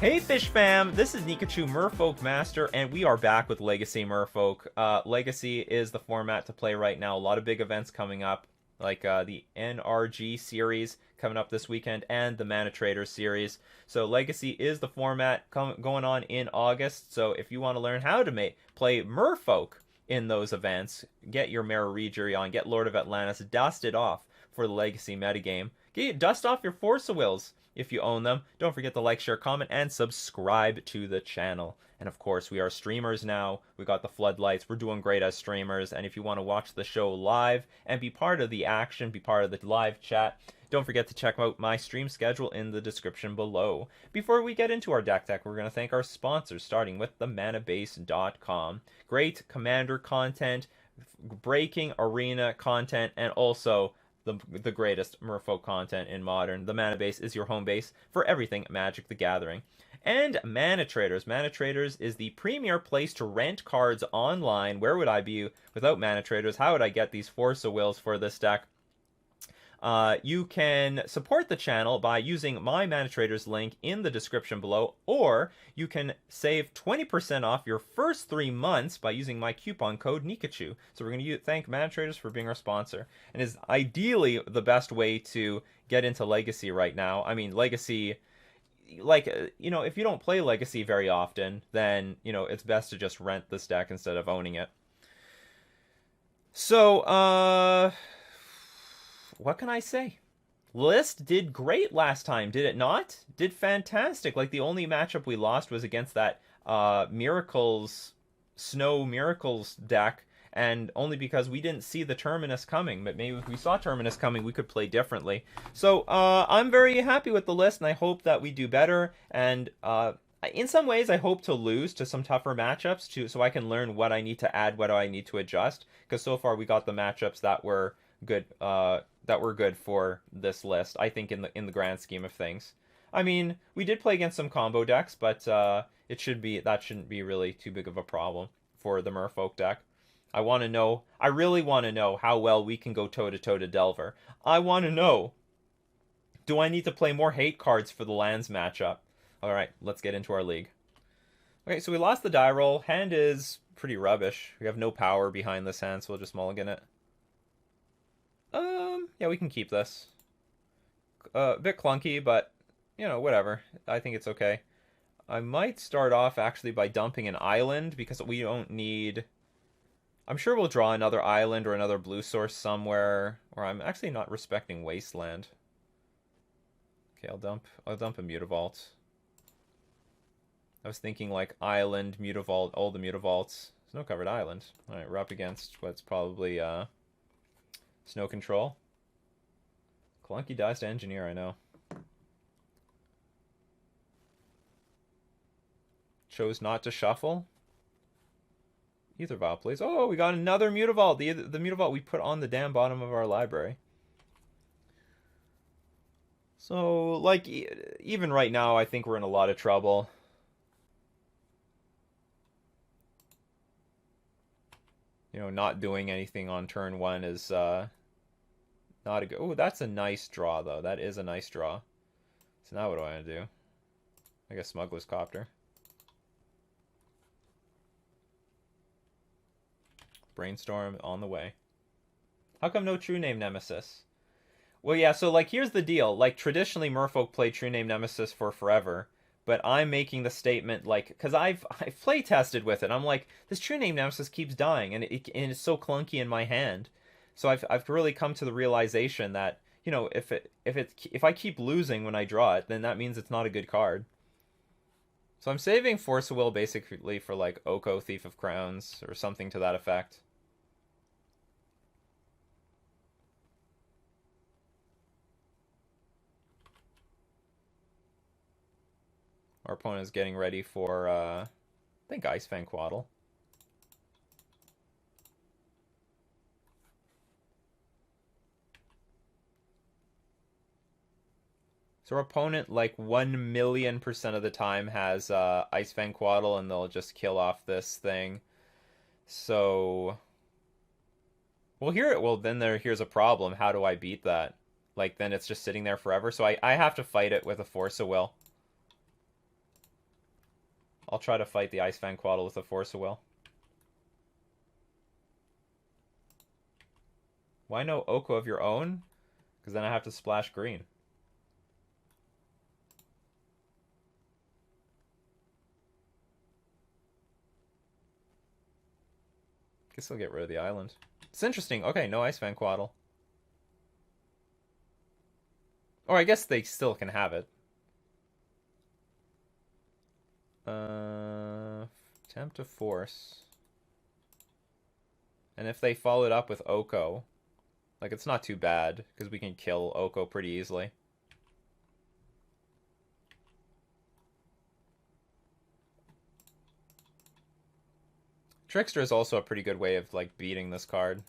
Hey Fish Fam, this is Nikachu Merfolk Master, and we are back with Legacy Merfolk. Legacy is the format to play right now. A lot of big events coming up, like the NRG series coming up this weekend, and the Mana Traders series. So Legacy is the format going on in August, so if you want to learn how to play Merfolk in those events, get your Mara Regery on, get Lord of Atlantis, dust it off for the Legacy metagame. Dust off your Force of Wills if you own them. Don't forget to like, share, comment, and subscribe to the channel. And of course, we are streamers now. We got the floodlights. We're doing great as streamers. And if you want to watch the show live and be part of the action, be part of the live chat, don't forget to check out my stream schedule in the description below. Before we get into our deck tech, we're going to thank our sponsors, starting with themanabase.com. Great commander content, breaking arena content, and also the greatest Merfolk content in Modern. The Mana Base is your home base for everything Magic the Gathering. And Mana Traders. Mana Traders is the premier place to rent cards online. Where would I be without Mana Traders? How would I get these Force of Wills for this deck? You can support the channel by using my Mana Traders link in the description below, or you can save 20% off your first 3 months by using my coupon code Nikachu. So we're going to thank Mana Traders for being our sponsor, and is ideally the best way to get into Legacy right now. I mean, Legacy, like, if you don't play Legacy very often, then, it's best to just rent this deck instead of owning it. So, what can I say? List did great last time, did it not? Did fantastic. Like, the only matchup we lost was against that Snow Miracles deck, and only because we didn't see the Terminus coming. But maybe if we saw Terminus coming, we could play differently. So I'm very happy with the list, and I hope that we do better. And in some ways, I hope to lose to some tougher matchups so I can learn what I need to add, what I need to adjust. Because so far we got the matchups that were good. That were good for this list, I think, in the grand scheme of things. I mean, we did play against some combo decks, but that shouldn't be really too big of a problem for the Merfolk deck. I really want to know how well we can go toe-to-toe to Delver. I want to know, do I need to play more hate cards for the lands matchup? Alright, let's get into our league. Okay, so we lost the die roll. Hand is pretty rubbish. We have no power behind this hand, so we'll just mulligan it. Yeah, we can keep this. A bit clunky, but, whatever. I think it's okay. I might start off, actually, by dumping an island, because we don't need... I'm sure we'll draw another island or another blue source somewhere, or I'm actually not respecting Wasteland. Okay, I'll dump a Mutavault. I was thinking, like, island, Mutavault, all the Mutavaults. Snow covered island. Alright, we're up against what's probably, Snow Control. Clunky dies to Engineer, I know. Chose not to shuffle. Ether Vial, please. Oh, we got another Mutavault. The Mutavault we put on the damn bottom of our library. So, like, even right now, I think we're in a lot of trouble. Not doing anything on turn 1 is, not a good... Oh, that's a nice draw, though. That is a nice draw. So now what do I want to do? I guess Smuggler's Copter. Brainstorm on the way. How come no True-Name Nemesis? Well, yeah, so, like, here's the deal. Like, traditionally, Merfolk played True-Name Nemesis for forever. But I'm making the statement, like, because I've play tested with it. I'm like, this True-Name Nemesis keeps dying, and it's so clunky in my hand. So I've really come to the realization that, if I keep losing when I draw it, then that means it's not a good card. So I'm saving Force of Will basically for, like, Oko, Thief of Crowns, or something to that effect. Our opponent is getting ready for, I think, Icefang Quaddle. So our opponent, like, 1,000,000% of the time has Icefang Quaddle, and they'll just kill off this thing. So... Well, here's a problem. How do I beat that? Like, then it's just sitting there forever. So I have to fight it with a Force of Will. I'll try to fight the Ice Fang Quaddle with a Force of Will. Why no Oko of your own? Because then I have to splash green. Guess I'll get rid of the island. It's interesting. Okay, no Ice Fang Quaddle. Or I guess they still can have it. Attempt to force. And if they follow it up with Oko, like it's not too bad because we can kill Oko pretty easily. Trickster is also a pretty good way of like beating this card.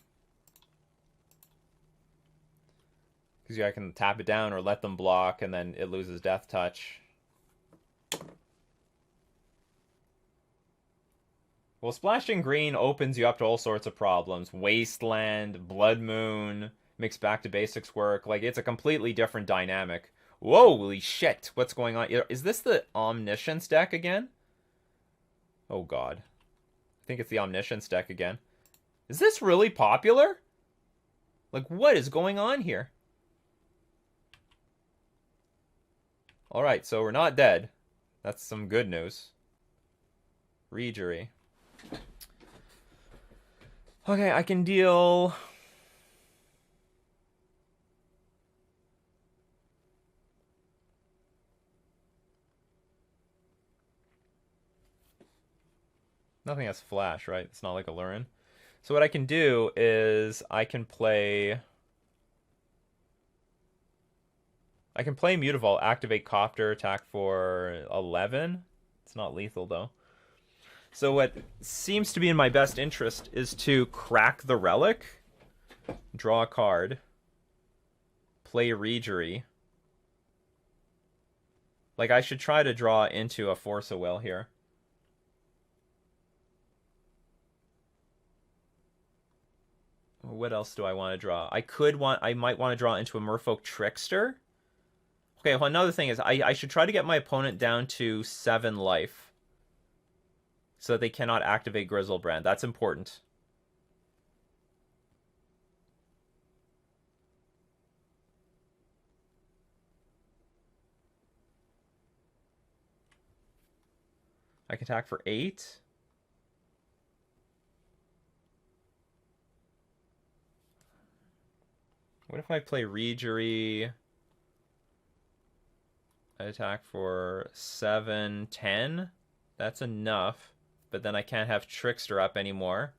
Because I can tap it down or let them block and then it loses Death Touch. Well, splashing green opens you up to all sorts of problems. Wasteland, Blood Moon, makes Back to Basics work. Like, it's a completely different dynamic. Whoa, holy shit, what's going on? Is this the Omniscience deck again? Oh, God. I think it's the Omniscience deck again. Is this really popular? Like, what is going on here? Alright, so we're not dead. That's some good news. Regery. Okay, I can deal... Nothing has flash, right? It's not like Alurin. So what I can do is I can play Mutavault, activate Copter, attack for 11. It's not lethal though. So what seems to be in my best interest is to crack the Relic, draw a card, play Regery. Like, I should try to draw into a Force of Will here. What else do I want to draw? I might want to draw into a Merfolk Trickster. Okay, well, another thing is I should try to get my opponent down to 7 life. So that they cannot activate Grizzlebrand. That's important. I can attack for 8. What if I play Regery? I attack for 7, 10. That's enough. But then I can't have Trickster up anymore.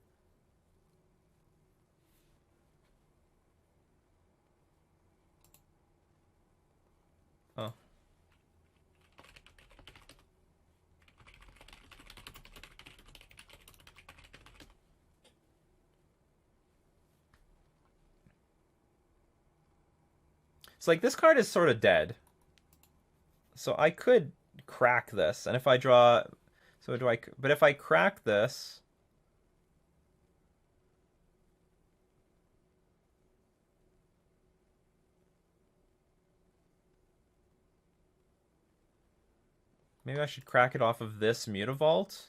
Oh. It's like this card is sort of dead. So I could crack this. And if I draw... So do I... But if I crack this... Maybe I should crack it off of this Mutavault,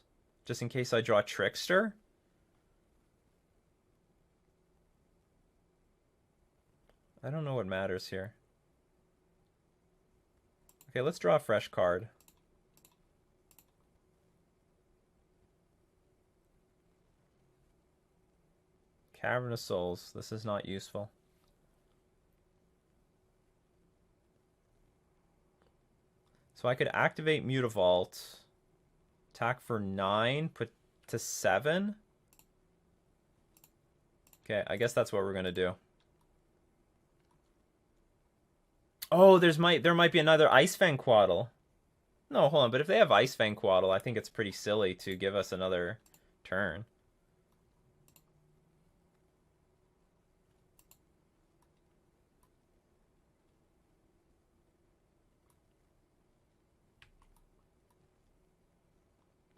just in case I draw Trickster. I don't know what matters here. Okay, let's draw a fresh card. Cavern of Souls. This is not useful. So I could activate Mutavault, attack for 9, put to 7. Okay, I guess that's what we're gonna do. Oh, there might be another Ice Fang Quaddle. No, hold on, but if they have Ice Fang Quaddle, I think it's pretty silly to give us another turn.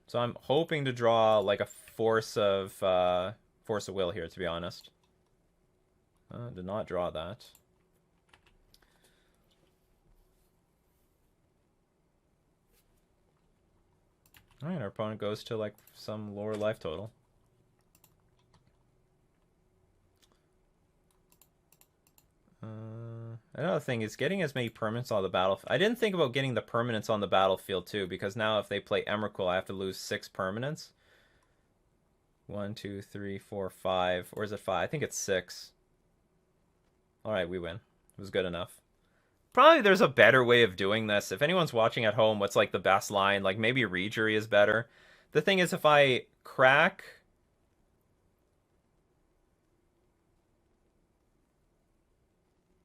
So I'm hoping to draw like a Force of Will here, to be honest. Did not draw that. Alright, our opponent goes to, like, some lower life total. Another thing is getting as many permanents on the battlefield. I didn't think about getting the permanents on the battlefield, too, because now if they play Emrakul, I have to lose 6 permanents. 1, 2, 3, 4, 5. Or is it 5? I think it's 6. Alright, we win. It was good enough. Probably there's a better way of doing this. If anyone's watching at home, what's like the best line? Like maybe Regery is better. The thing is, if I crack...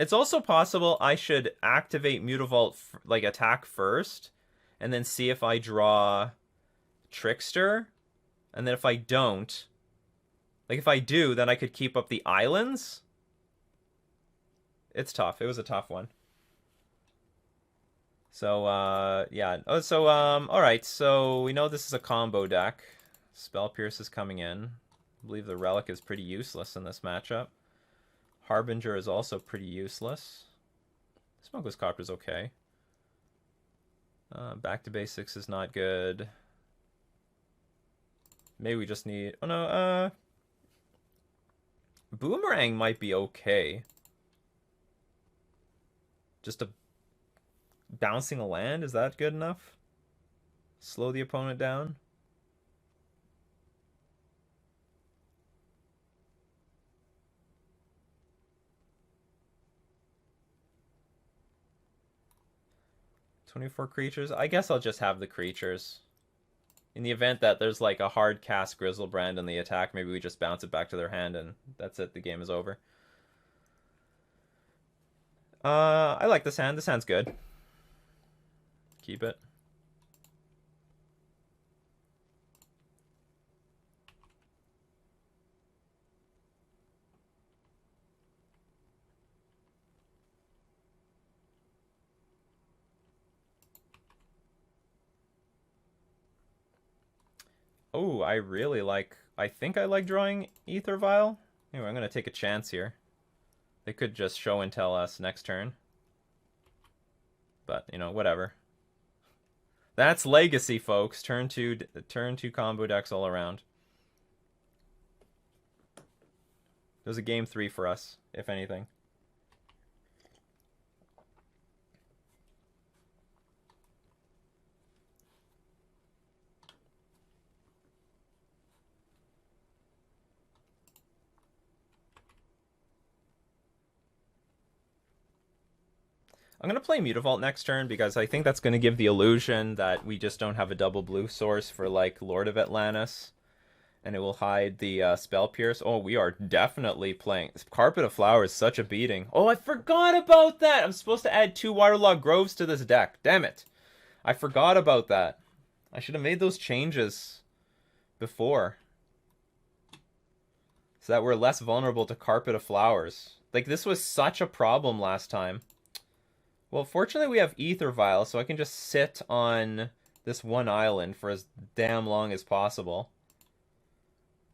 It's also possible I should activate Mutavault, like attack first, and then see if I draw Trickster. And then if I don't... Like if I do, then I could keep up the islands. It's tough. It was a tough one. So, yeah. Oh, so, alright. So, we know this is a combo deck. Spell Pierce is coming in. I believe the Relic is pretty useless in this matchup. Harbinger is also pretty useless. Smokeless Copper is okay. Back to Basics is not good. Maybe we just need... Oh, no, Boomerang might be okay. Just a... Bouncing a land, is that good enough? Slow the opponent down. "24 creatures? I guess I'll just have the creatures. In the event that there's like a hard cast Grizzlebrand in the attack, maybe we just bounce it back to their hand and that's it, the game is over. I like this hand. This hand's good. Keep it. Oh, I really like... I think I like drawing Ether Vial. Anyway, I'm going to take a chance here. They could just show and tell us next turn. But, you know, whatever. That's Legacy, folks. Turn two combo decks all around. There's a game 3 for us, if anything. I'm going to play Mutavault next turn because I think that's going to give the illusion that we just don't have a double blue source for, like, Lord of Atlantis. And it will hide the Spell Pierce. Oh, we are definitely playing. Carpet of Flowers, such a beating. Oh, I forgot about that! I'm supposed to add 2 Waterlogged Groves to this deck. Damn it. I forgot about that. I should have made those changes before. So that we're less vulnerable to Carpet of Flowers. Like, this was such a problem last time. Well, fortunately we have Ether Vial, so I can just sit on this one island for as damn long as possible.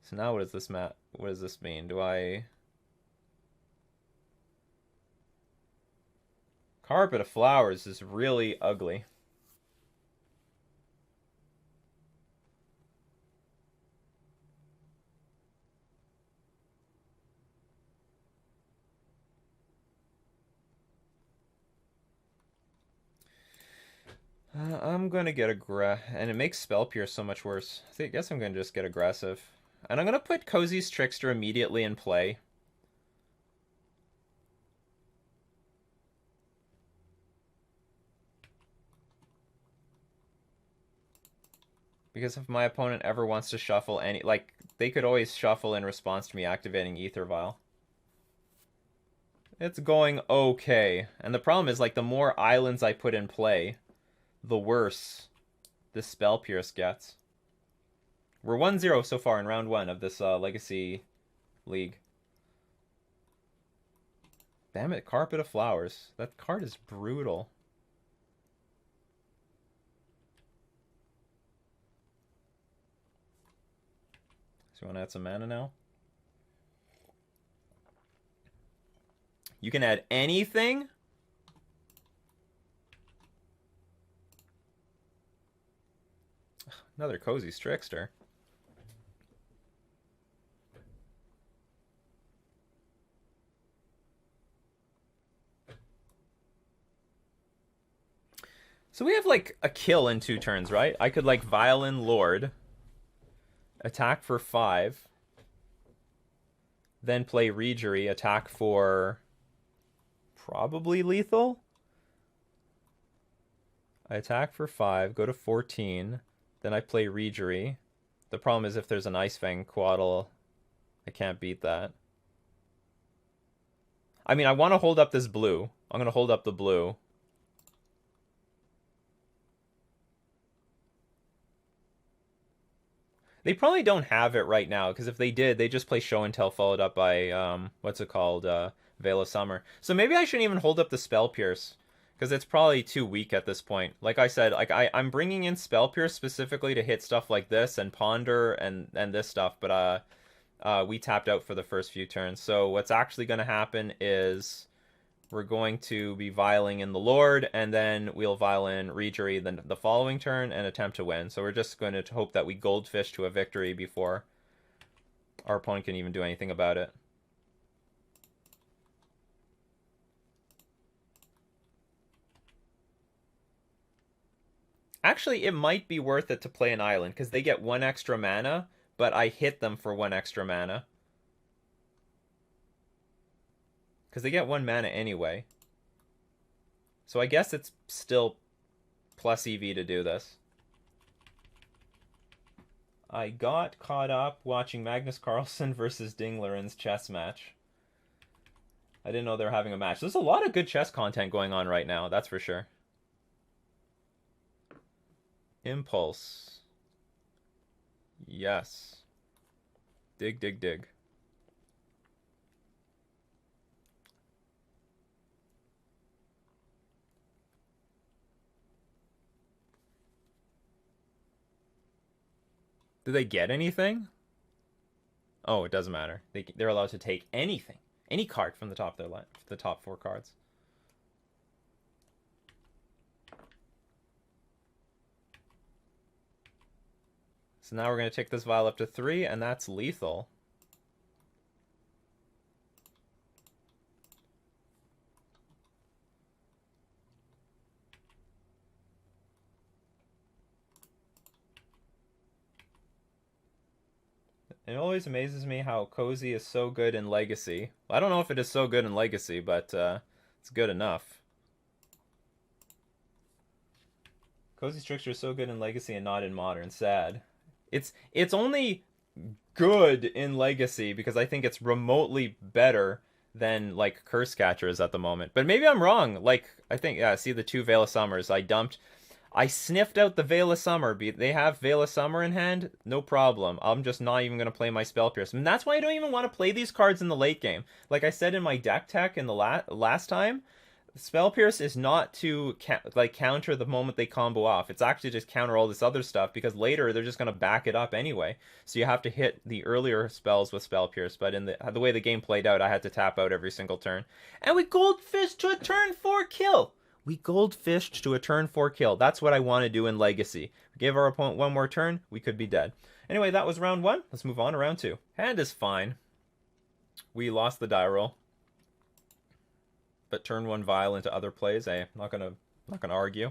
So now what does this mean? Do I... Carpet of Flowers is really ugly. I'm gonna get and it makes Spell Pierce so much worse. I guess I'm gonna just get aggressive. And I'm gonna put Cozy's Trickster immediately in play. Because if my opponent ever wants to shuffle any... Like, they could always shuffle in response to me activating Ether Vial. It's going okay. And the problem is, like, the more islands I put in play, the worse this Spell Pierce gets. We're 1-0 so far in round 1 of this Legacy League. Damn it, Carpet of Flowers. That card is brutal. So you want to add some mana now? You can add anything? Another Cozy's Trickster. So we have like a kill in 2 turns, right? I could like Violin Lord, attack for 5, then play Regery, attack for probably lethal. I attack for 5, go to 14, then I play Regery. The problem is if there's an Ice Fang Quaddle, I can't beat that. I mean, I want to hold up this blue. I'm going to hold up the blue. They probably don't have it right now, because if they did, they just play Show and Tell followed up by, what's it called? Veil of Summer. So maybe I shouldn't even hold up the Spell Pierce, because it's probably too weak at this point. Like I said, like I'm bringing in Spell Pierce specifically to hit stuff like this and Ponder and this stuff, but we tapped out for the first few turns. So what's actually going to happen is we're going to be vialing in the Lord, and then we'll vial in Regery the following turn and attempt to win. So we're just going to hope that we goldfish to a victory before our opponent can even do anything about it. Actually, it might be worth it to play an island, because they get 1 extra mana, but I hit them for 1 extra mana. Because they get 1 mana anyway. So I guess it's still plus EV to do this. I got caught up watching Magnus Carlsen versus Dinglaren's chess match. I didn't know they were having a match. There's a lot of good chess content going on right now, that's for sure. Impulse. Yes. Dig, dig, dig. Do they get anything? Oh, it doesn't matter. They're allowed to take anything. Any card from the top of their line. The top 4 cards. So now we're going to take this vial up to 3, and that's lethal. It always amazes me how Cozy is so good in Legacy. Well, I don't know if it is so good in Legacy, but it's good enough. Cozy's Trickster is so good in Legacy and not in Modern. Sad. It's only good in Legacy because I think it's remotely better than like Curse Catcher is at the moment. But maybe I'm wrong. Like I think see the 2 Veil of Summers. I sniffed out the Veil of Summer. They have Veil of Summer in hand, no problem. I'm just not even going to play my Spell Pierce. And that's why I don't even want to play these cards in the late game. Like I said in my deck tech in the last time, Spell Pierce is not to counter the moment they combo off. It's actually just counter all this other stuff, because later they're just going to back it up anyway. So you have to hit the earlier spells with Spell Pierce. But in the way the game played out, I had to tap out every single turn. And we Goldfish to a turn 4 kill! We goldfished to a turn 4 kill. That's what I want to do in Legacy. Give our opponent 1 more turn, we could be dead. Anyway, that was round 1. Let's move on to round 2. Hand is fine. We lost the die roll, but turn 1 vial into other plays. I'm not gonna argue.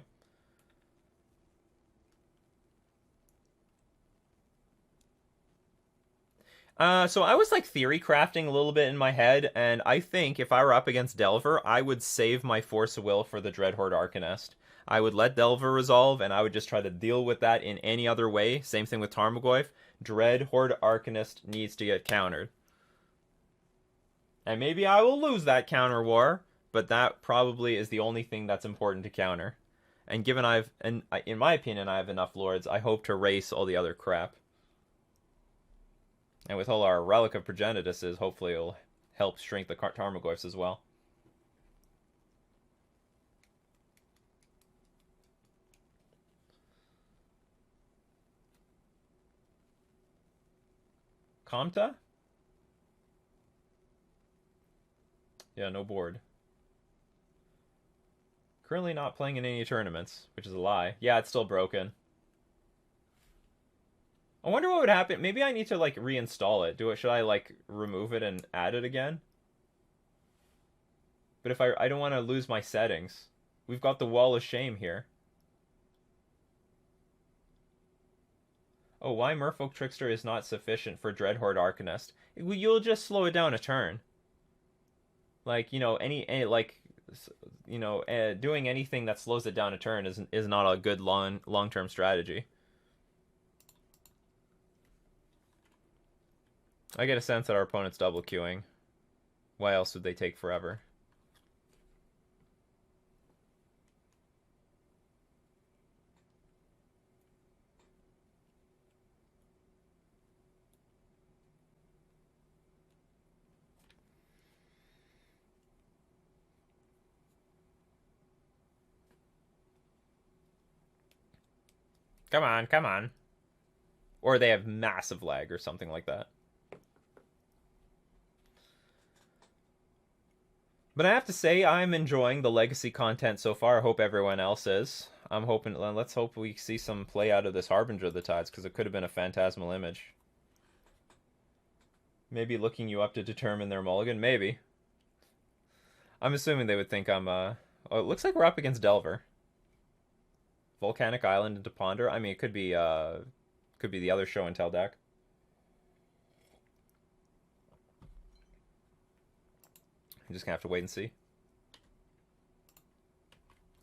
So I was like theory crafting a little bit in my head, and I think if I were up against Delver, I would save my Force of Will for the Dreadhorde Arcanist. I would let Delver resolve, and I would just try to deal with that in any other way. Same thing with Tarmogoyf. Dreadhorde Arcanist needs to get countered. And maybe I will lose that counter war, but that probably is the only thing that's important to counter. And given in my opinion, I have enough Lords, I hope to race all the other crap. And with all our Relic of Progenituses, hopefully it'll help shrink the Tarmogoyfs as well. Comta? Yeah, no board. Currently not playing in any tournaments, which is a lie. Yeah, it's still broken. I wonder what would happen. Maybe I need to like reinstall it. Should I like remove it and add it again? But if I don't want to lose my settings. We've got the wall of shame here. Oh, why Merfolk Trickster is not sufficient for Dreadhorde Arcanist. You'll just slow it down a turn. Like, you know, any like, you know, doing anything that slows it down a turn is not a good long-term strategy. I get a sense that our opponent's double queuing. Why else would they take forever? Come on, come on. Or they have massive lag or something like that. But I have to say, I'm enjoying the legacy content so far. I hope everyone else is. I'm hoping. Let's hope we see some play out of this Harbinger of the Tides, because it could have been a phantasmal image. Maybe looking you up to determine their mulligan. Maybe. I'm assuming they would think I'm. Oh, it looks like we're up against Delver. Volcanic Island into Ponder. I mean, it could be. Could be the other show and tell deck. I'm just gonna have to wait and see.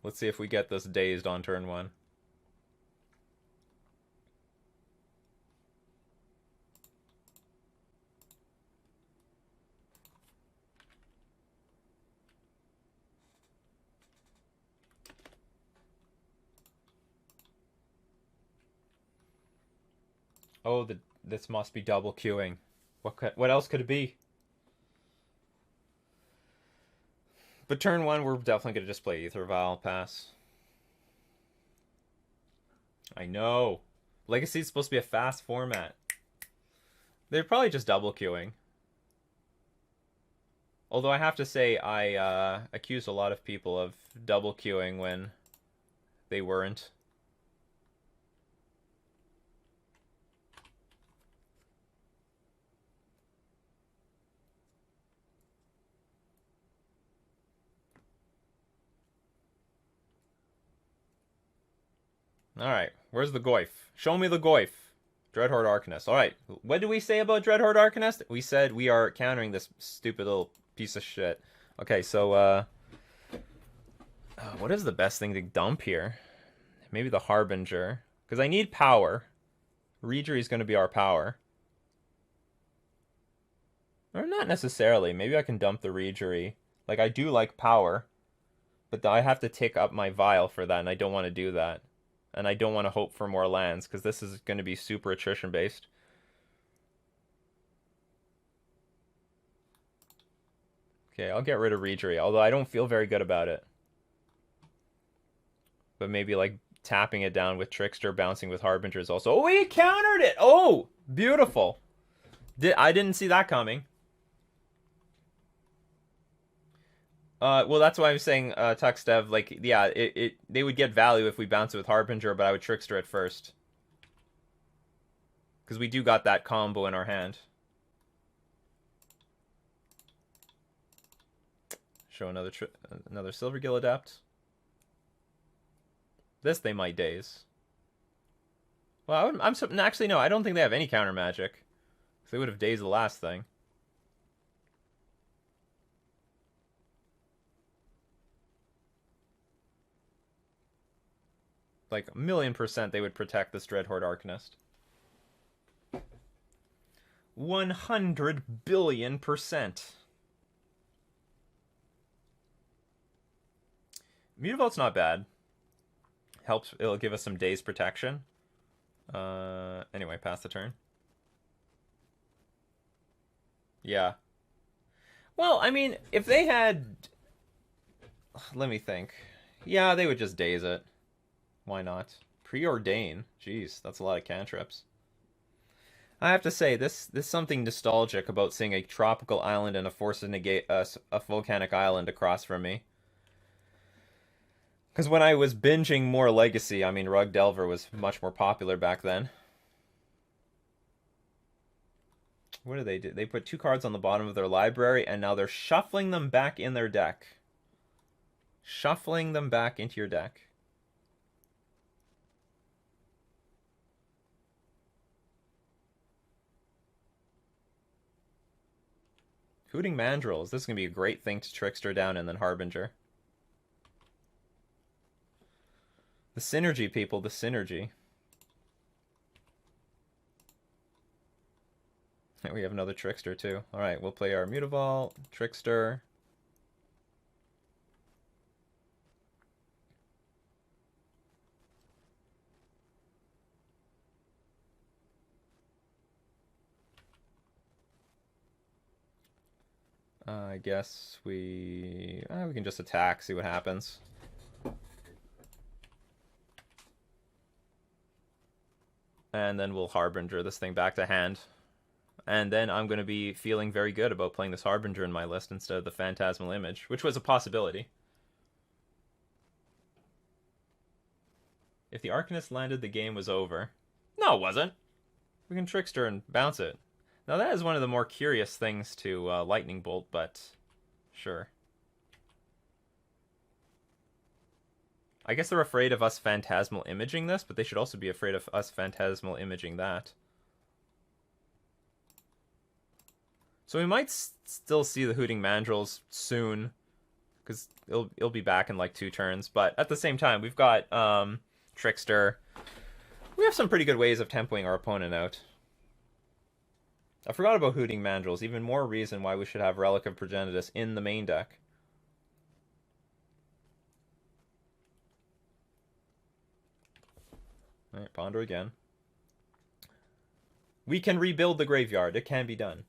Let's see if we get this dazed on turn 1. Oh, this must be double queuing. What else could it be? But turn 1, we're definitely going to just play Aether Vial, pass. I know. Legacy is supposed to be a fast format. They're probably just double queuing. Although I have to say, I accused a lot of people of double queuing when they weren't. Alright, where's the Goyf? Show me the Goyf. Dreadhorde Arcanist. Alright, what did we say about Dreadhorde Arcanist? We said we are countering this stupid little piece of shit. Okay, so, what is the best thing to dump here? Maybe the Harbinger. Because I need power. Reejerey is going to be our power. Or not necessarily. Maybe I can dump the Reejerey. Like, I do like power. But I have to tick up my Vial for that, and I don't want to do that. And I don't want to hope for more lands, because this is going to be super attrition-based. Okay, I'll get rid of Reejerey, although I don't feel very good about it. But maybe, like, tapping it down with Trickster, bouncing with Harbinger is also... Oh, we countered it! Oh! Beautiful! I didn't see that coming. Well, that's why I'm saying, Tuxdev, like, yeah, they would get value if we bounce it with Harbinger, but I would Trickster it first. Because we do got that combo in our hand. Show another Silvergill Adept. This they might daze. Well, actually, no, I don't think they have any counter magic. Because they would have dazed the last thing. Like, 1,000,000% they would protect this Dreadhorde Arcanist. 100 billion%. Mutavault's not bad. Helps, it'll give us some daze protection. Anyway, pass the turn. Yeah. Well, I mean, if they had... Let me think. Yeah, they would just daze it. Why not? Preordain. Jeez, that's a lot of cantrips. I have to say, there's something nostalgic about seeing a tropical island and a force to negate a volcanic island across from me. Because when I was binging more Legacy, I mean, Rug Delver was much more popular back then. What do? They put 2 cards on the bottom of their library, and now they're shuffling them back in their deck. Shuffling them back into your deck. Hooting Mandrills. This is going to be a great thing to Trickster down and then Harbinger. The synergy, people. The synergy. We have another Trickster, too. Alright, we'll play our Mutavault, Trickster. I guess we can just attack, see what happens. And then we'll Harbinger this thing back to hand. And then I'm going to be feeling very good about playing this Harbinger in my list instead of the Phantasmal Image, which was a possibility. If the Arcanist landed, the game was over. No, it wasn't. We can Trickster and bounce it. Now that is one of the more curious things to Lightning Bolt, but sure. I guess they're afraid of us Phantasmal Imaging this, but they should also be afraid of us Phantasmal Imaging that. So we might still see the Hooting Mandrills soon, because it'll be back in like 2 turns. But at the same time, we've got Trickster. We have some pretty good ways of tempoing our opponent out. I forgot about Hooting Mandrills. Even more reason why we should have Relic of Progenitus in the main deck. Alright, Ponder again. We can rebuild the graveyard. It can be done.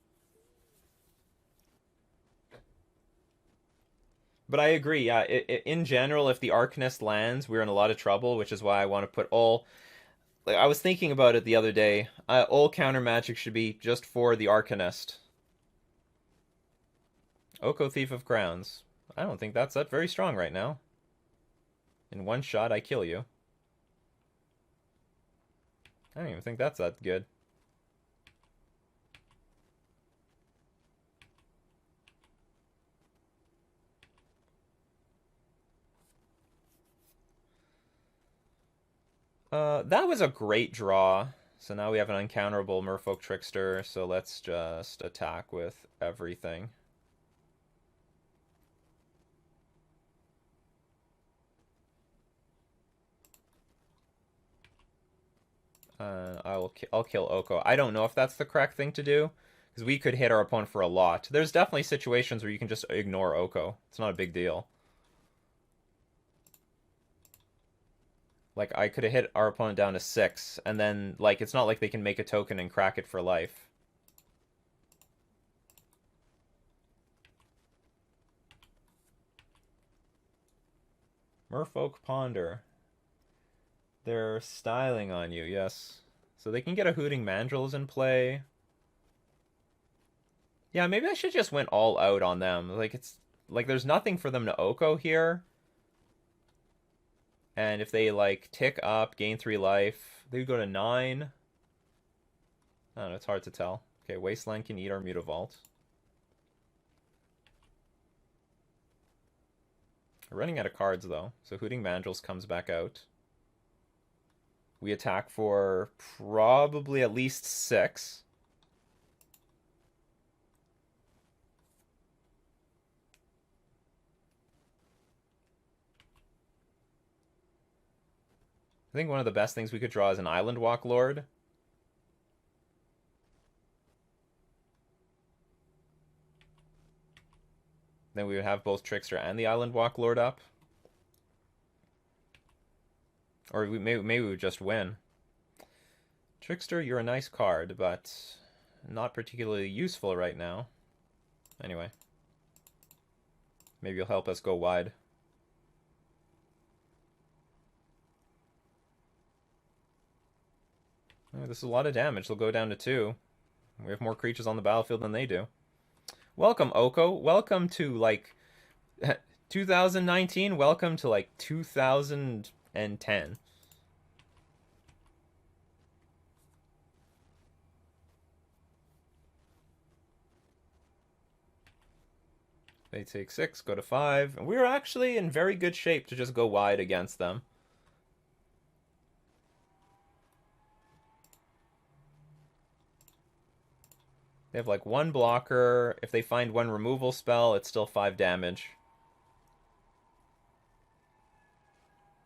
But I agree, yeah, in general, if the Arcanist lands, we're in a lot of trouble, which is why I want to put all... Like, I was thinking about it the other day. All counter magic should be just for the Arcanist. Oko, Thief of Crowns. I don't think that's that very strong right now. In one shot, I kill you. I don't even think that's that good. That was a great draw. So now we have an uncounterable Merfolk Trickster, so let's just attack with everything. I'll kill Oko. I don't know if that's the correct thing to do, because we could hit our opponent for a lot. There's definitely situations where you can just ignore Oko. It's not a big deal. Like, I could have hit our opponent down to 6, and then, like, it's not like they can make a token and crack it for life. Merfolk Ponder. They're styling on you, yes. So they can get a Hooting Mandrills in play. Yeah, maybe I should just went all out on them. Like, it's... Like, there's nothing for them to Oko here. And if they, like, tick up, gain 3 life, they would go to 9. I don't know, it's hard to tell. Okay, Wasteland can eat our Mutavault. We're running out of cards, though. So Hooting Mandrills comes back out. We attack for probably at least 6. I think one of the best things we could draw is an Island Walk Lord. Then we would have both Trickster and the Island Walk Lord up. Or maybe we would just win. Trickster, you're a nice card, but not particularly useful right now. Anyway. Maybe you'll help us go wide. This is a lot of damage. They'll go down to 2. We have more creatures on the battlefield than they do. Welcome, Oko. Welcome to, like, 2019. Welcome to, like, 2010. They take 6, go to 5. And we're actually in very good shape to just go wide against them. They have like 1 blocker. If they find 1 removal spell, it's still 5 damage.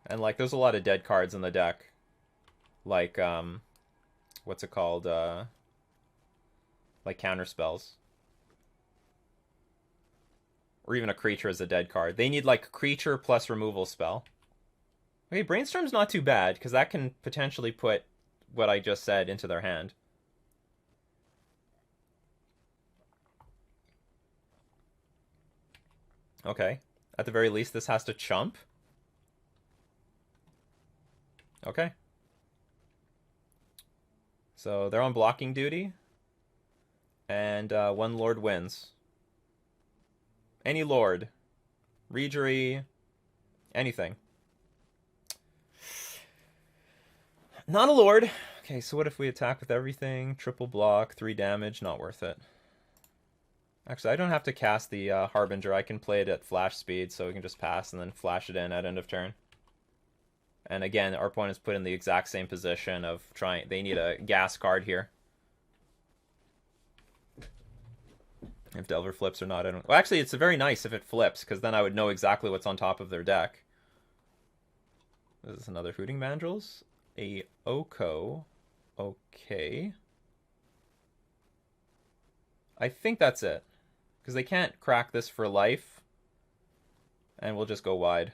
And like there's a lot of dead cards in the deck. Like what's it called? Like counter spells. Or even a creature as a dead card. They need like creature plus removal spell. Okay, Brainstorm's not too bad, because that can potentially put what I just said into their hand. Okay. At the very least, this has to chump. Okay. So they're on blocking duty. And 1 Lord wins. Any Lord. Regery. Anything. Not a Lord. Okay, so what if we attack with everything? Triple block, 3 damage. Not worth it. Actually, I don't have to cast the Harbinger. I can play it at flash speed, so we can just pass and then flash it in at end of turn. And again, our opponent's put in the exact same position of trying... They need a gas card here. If Delver flips or not, I don't... Well, actually, it's very nice if it flips, because then I would know exactly what's on top of their deck. This is another Hooting Mandrills. A Oko. Okay. I think that's it. Because they can't crack this for life. And we'll just go wide.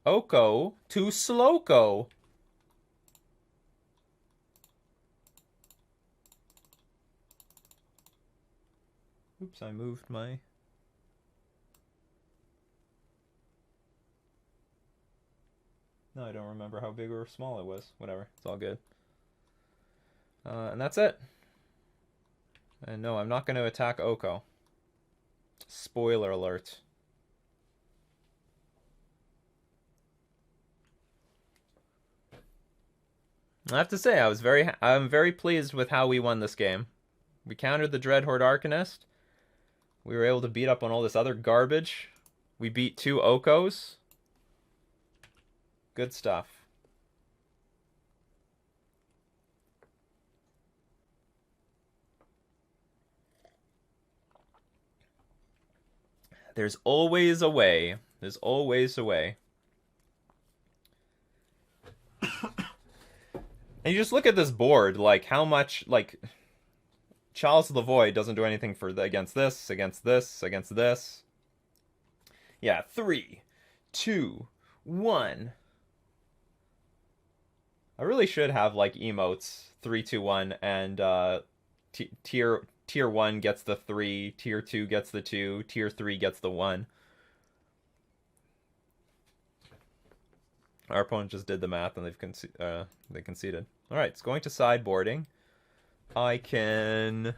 Oko to Sloko. Oops, I moved my... No, I don't remember how big or small it was. Whatever, it's all good. And that's it. And no, I'm not going to attack Oko. Spoiler alert. I have to say, I'm very pleased with how we won this game. We countered the Dreadhorde Arcanist. We were able to beat up on all this other garbage. We beat 2 Okos. Good stuff. There's always a way. There's always a way. And you just look at this board, like how much, like, Chalice of the Void doesn't do anything for against this, against this, against this. Yeah, 3, 2, 1. I really should have like emotes 3, 2, 1, and tier 1 gets the 3, tier 2 gets the 2, tier 3 gets the 1. Our opponent just did the math and they conceded. All right, it's going to sideboarding. I can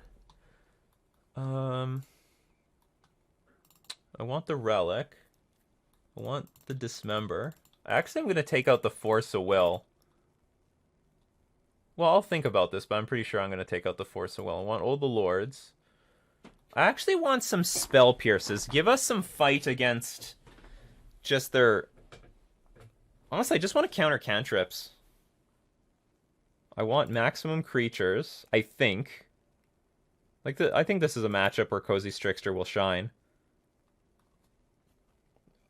I want the relic. I want the dismember. Actually, I'm going to take out the Force of Will. Well, I'll think about this, but I'm pretty sure I'm going to take out the Force of Will. I want all the Lords. I actually want some Spell Pierces. Give us some fight against just their... Honestly, I just want to counter cantrips. I want maximum creatures, I think. I think this is a matchup where Cozy Strixter will shine.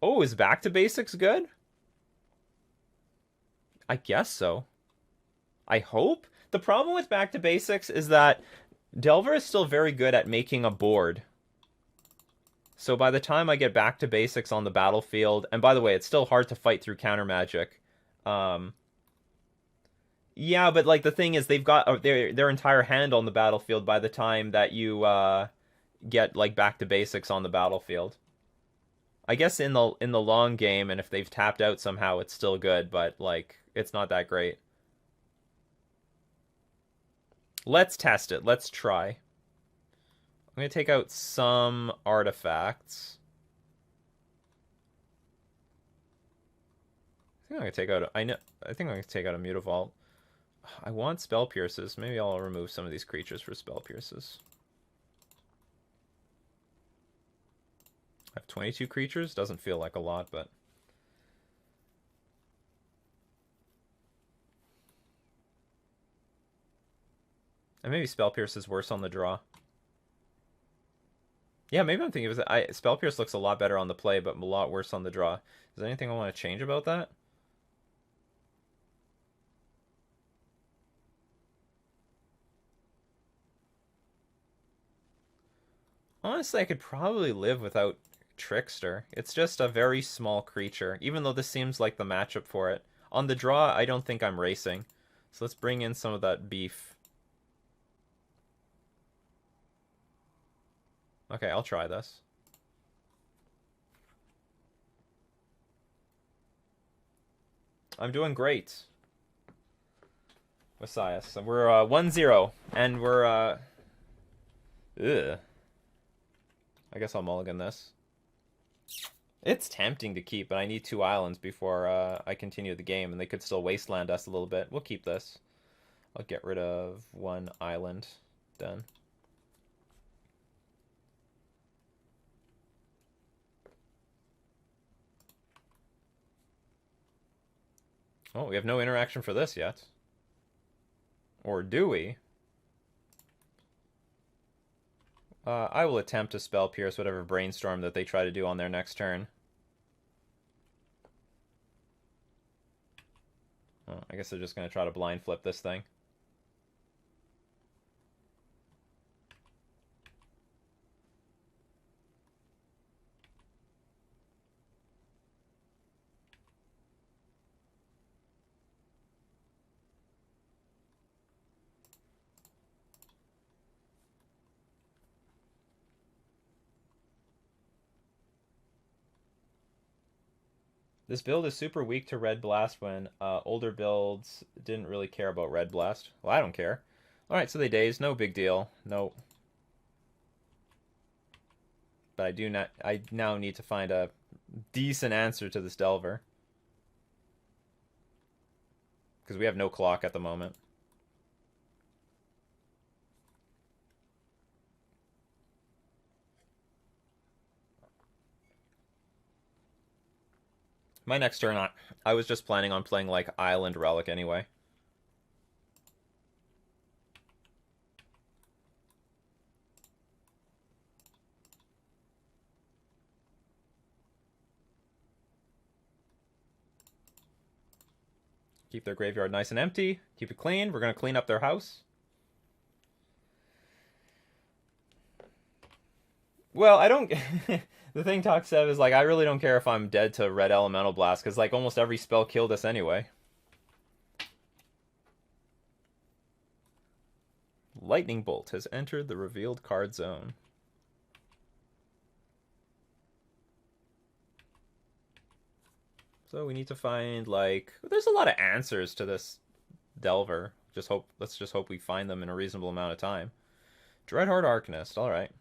Oh, is Back to Basics good? I guess so. I hope. The problem with Back to Basics is that Delver is still very good at making a board. So by the time I get Back to Basics on the battlefield, and by the way, it's still hard to fight through counter magic. Yeah, but like the thing is, they've got their entire hand on the battlefield by the time that you get like Back to Basics on the battlefield. I guess in the long game, and if they've tapped out somehow, it's still good, but like it's not that great. Let's test it. Let's try. I'm going to take out some artifacts. I think I'm going to take out... I think I'm going to take out a Mutavault. I want Spell Pierces. Maybe I'll remove some of these creatures for Spell Pierces. I have 22 creatures. Doesn't feel like a lot, but... And maybe Spell Pierce is worse on the draw. Yeah, maybe I'm thinking of it. Spell Pierce looks a lot better on the play, but a lot worse on the draw. Is there anything I want to change about that? Honestly, I could probably live without Trickster. It's just a very small creature, even though this seems like the matchup for it. On the draw, I don't think I'm racing. So let's bring in some of that beef. Okay, I'll try this. I'm doing great. Messiah. So we're 1-0, and we're ugh. I guess I'll mulligan this. It's tempting to keep, but I need 2 islands before I continue the game, and they could still wasteland us a little bit. We'll keep this. I'll get rid of 1 island. Done. Oh, we have no interaction for this yet. Or do we? I will attempt to Spell Pierce whatever Brainstorm that they try to do on their next turn. Oh, I guess they're just going to try to blind flip this thing. This build is super weak to Red Blast when older builds didn't really care about Red Blast. Well, I don't care. Alright, so they daze. No big deal. No. But I now need to find a decent answer to this Delver. Because we have no clock at the moment. My next turn, I was just planning on playing like Island Relic anyway. Keep their graveyard nice and empty. Keep it clean. We're going to clean up their house. Well, I don't... The thing Talk Sev is like, I really don't care if I'm dead to Red Elemental Blast, because like almost every spell killed us anyway. Lightning Bolt has entered the revealed card zone. So we need to find like... There's a lot of answers to this Delver. Let's just hope we find them in a reasonable amount of time. Dreadheart Arcanist, alright.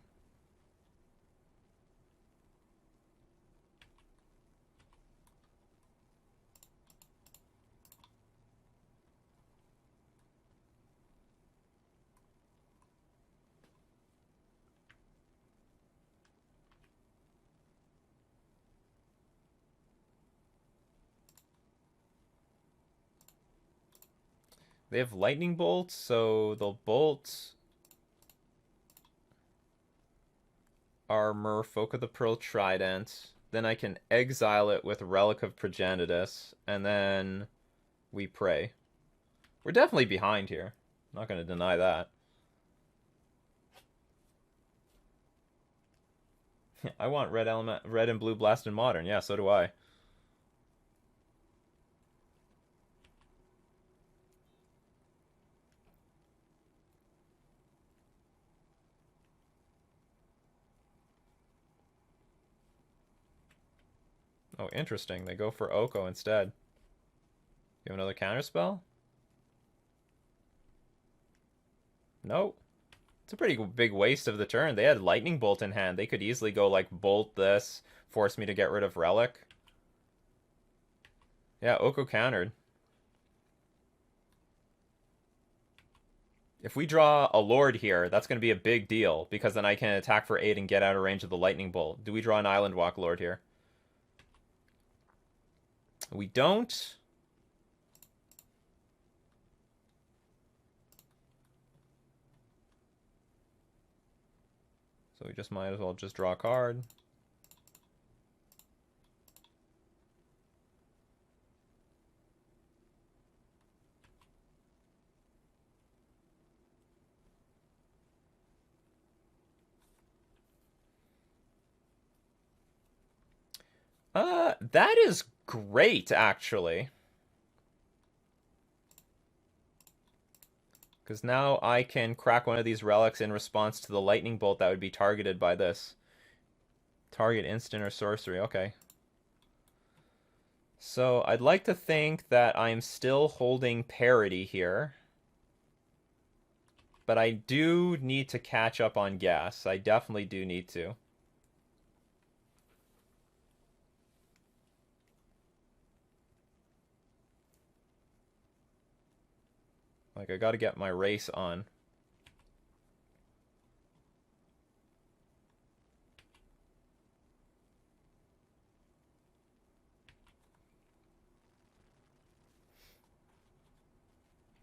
They have Lightning Bolt, so they'll bolt our Merfolk of the Pearl Trident. Then I can exile it with Relic of Progenitus, and then we pray. We're definitely behind here. Not going to deny that. I want red and blue blast in Modern. Yeah, so do I. Oh, interesting. They go for Oko instead. You have another counterspell? Nope. It's a pretty big waste of the turn. They had Lightning Bolt in hand. They could easily go like bolt this, force me to get rid of Relic. Yeah, Oko countered. If we draw a Lord here, that's going to be a big deal, because then I can attack for 8 and get out of range of the Lightning Bolt. Do we draw an Island Walk Lord here? We don't. So we just might as well just draw a card. That is great, actually. Because now I can crack one of these relics in response to the lightning bolt that would be targeted by this. Target instant or sorcery, okay. So I'd like to think that I'm still holding parity here. But I do need to catch up on gas. I definitely do need to. Like, I gotta get my race on.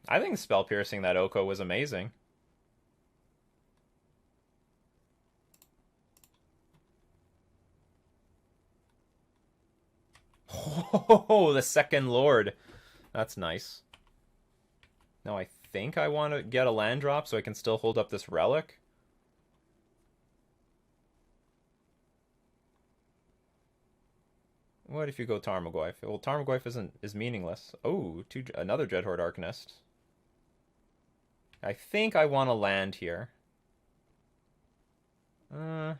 I think spell piercing that Oko was amazing. Oh, the second Lord. That's nice. Now I think I want to get a land drop so I can still hold up this relic. What if you go Tarmogoyf? Well, Tarmogoyf is meaningless. Oh, another Dreadhorde Arcanist. I think I want to land here. That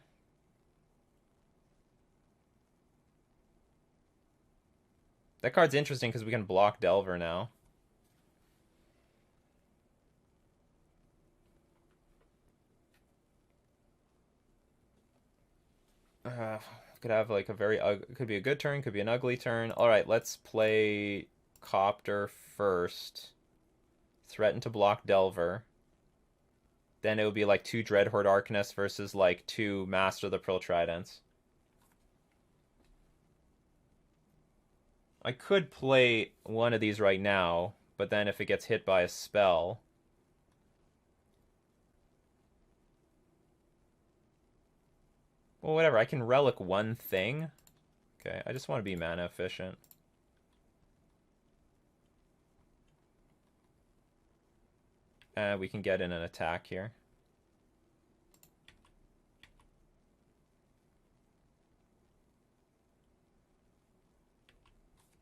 card's interesting because we can block Delver now. Could have like a very could be a good turn, could be an ugly turn. All right, let's play Copter first. Threaten to block Delver. Then it would be like 2 Dreadhorde Arcanists versus like 2 Master of the Pearl Tridents. I could play one of these right now, but then if it gets hit by a spell... Well, whatever. I can relic one thing. Okay, I just want to be mana efficient. We can get in an attack here.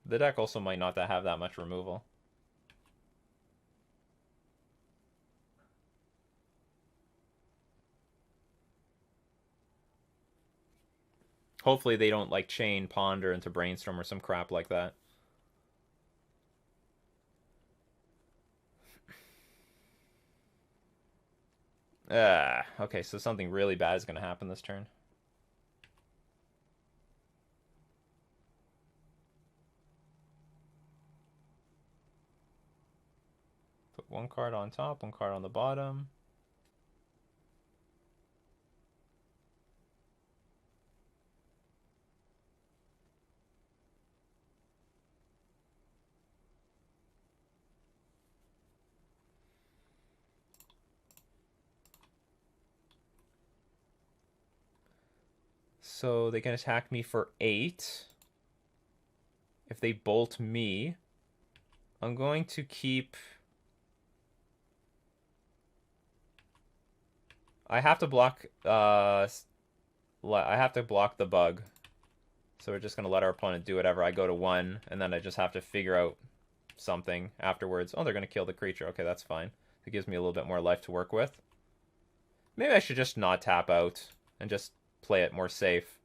The deck also might not have that much removal. Hopefully they don't like chain Ponder into Brainstorm or some crap like that. Okay, so something really bad is going to happen this turn. Put one card on top, one card on the bottom. So they can attack me for 8. If they bolt me, I'm going to keep... I have to block I have to block the bug. So we're just going to let our opponent do whatever. I go to 1, and then I just have to figure out something afterwards. Oh, they're going to kill the creature. Okay, that's fine. It gives me a little bit more life to work with. Maybe I should just not tap out and just play it more safe.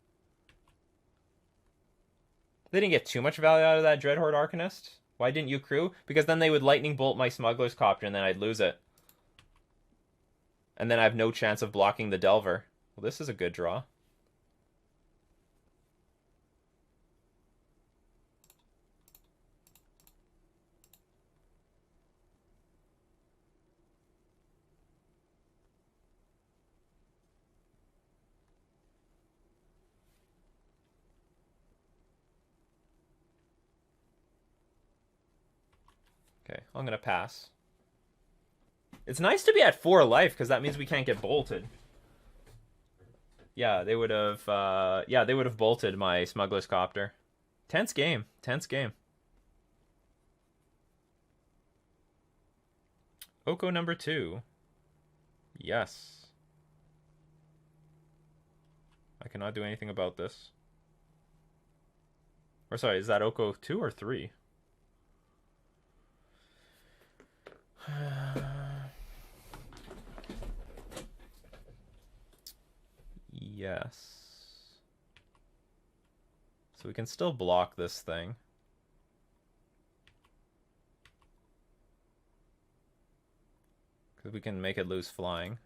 They didn't get too much value out of that Dreadhorde Arcanist. Why didn't you crew? Because then they would lightning bolt my Smuggler's Copter and then I'd lose it. And then I have no chance of blocking the Delver. Well, this is a good draw. I'm gonna pass. It's nice to be at 4 life, because that means we can't get bolted. Yeah, they would have, they would have bolted my Smuggler's Copter. Tense game. Tense game. Oko number 2. Yes. I cannot do anything about this. Or sorry, is that Oko 2 or 3? Yes. So we can still block this thing. Because we can make it lose flying.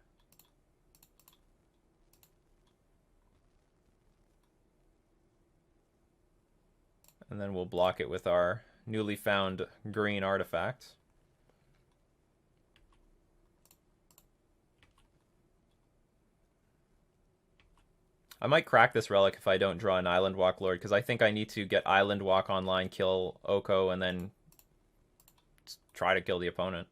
And then we'll block it with our newly found green artifact. I might crack this relic if I don't draw an Island Walk Lord, because I think I need to get Island Walk online, kill Oko, and then try to kill the opponent.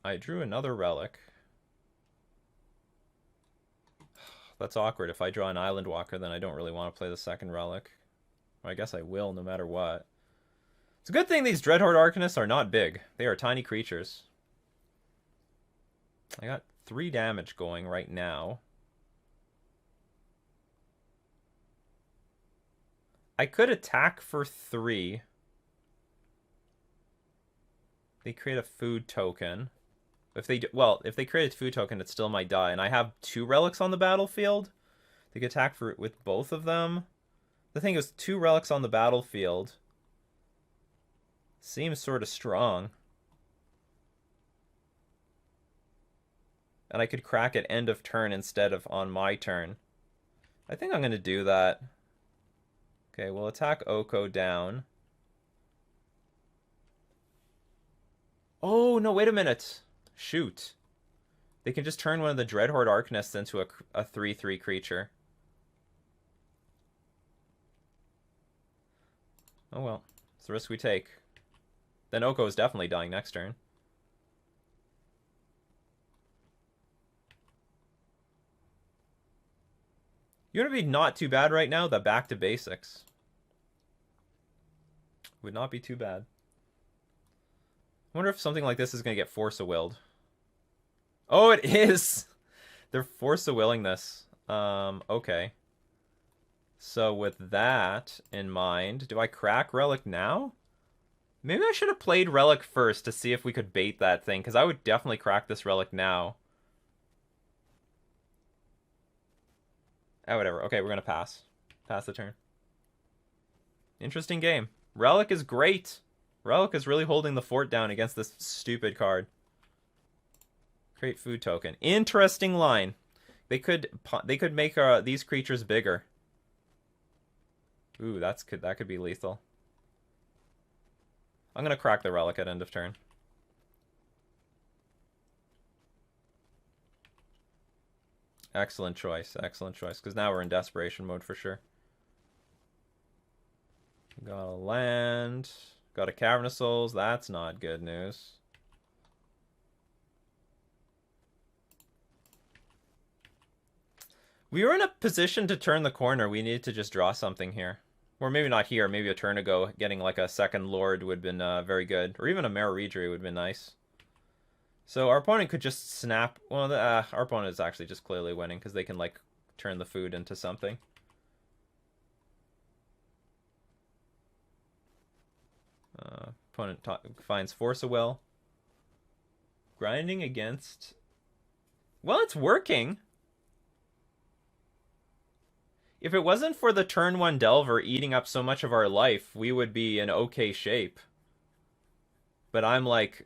I drew another relic. That's awkward. If I draw an Island Walker, then I don't really want to play the second relic. Or I guess I will, no matter what. It's a good thing these Dreadhorde Arcanists are not big. They are tiny creatures. I got 3 damage going right now. I could attack for 3. They create a food token. If they create a food token, it still might die. And I have 2 relics on the battlefield. They could attack with both of them. The thing is, 2 relics on the battlefield seems sort of strong. And I could crack at end of turn instead of on my turn. I think I'm going to do that. Okay, we'll attack Oko down. Oh, no, wait a minute. Shoot. They can just turn one of the Dreadhorde Arcanists into a 3/3 creature. Oh well, it's the risk we take. Then Oko is definitely dying next turn. You're going to be not too bad right now, the back to basics. Would not be too bad. I wonder if something like this is going to get Force-a-Willed. Oh, it is! They're Force-a-Willing this. Okay. So with that in mind, do I crack Relic now? Maybe I should have played Relic first to see if we could bait that thing, because I would definitely crack this Relic now. Oh, whatever. Okay, we're going to pass. Pass the turn. Interesting game. Relic is great. Relic is really holding the fort down against this stupid card. Create food token. Interesting line. They could make these creatures bigger. Ooh, that could be lethal. I'm gonna crack the relic at end of turn. Excellent choice. Excellent choice. Because now we're in desperation mode for sure. Got a land. Got a Cavern of Souls. That's not good news. We were in a position to turn the corner. We needed to just draw something here. Or maybe not here. Maybe a turn ago. Getting like a second Lord would have been very good. Or even a Mare Reedry would have been nice. So our opponent could just snap. Well, our opponent is actually just clearly winning because they can like turn the food into something. Opponent finds Force-a-Will. Grinding against... Well, it's working. If it wasn't for the turn 1 Delver eating up so much of our life, we would be in okay shape. But I'm like...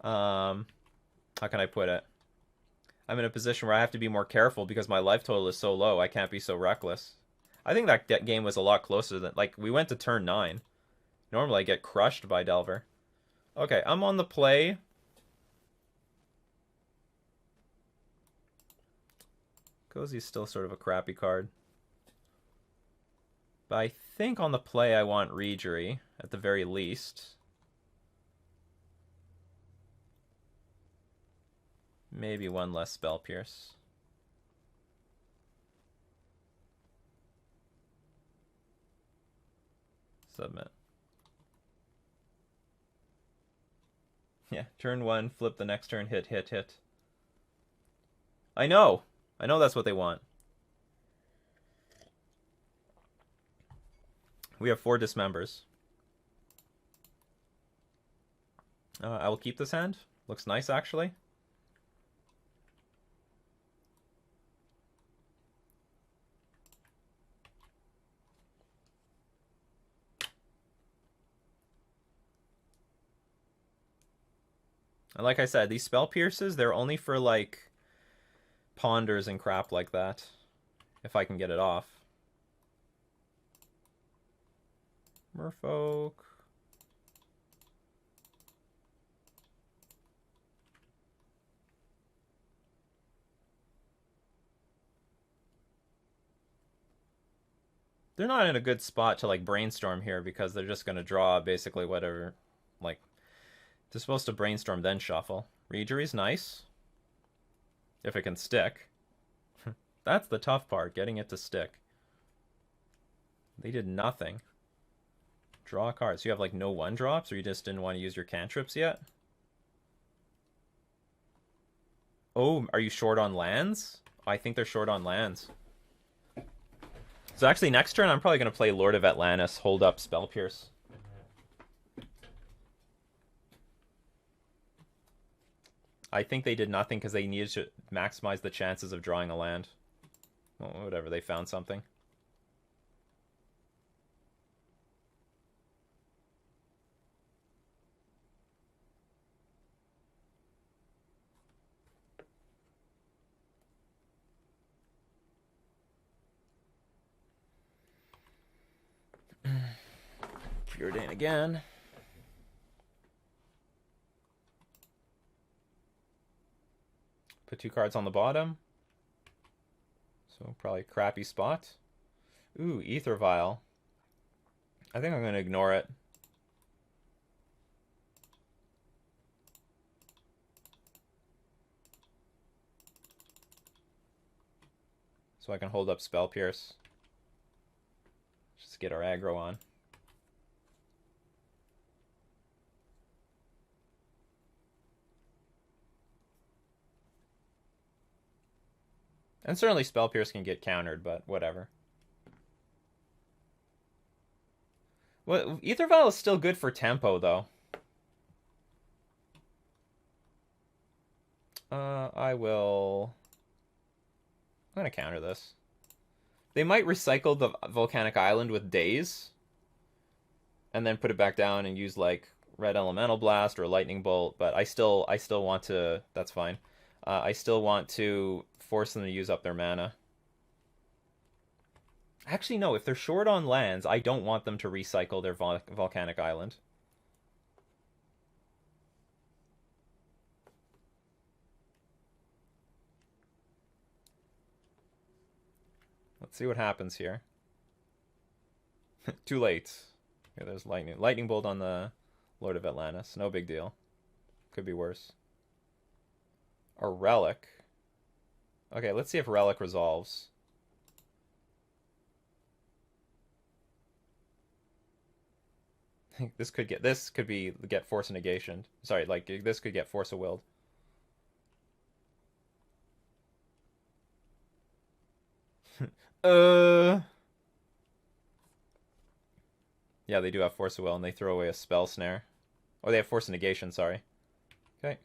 how can I put it? I'm in a position where I have to be more careful because my life total is so low. I can't be so reckless. I think that game was a lot closer than... Like, we went to turn 9. Normally I get crushed by Delver. Okay, I'm on the play. Cozy's still sort of a crappy card. But I think on the play I want Reejerey, at the very least. Maybe one less Spell Pierce. Submit. Yeah, turn 1, flip the next turn, hit, hit, hit. I know that's what they want. We have 4 dismembers. I will keep this hand. Looks nice, actually. And like I said, these Spell Pierces, they're only for, like, ponders and crap like that. If I can get it off. Merfolk. They're not in a good spot to, like, brainstorm here because they're just going to draw basically whatever, like, they're supposed to brainstorm then shuffle. Reejerey's nice. If it can stick. That's the tough part, getting it to stick. They did nothing. Draw a card. So you have, like, no 1-drops, or you just didn't want to use your cantrips yet? Oh, are you short on lands? I think they're short on lands. So actually, next turn, I'm probably going to play Lord of Atlantis, hold up Spell Pierce. I think they did nothing because they needed to maximize the chances of drawing a land. Well, whatever, they found something. Preordain again. Put 2 cards on the bottom. So probably a crappy spot. Ooh, Ether Vial. I think I'm going to ignore it. So I can hold up Spell Pierce. Just get our aggro on. And certainly Spell Pierce can get countered, but whatever. Well, Ether Vial is still good for tempo, though. I'm going to counter this. They might recycle the Volcanic Island with Daze. And then put it back down and use, like, Red Elemental Blast or Lightning Bolt. But I still want to... That's fine. I still want to force them to use up their mana. Actually, no. If they're short on lands, I don't want them to recycle their Volcanic Island. Let's see what happens here. Too late. Here, there's lightning bolt on the Lord of Atlantis. No big deal. Could be worse. A Relic. Okay, let's see if Relic resolves. This could get Force of Negation. Sorry, like this could get Force of Willed. Yeah, they do have Force of Will, and they throw away a Spell Snare. Or they have Force of Negation, sorry. Okay.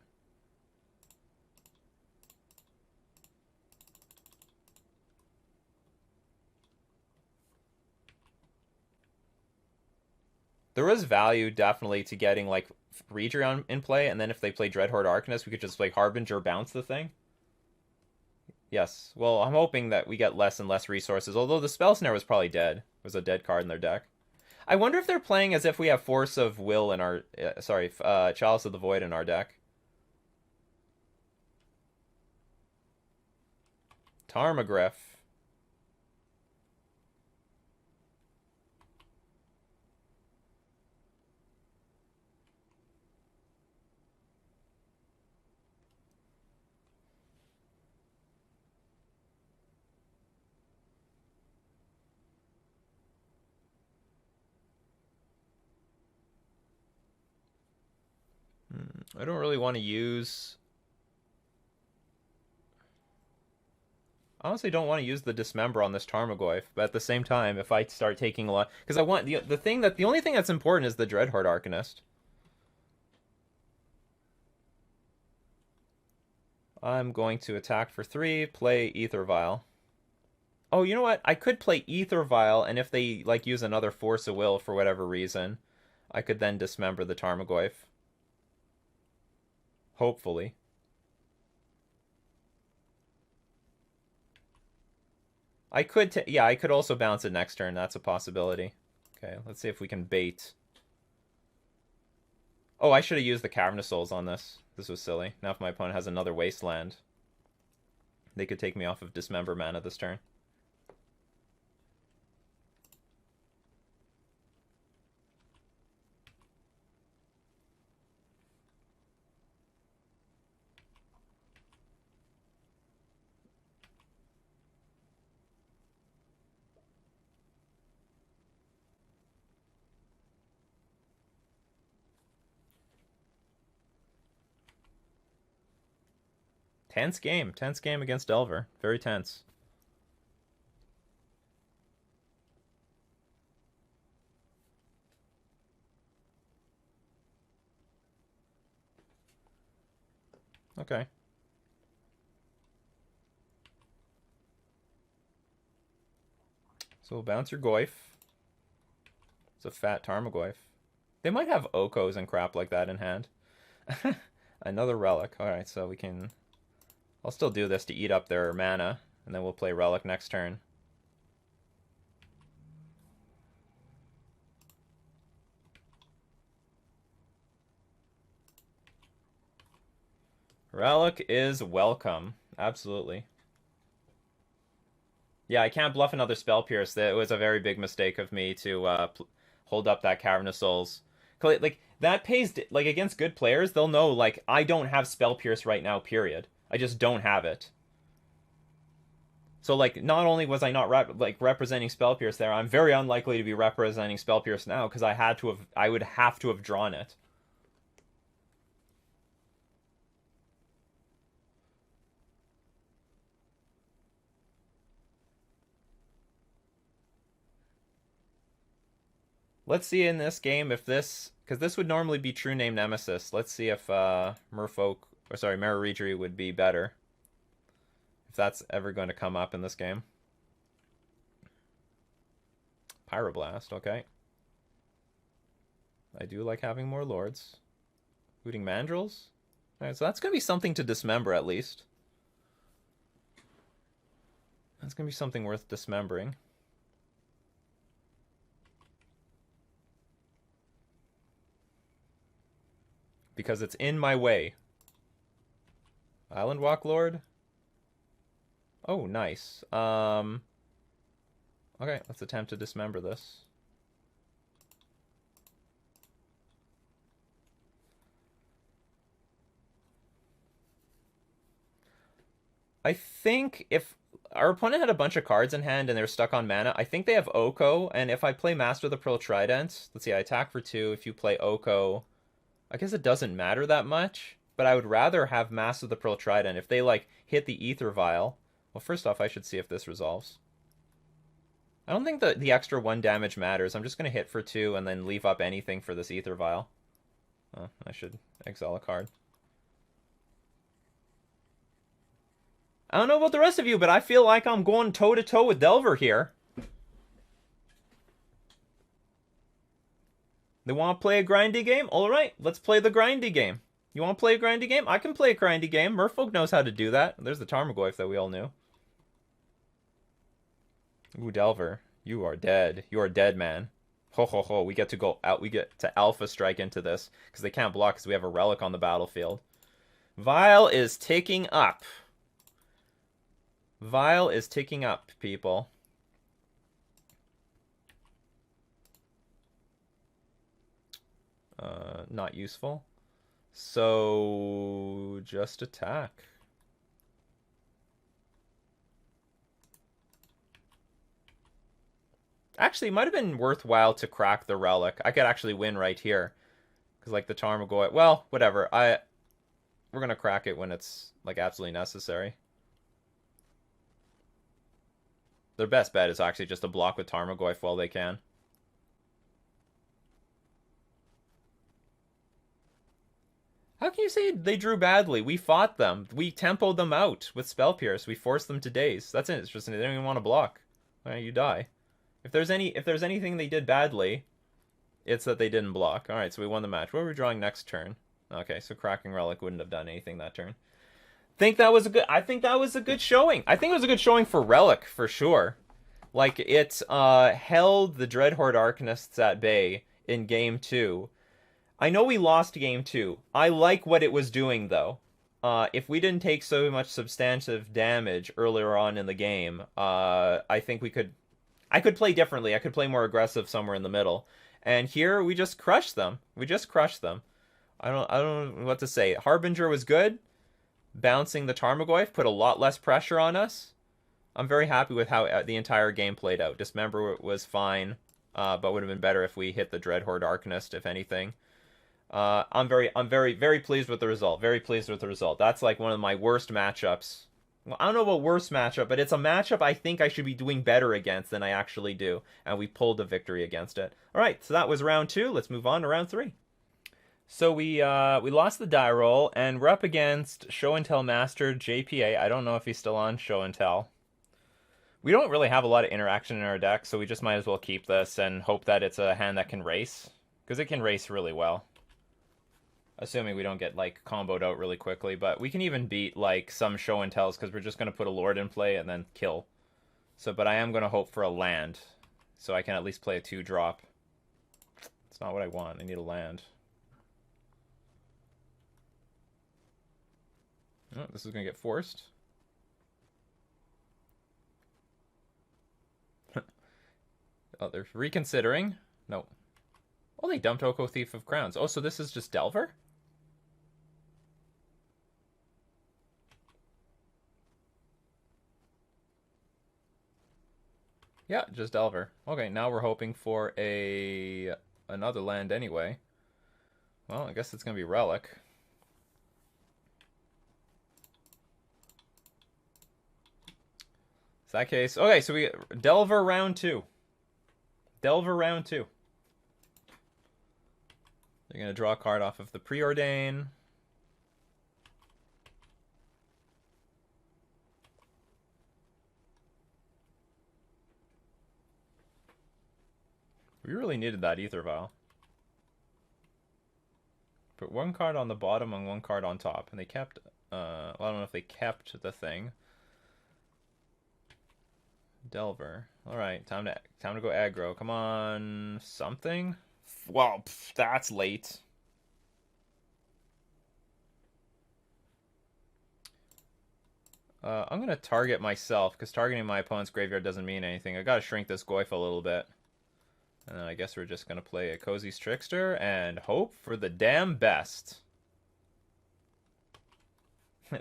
There is value, definitely, to getting, like, Reejerey in play, and then if they play Dreadhorde Arcanist, we could just, like, Harbinger bounce the thing. Yes. Well, I'm hoping that we get less and less resources, although the Spell Snare was probably dead. It was a dead card in their deck. I wonder if they're playing as if we have Force of Will in our... Chalice of the Void in our deck. Tarmogoyf. I don't really want to use... I honestly don't want to use the Dismember on this Tarmogoyf, but at the same time, if I start taking a lot... Because I want... The only thing that's important is the Dreadhorde Arcanist. I'm going to attack for 3, play Aether Vial. Oh, you know what? I could play Aether Vial, and if they, like, use another Force of Will for whatever reason, I could then Dismember the Tarmogoyf. Hopefully. I could, yeah, I could also bounce it next turn. That's a possibility. Okay, let's see if we can bait. Oh, I should have used the Cavern of Souls on this. This was silly. Now if my opponent has another Wasteland, they could take me off of Dismember mana this turn. Tense game. Tense game against Delver. Very tense. Okay. So we'll bounce your Goyf. It's a fat Tarmogoyf. They might have Okos and crap like that in hand. Another Relic. Alright, so we can... I'll still do this to eat up their mana, and then we'll play Relic next turn. Relic is welcome. Absolutely. Yeah, I can't bluff another Spell Pierce. It was a very big mistake of me to hold up that Cavern of Souls. Like, that pays... Like, against good players, they'll know, like, I don't have Spell Pierce right now, period. I just don't have it. So, like, not only was I not representing Spell Pierce there, I'm very unlikely to be representing Spell Pierce now, because I would have to have drawn it. Let's see in this game if this... Because this would normally be True-Name Nemesis. Let's see if Merfolk... Or sorry, Maraudry would be better. If that's ever going to come up in this game. Pyroblast, okay. I do like having more lords. Hooting Mandrills? Alright, so that's going to be something to dismember at least. That's going to be something worth dismembering. Because it's in my way. Island Walk Lord? Oh, nice. Okay, let's attempt to dismember this. I think if our opponent had a bunch of cards in hand and they're stuck on mana, I think they have Oko, and if I play Master of the Pearl Trident, let's see, I attack for 2, if you play Oko, I guess it doesn't matter that much, but I would rather have Master of the Pearl Trident. If they, like, hit the Aether Vial, well, first off, I should see if this resolves. I don't think the extra 1 damage matters. I'm just going to hit for 2 and then leave up anything for this Aether Vial. Oh, I should exile a card. I don't know about the rest of you, but I feel like I'm going toe-to-toe with Delver here. They want to play a grindy game? Alright, let's play the grindy game. You want to play a grindy game? I can play a grindy game. Merfolk knows how to do that. There's the Tarmogoyf that we all knew. Ooh, Delver. You are dead. You are dead, man. Ho, ho, ho. We get to go out. We get to Alpha Strike into this. Because they can't block because we have a Relic on the battlefield. Vial is ticking up. Vile is ticking up, people. Not useful. So, just attack. Actually, it might have been worthwhile to crack the relic. I could actually win right here. Because, like, the Tarmogoyf... Well, whatever. We're going to crack it when it's, like, absolutely necessary. Their best bet is actually just to block with Tarmogoyf while they can. How can you say they drew badly? We fought them. We tempoed them out with Spell Pierce. We forced them to daze. That's it. It's just they don't even want to block. You die. If there's anything they did badly, it's that they didn't block. All right, so we won the match. What are we drawing next turn? Okay, so Cracking Relic wouldn't have done anything that turn. I think that was a good showing. I think it was a good showing for Relic for sure. Like it held the Dreadhorde Arcanists at bay in game 2. I know we lost game 2. I like what it was doing though. If we didn't take so much substantive damage earlier on in the game, I think I could play differently. I could play more aggressive somewhere in the middle. And here we just crushed them. We just crushed them. I don't know what to say. Harbinger was good. Bouncing the Tarmogoyf put a lot less pressure on us. I'm very happy with how the entire game played out. Dismember was fine, but would have been better if we hit the Dreadhorde Arcanist, if anything. I'm very pleased with the result. Very pleased with the result. That's like one of my worst matchups. Well, I don't know about worst matchup, but it's a matchup I think I should be doing better against than I actually do, and we pulled a victory against it. All right, so that was round 2. Let's move on to round 3. So we lost the die roll, and we're up against Show and Tell Master JPA. I don't know if he's still on Show and Tell. We don't really have a lot of interaction in our deck, so we just might as well keep this and hope that it's a hand that can race, because it can race really well. Assuming we don't get, like, comboed out really quickly. But we can even beat, like, some Show and Tells because we're just going to put a Lord in play and then kill. So, but I am going to hope for a land. So I can at least play a 2-drop. It's not what I want. I need a land. Oh, this is going to get forced. Oh, they're reconsidering. No. Oh, they dumped Oko Thief of Crowns. Oh, so this is just Delver? Yeah, just Delver. Okay, now we're hoping for another land anyway. Well, I guess it's going to be Relic. In that case, okay, so we Delver round 2. Delver round 2. They're going to draw a card off of the Preordain. We really needed that Ether Vial. Put one card on the bottom and one card on top. And they kept... well, I don't know if they kept the thing. Delver. Alright, time to go aggro. Come on... something? Well, that's late. I'm going to target myself, because targeting my opponent's graveyard doesn't mean anything. I got to shrink this Goyf a little bit. And then I guess we're just going to play a Cozy's Trickster and hope for the damn best.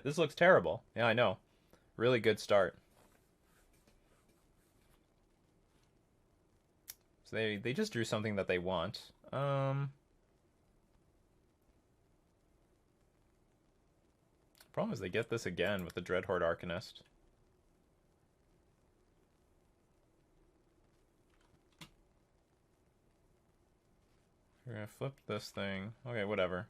This looks terrible. Yeah, I know. Really good start. So they just drew something that they want. Problem is they get this again with the Dreadhorde Arcanist. We're gonna flip this thing. Okay, whatever.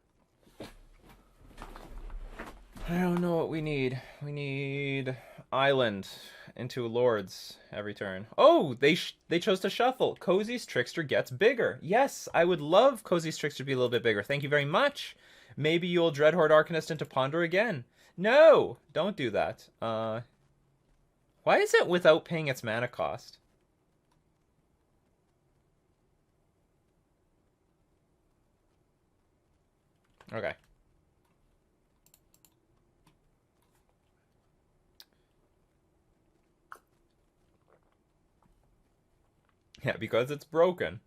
I don't know what we need. We need Island into Lords every turn. Oh, they chose to shuffle. Cozy's Trickster gets bigger. Yes, I would love Cozy's Trickster to be a little bit bigger. Thank you very much. Maybe you'll Dreadhorde Arcanist into Ponder again. No, don't do that. Why is it without paying its mana cost? Okay. Yeah, because it's broken.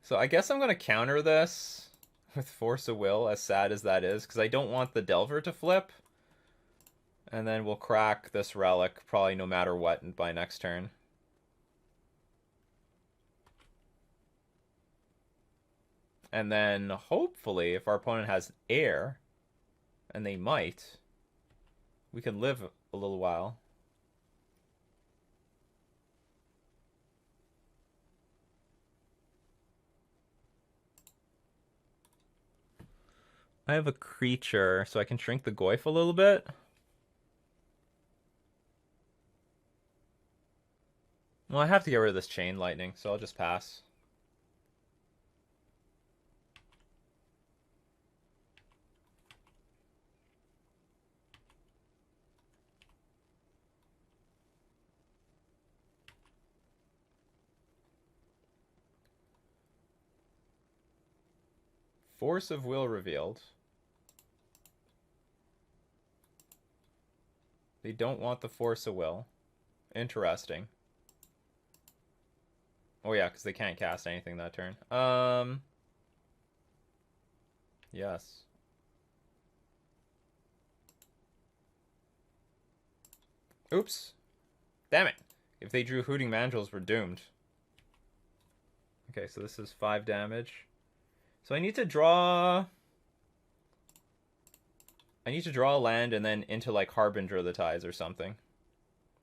So I guess I'm going to counter this with Force of Will, as sad as that is, because I don't want the Delver to flip. And then we'll crack this Relic, probably no matter what, by next turn. And then, hopefully, if our opponent has air, and they might, we can live a little while. I have a creature, so I can shrink the Goyf a little bit. Well, I have to get rid of this Chain Lightning, so I'll just pass. Force of Will revealed. They don't want the Force of Will. Interesting. Oh yeah, because they can't cast anything that turn. Yes. Oops. Damn it. If they drew Hooting Mandrills, we're doomed. Okay, so this is 5 damage. So I need to draw... I need to draw a land and then into, like, Harbinger of the Tides or something.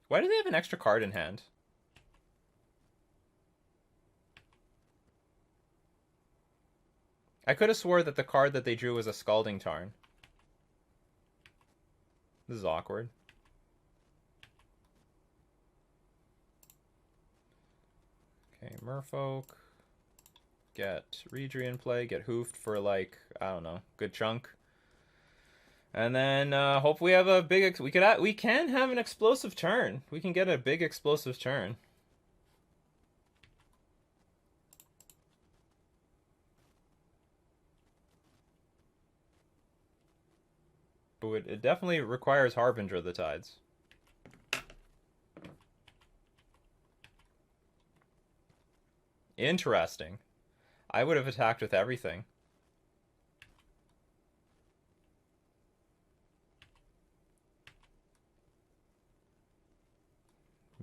Why do they have an extra card in hand? I could have swore that the card that they drew was a Scalding Tarn. This is awkward. Okay, Merfolk. Get Reedry in play. Get Hoofed for, like, I don't know, good chunk. And then hopefully we have a big... we can have an explosive turn. We can get a big explosive turn. But it definitely requires Harbinger of the Tides. Interesting. I would have attacked with everything.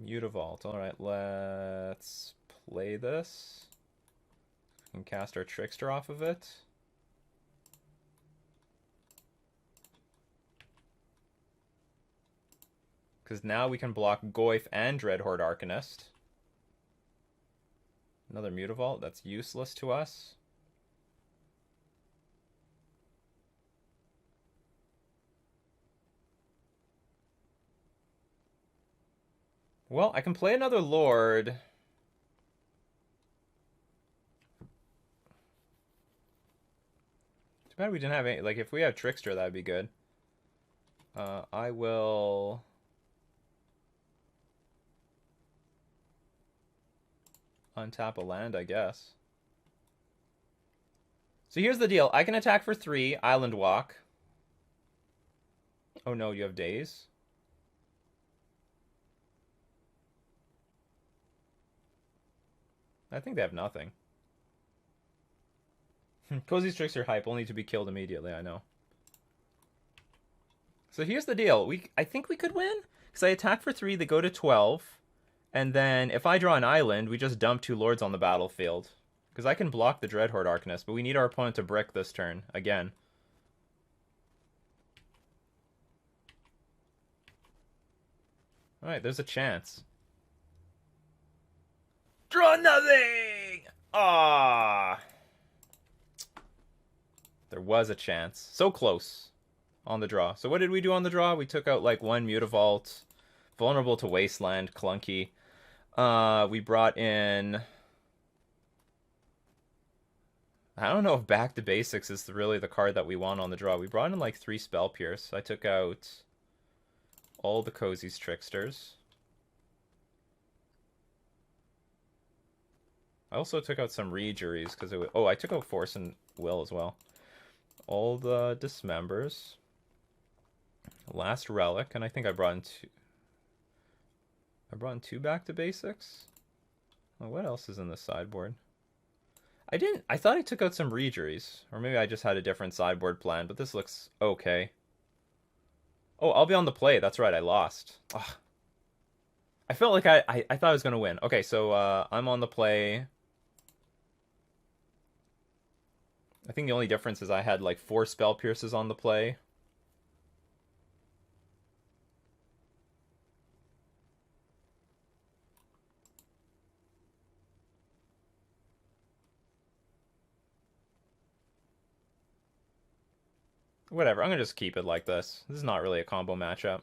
Mutavault. Alright, let's play this. We can cast our Trickster off of it. Because now we can block Goyf and Dreadhorde Arcanist. Another Mutavault. That's useless to us. Well, I can play another Lord. Too bad we didn't have any... like, if we had Trickster, that'd be good. I will... untap a land, I guess. So here's the deal. I can attack for 3, Island Walk. Oh no, you have Daze? I think they have nothing. Cozy's Trickster hype, only to be killed immediately, I know. So here's the deal. I think we could win. Because I attack for 3, they go to 12. And then if I draw an island, we just dump 2 lords on the battlefield. Because I can block the Dreadhorde Arcanist, but we need our opponent to brick this turn, again. Alright, there's a chance. Draw nothing! Ah, there was a chance. So close on the draw. So what did we do on the draw? We took out like 1 Mutavault, vulnerable to Wasteland, clunky. We brought in... I don't know if Back to Basics is really the card that we want on the draw. We brought in like 3 Spell Pierce. I took out all the Cozy's Tricksters. I also took out some Rejuries because it was... oh, I took out Force and Will as well. All the Dismembers. Last relic, and I think I brought in two. I brought in two back to basics. Well, what else is in the sideboard? I didn't. I thought I took out some Regeries, or maybe I just had a different sideboard plan. But this looks okay. Oh, I'll be on the play. That's right. I lost. Ugh. I felt like I thought I was gonna win. Okay, so I'm on the play. I think the only difference is I had like 4 Spell Pierces on the play. Whatever, I'm gonna just keep it like this. This is not really a combo matchup.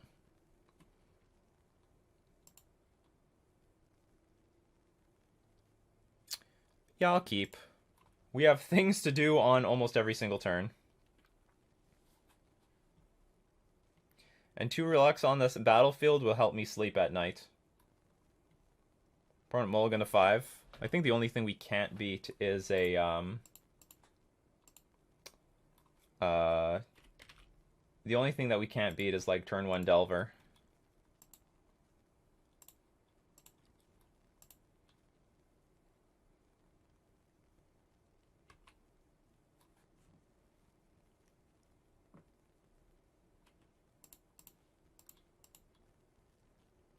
Yeah, I'll keep. We have things to do on almost every single turn. And 2 relics on this battlefield will help me sleep at night. Opponent mulligan to 5. I think the only thing we can't beat is a the only thing that we can't beat is like turn 1 Delver.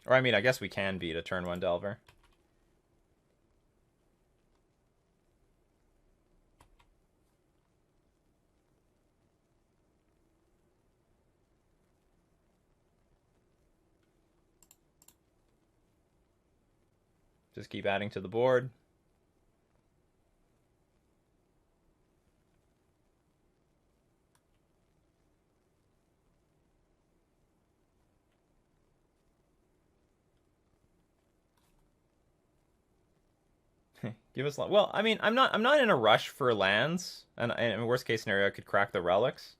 Or I mean, I guess we can beat a turn 1 Delver. Just keep adding to the board. Give us well. I mean, I'm not in a rush for lands, and in worst case scenario, I could crack the relics.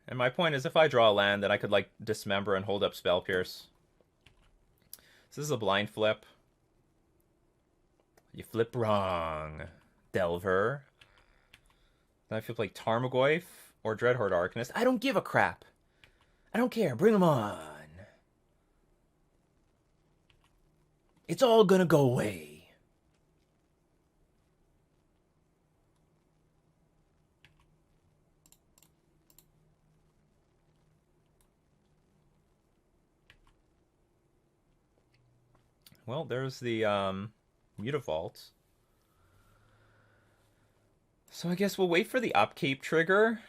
And my point is, if I draw a land, then I could like dismember and hold up Spell Pierce. So this is a blind flip. You flip wrong, Delver. Then I flip like Tarmogoyf or Dreadhorde Arcanist. I don't give a crap. I don't care. Bring them on. It's all gonna go away. Well, there's the Mutavault. So I guess we'll wait for the upkeep trigger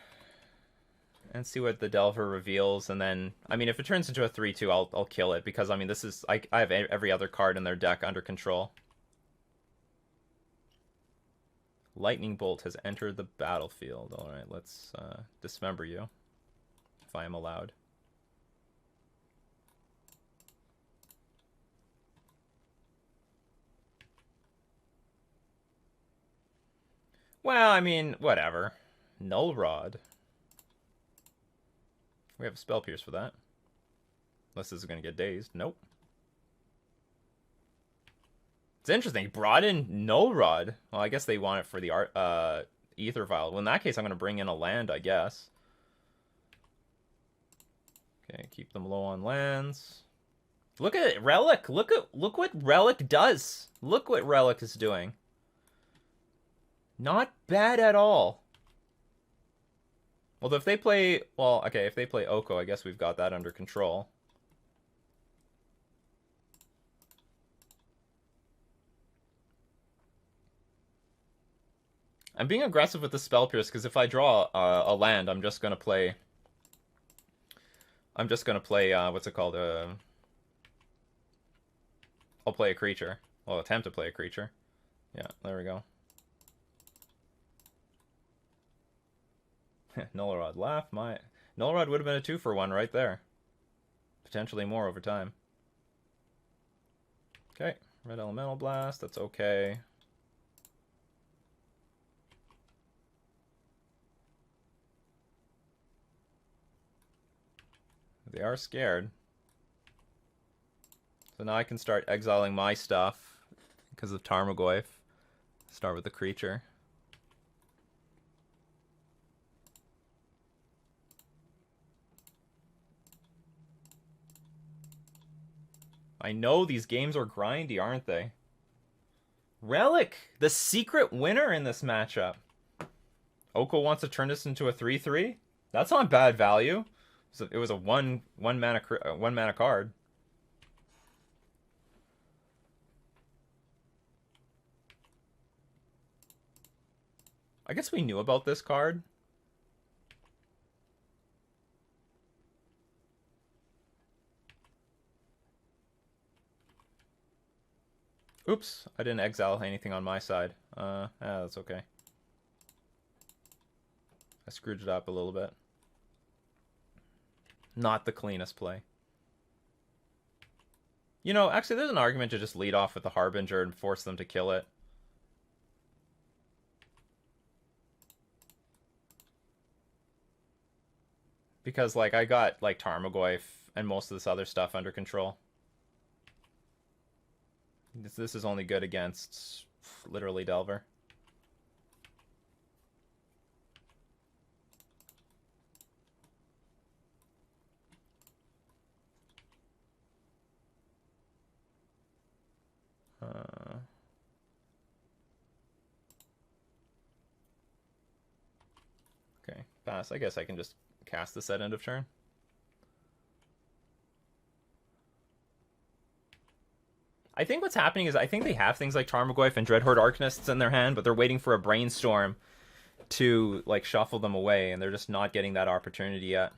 and see what the Delver reveals, and then I mean, if it turns into a 3/2, I'll kill it, because I mean, this is I have every other card in their deck under control. Lightning Bolt has entered the battlefield. All right, let's dismember you, if I am allowed. Well, I mean, whatever. Null Rod. We have a Spell Pierce for that. Unless this is going to get dazed. Nope. It's interesting. He brought in Null Rod. Well, I guess they want it for the Ether Vial. Well, in that case, I'm going to bring in a land, I guess. Okay, keep them low on lands. Look at it, Relic. Look what Relic does. Look what Relic is doing. Not bad at all. Although if they play, well, okay, if they play Oko, I guess we've got that under control. I'm being aggressive with the Spell Pierce because if I draw a land, I'm just gonna play. What's it called? I'll play a creature. I'll attempt to play a creature. Yeah, there we go. Null Rod, laugh. Null Rod would have been a 2-for-1 right there. Potentially more over time. Okay, Red Elemental Blast, that's okay. They are scared. So now I can start exiling my stuff because of Tarmogoyf. Start with the creature. I know these games are grindy, aren't they? Relic, the secret winner in this matchup. Oko wants to turn this into a 3/3. That's not bad value. It was a one mana card. I guess we knew about this card. Oops, I didn't exile anything on my side. That's okay. I screwed it up a little bit. Not the cleanest play. You know, actually, there's an argument to just lead off with the Harbinger and force them to kill it. Because, like, I got, like, Tarmogoyf and most of this other stuff under control. This is only good against, literally, Delver. Okay, pass. I guess I can just cast this at end of turn. I think what's happening is I think they have things like Tarmogoyf and Dreadhorde Arcanists in their hand, but they're waiting for a Brainstorm to, like, shuffle them away, and they're just not getting that opportunity yet.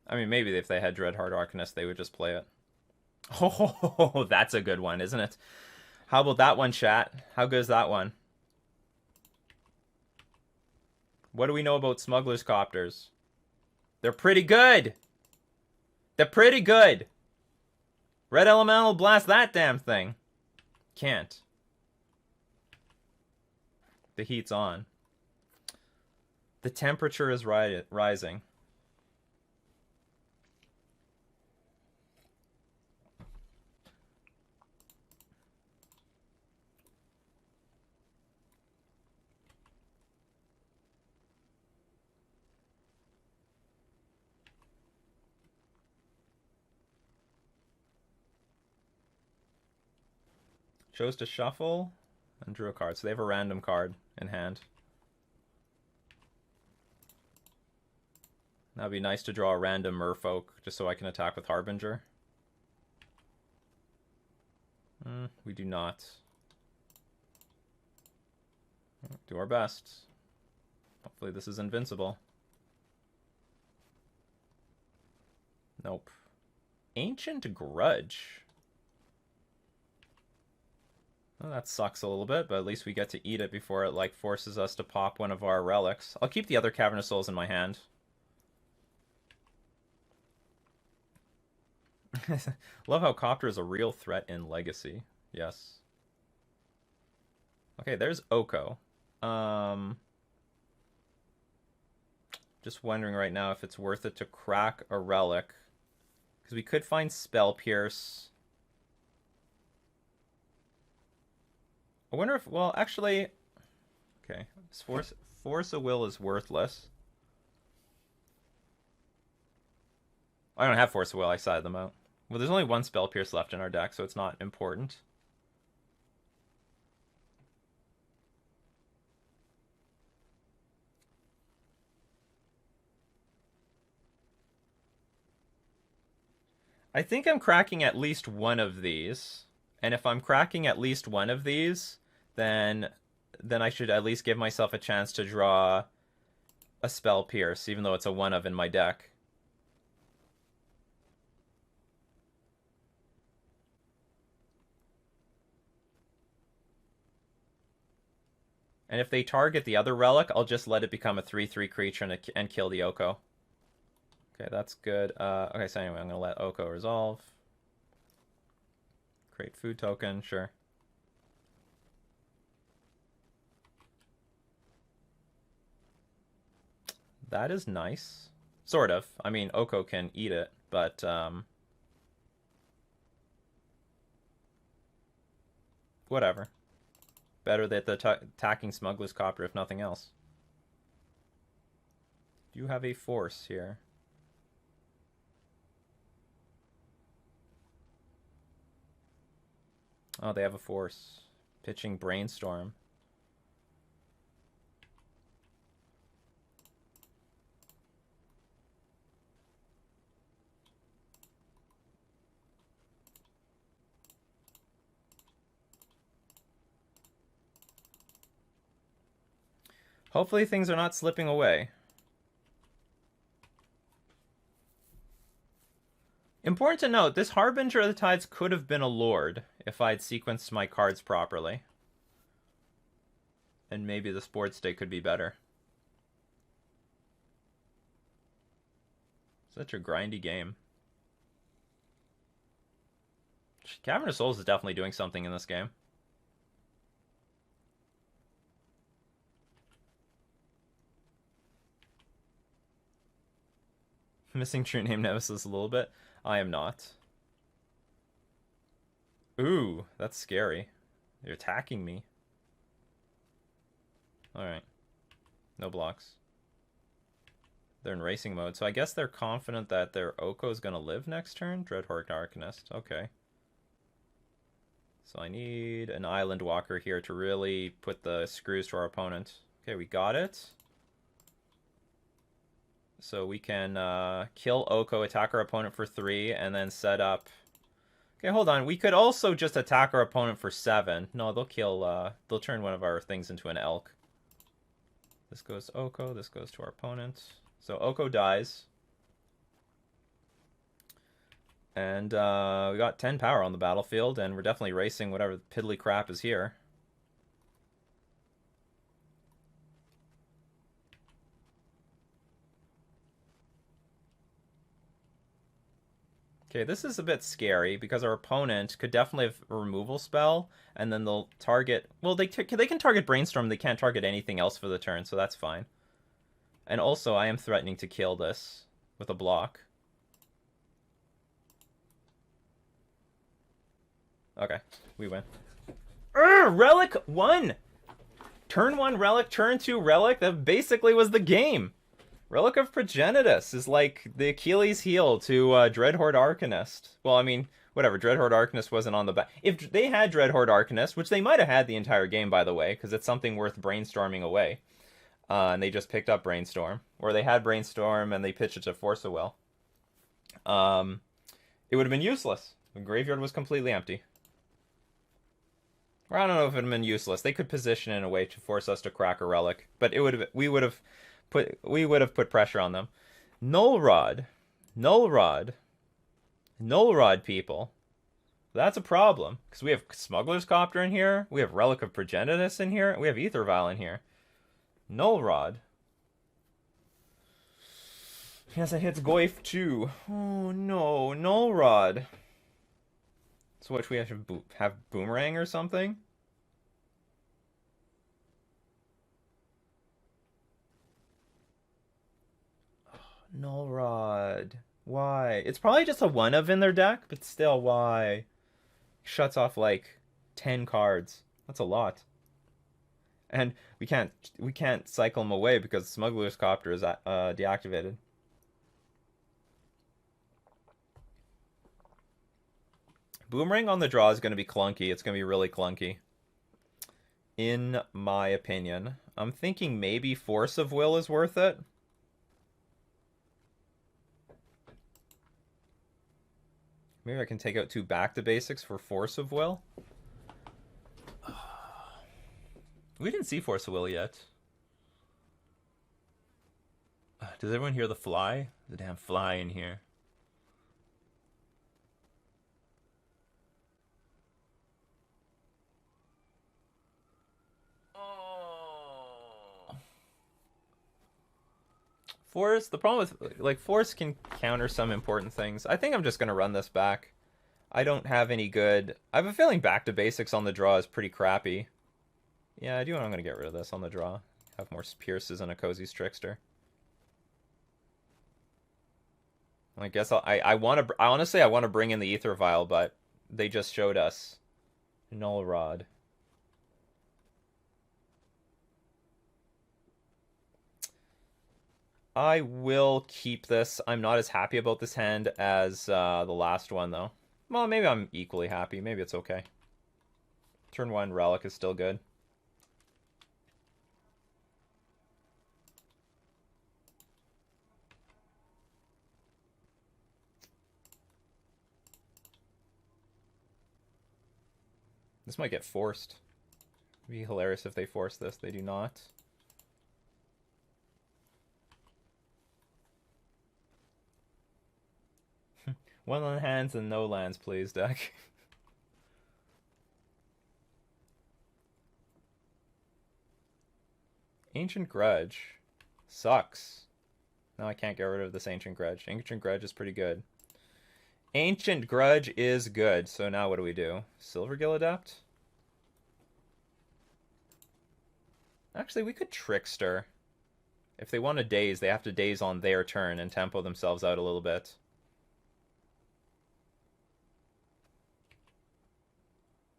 I mean, maybe if they had Dreadhorde Arcanist, they would just play it. Oh, that's a good one, isn't it? How about that one, chat? How good is that one? What do we know about Smuggler's Copters? They're pretty good! They're pretty good! Red Elemental, blast that damn thing. Can't. The heat's on. The temperature is rising. Chose to shuffle and drew a card. So they have a random card in hand. That'd be nice to draw a random Merfolk just so I can attack with Harbinger. We do not. Do our best. Hopefully this is invincible. Nope. Ancient Grudge. Well, that sucks a little bit, but at least we get to eat it before it, like, forces us to pop one of our relics. I'll keep the other Cavern of Souls in my hand. Love how Copter is a real threat in Legacy. Yes. Okay, there's Oko. Just wondering right now if it's worth it to crack a relic. Because we could find Spell Pierce. I wonder if, well, actually, okay, Force of Will is worthless. I don't have Force of Will, I sided them out. Well, there's only one Spell Pierce left in our deck, so it's not important. I think I'm cracking at least one of these. And if I'm cracking at least one of these, then I should at least give myself a chance to draw a Spell Pierce, even though it's a one of in my deck. And if they target the other relic, I'll just let it become a 3/3 creature and kill the Oko. Okay, that's good. Okay, so anyway, I'm going to let Oko resolve. Create food token, sure. That is nice. Sort of. I mean, Oko can eat it, but whatever. Better that the attacking Smuggler's Copter, if nothing else. Do you have a force here? Oh, they have a force. Pitching Brainstorm. Hopefully things are not slipping away. Important to note, this Harbinger of the Tides could have been a Lord if I'd sequenced my cards properly. And maybe the Sports Day could be better. Such a grindy game. Cavern of Souls is definitely doing something in this game. Missing True-Name Nemesis a little bit. I am not. Ooh, that's scary. They're attacking me. Alright. No blocks. They're in racing mode, so I guess they're confident that their Oko is going to live next turn? Dreadhorde Arcanist. Okay. So I need an Island Walker here to really put the screws to our opponent. Okay, we got it. So we can kill Oko, attack our opponent for 3, and then set up... Okay, hold on. We could also just attack our opponent for 7. No, they'll kill... they'll turn one of our things into an elk. This goes to Oko, this goes to our opponent. So Oko dies. And we got 10 power on the battlefield, and we're definitely racing whatever piddly crap is here. Okay, this is a bit scary because our opponent could definitely have a removal spell, and then they'll target... Well, they can target Brainstorm, they can't target anything else for the turn, so that's fine. And also, I am threatening to kill this with a block. Okay, we win. Relic 1! Turn 1 Relic, turn 2 Relic, that basically was the game. Relic of Progenitus is like the Achilles heel to Dreadhorde Arcanist. Well, I mean, whatever, Dreadhorde Arcanist wasn't on the back. If they had Dreadhorde Arcanist, which they might have had the entire game, by the way, because it's something worth brainstorming away, and they just picked up Brainstorm, or they had Brainstorm and they pitched it to Force of Will, it would have been useless. The graveyard was completely empty. Or I don't know if it would have been useless. They could position it in a way to force us to crack a Relic, but it would have. We would have put pressure on them. Null Rod, people. That's a problem because we have Smuggler's Copter in here, we have Relic of Progenitus in here, we have Aether Vial in here. Null Rod. Yes, it hits Goyf too. Oh no, Null Rod. So what, we have to have Boomerang or something? Null Rod. Why? It's probably just a 1-of in their deck, but still, why? Shuts off like 10 cards. That's a lot. And we can't cycle them away because Smuggler's Copter is deactivated. Boomerang on the draw is going to be clunky. It's going to be really clunky. In my opinion. I'm thinking maybe Force of Will is worth it. Maybe I can take out 2 back to basics for Force of Will. We didn't see Force of Will yet. Does everyone hear the fly? There's a damn fly in here. Force, the problem with, like, Force can counter some important things. I think I'm just going to run this back. I don't have any good... I have a feeling back to basics on the draw is pretty crappy. Yeah, I do. I'm going to get rid of this on the draw. Have more Pierces and a Cozy's Trickster. I guess I want to. I honestly I want to bring in the Ether Vial, but they just showed us Null Rod. I will keep this. I'm not as happy about this hand as the last one, though. Well, maybe I'm equally happy. Maybe it's okay. Turn 1 Relic is still good. This might get forced. It'd be hilarious if they force this. They do not. One on hands and no lands, please, deck. Ancient Grudge. Sucks. No, I can't get rid of this Ancient Grudge. Ancient Grudge is pretty good. Ancient Grudge is good. So now what do we do? Silvergill Adept? Actually, we could Trickster. If they want to daze, they have to daze on their turn and tempo themselves out a little bit.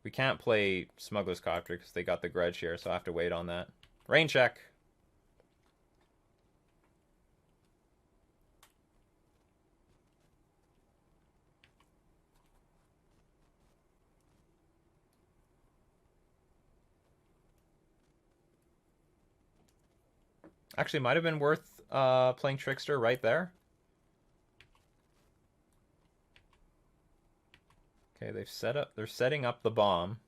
We can't play Smuggler's Copter because they got the Grudge here, so I have to wait on that. Rain check. Actually, might have been worth playing Trickster right there. Okay, they've set up. They're setting up the bomb.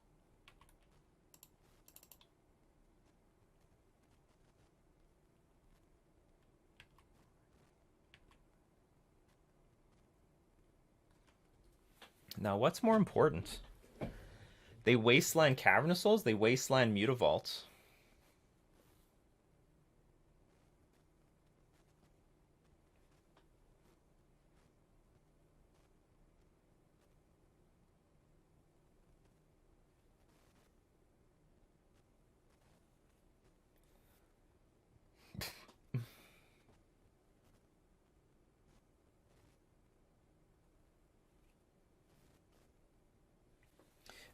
Now, what's more important? They Wasteland Cavernous Souls. They Wasteland Mutavault.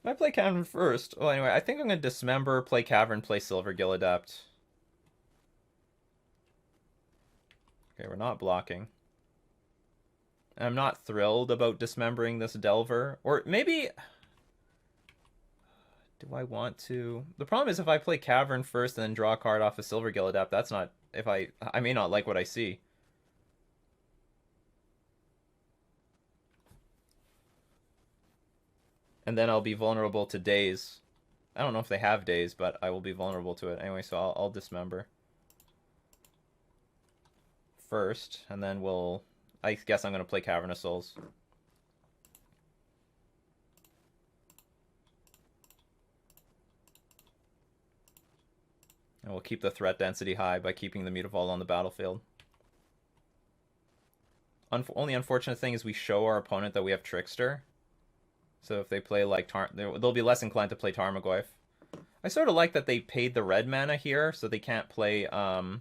I play Cavern first. Well, anyway, I think I'm going to Dismember, play Cavern, play Silvergill Adept. Okay, we're not blocking. And I'm not thrilled about dismembering this Delver. Or maybe... Do I want to... The problem is if I play Cavern first and then draw a card off a Silvergill Adept, that's not... If I may not like what I see. And then I'll be vulnerable to Daze. I don't know if they have Daze, but I will be vulnerable to it. Anyway, so I'll Dismember first, and then we'll... I guess I'm going to play Cavernous Souls. And we'll keep the threat density high by keeping the Mutavault on the battlefield. Only unfortunate thing is we show our opponent that we have Trickster. So if they play like they'll be less inclined to play Tarmogoyf. I sort of like that they paid the red mana here, so they can't play Dreadhorde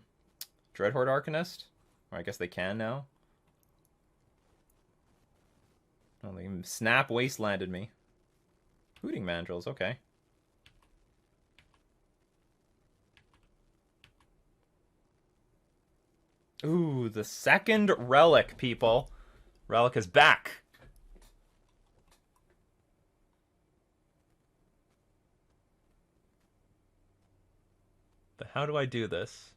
Arcanist. Or I guess they can now. Oh, they snap Wastelanded me. Hooting Mandrills, okay. Ooh, the second Relic, people. Relic is back. But how do I do this?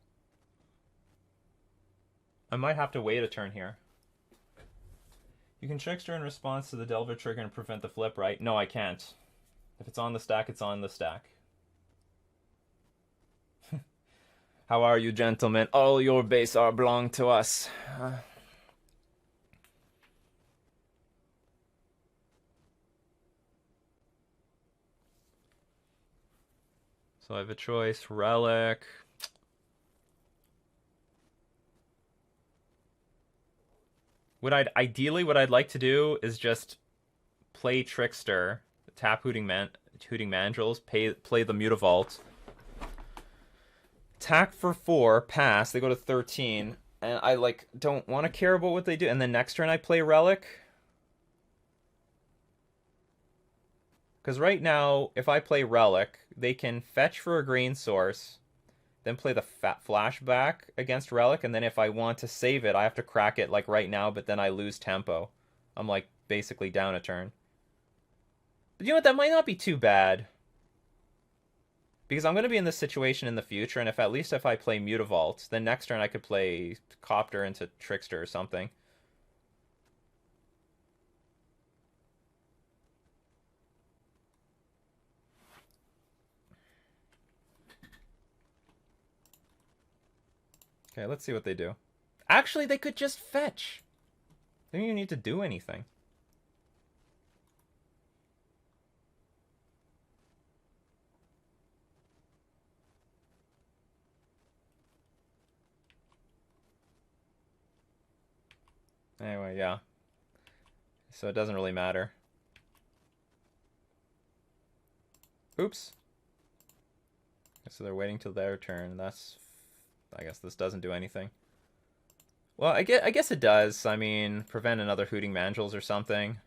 I might have to wait a turn here. You can Trickster in response to the Delver trigger and prevent the flip, right? No, I can't. If it's on the stack, it's on the stack. How are you, gentlemen? All your base are belong to us. So I have a choice. Relic. Ideally, what I'd like to do is just play Trickster, tap Hooting Mandrills, play the Mutavault. Attack for 4, pass. They go to 13. And I, like, don't want to care about what they do. And then next turn I play Relic. Because right now, if I play Relic, they can fetch for a green source, then play the flashback against Relic, and then if I want to save it, I have to crack it, like, right now, but then I lose tempo. I'm, like, basically down a turn. But you know what? That might not be too bad. Because I'm going to be in this situation in the future, and if at least if I play Mutavault, then next turn I could play Copter into Trickster or something. Okay, let's see what they do. Actually, they could just fetch. They don't even need to do anything. Anyway, yeah. So it doesn't really matter. Oops. So they're waiting till their turn. That's... I guess this doesn't do anything. Well, I guess it does. I mean, prevent another Hooting Mandrills or something.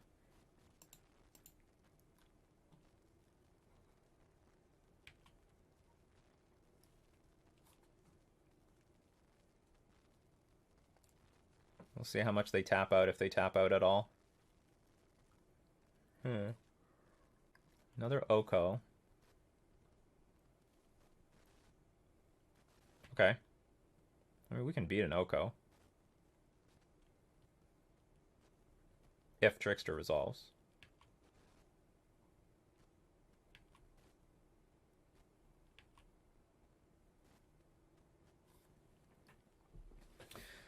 We'll see how much they tap out, if they tap out at all. Another Oko. Okay. I mean, we can beat an Oko. If Trickster resolves.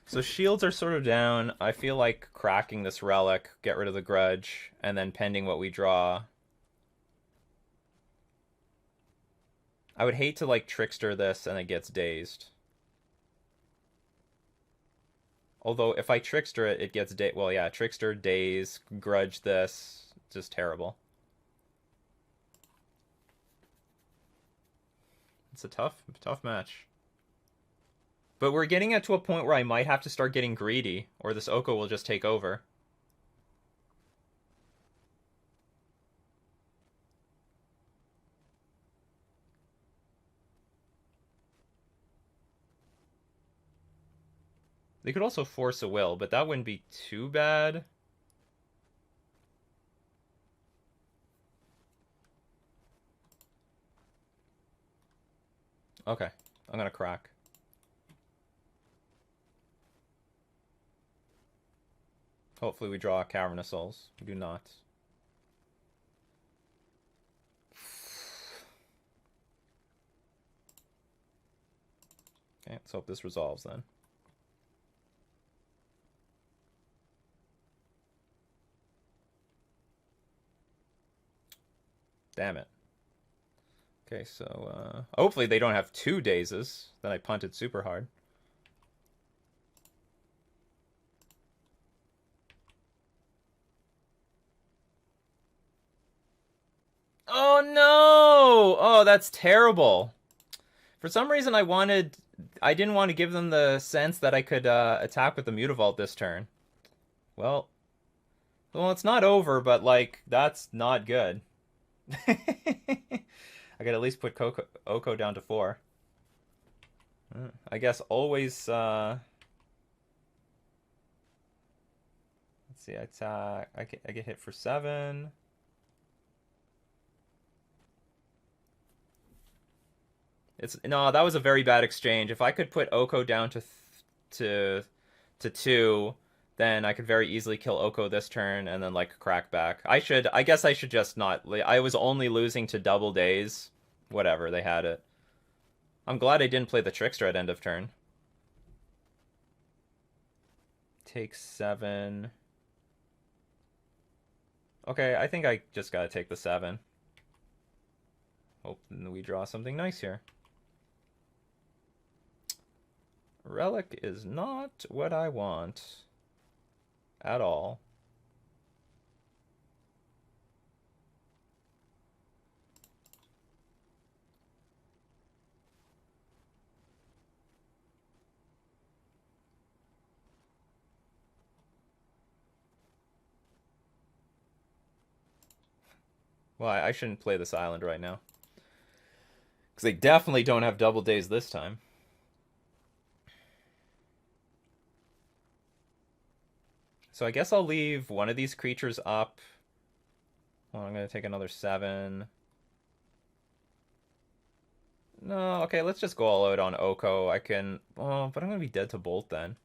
So shields are sort of down. I feel like cracking this Relic, get rid of the Grudge, and then pending what we draw. I would hate to, like, Trickster this and it gets dazed. Although, if I Trickster it, it gets dazed. Well, yeah, Trickster, Daze, Grudge this. Just terrible. It's a tough match. But we're getting it to a point where I might have to start getting greedy, or this Oko will just take over. They could also force a will, but that wouldn't be too bad. Okay, I'm gonna crack. Hopefully we draw Cavernous Souls. We do not. Okay, let's hope this resolves then. Damn it. Okay, so hopefully they don't have 2 dazes. Then I punted super hard. Oh no! Oh, that's terrible. For some reason I didn't want to give them the sense that I could attack with the Mutavault this turn. Well, it's not over, but, like, that's not good. I could at least put Oko down to 4. I guess always, let's see, attack, I get hit for 7. No, that was a very bad exchange. If I could put Oko down to 2, then I could very easily kill Oko this turn and then, like, crack back. I guess I should just not. I was only losing to double days. Whatever, they had it. I'm glad I didn't play the Trickster at end of turn. Take 7. Okay, I think I just gotta take the 7. Hope we draw something nice here. Relic is not what I want at all. Well, I shouldn't play this island right now. Because they definitely don't have double days this time. So I guess I'll leave one of these creatures up. Well, I'm going to take another 7. No, okay, let's just go all out on Oko. I can... Oh, but I'm going to be dead to Bolt then.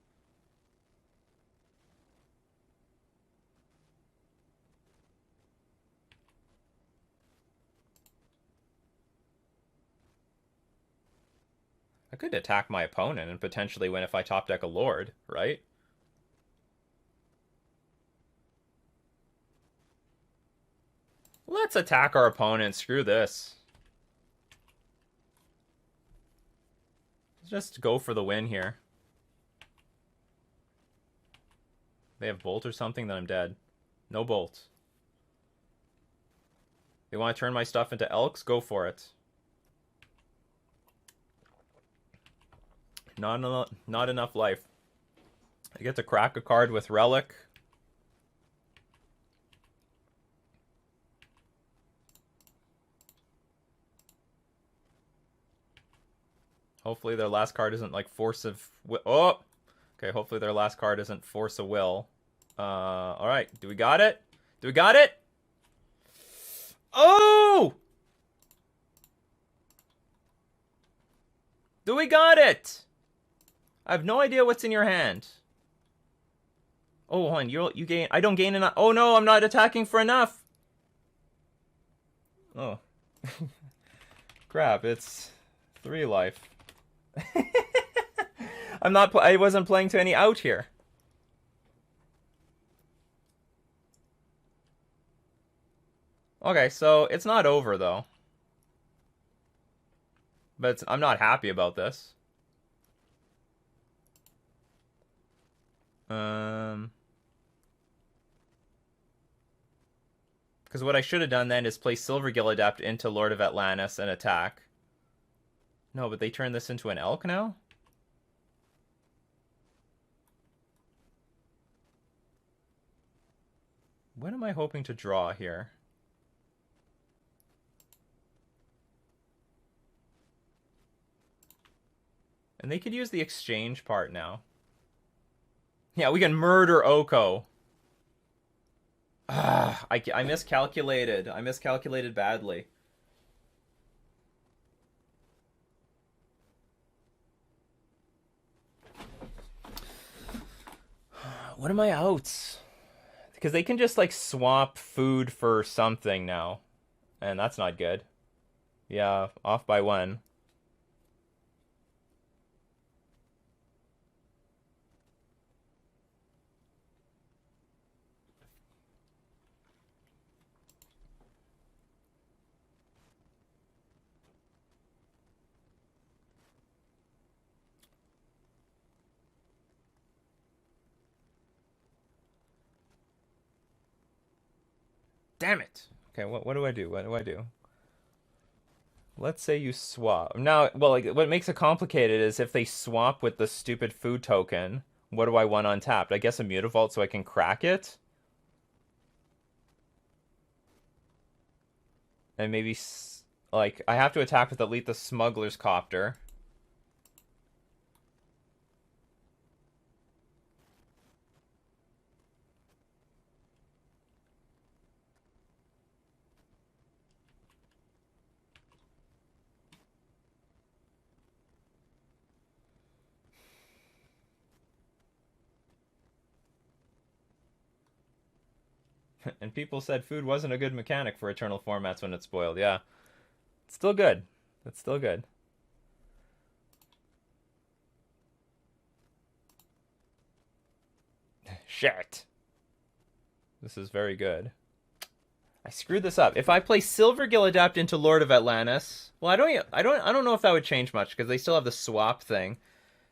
I could attack my opponent and potentially win if I top deck a Lord, right? Let's attack our opponent. Screw this. Let's just go for the win here. They have Bolt or something, then I'm dead. No Bolt. They want to turn my stuff into Elks? Go for it. Not enough life. I get to crack a card with Relic. Hopefully their last card isn't like Force of... Oh! Okay, hopefully their last card isn't Force of Will. Alright. Do we got it? Do we got it? Oh! Do we got it? I have no idea what's in your hand. Oh, hon, you gain... I don't gain enough... Oh, no, I'm not attacking for enough. Oh. Crap, it's 3 life. I wasn't playing to any out here. Okay, so it's not over, though. But I'm not happy about this. Because what I should have done then is play Silvergill Adept into Lord of Atlantis and attack. No, but they turn this into an Elk now? What am I hoping to draw here? And they could use the exchange part now. Yeah, we can murder Oko. I miscalculated. I miscalculated badly. What are my outs? Because they can just, like, swap food for something now. And that's not good. Yeah, off by 1. Damn it! Okay, what do I do? What do I do? Let's say you swap. Now, well, like, what makes it complicated is if they swap with the stupid food token, what do I want untapped? I guess a Mutavault so I can crack it? And maybe, like, I have to attack with Elite the Smuggler's Copter. And people said food wasn't a good mechanic for Eternal formats when it's spoiled. Yeah. It's still good. It's still good. Shit. This is very good. I screwed this up. If I play Silvergill Adapt into Lord of Atlantis, well, I don't know if that would change much because they still have the swap thing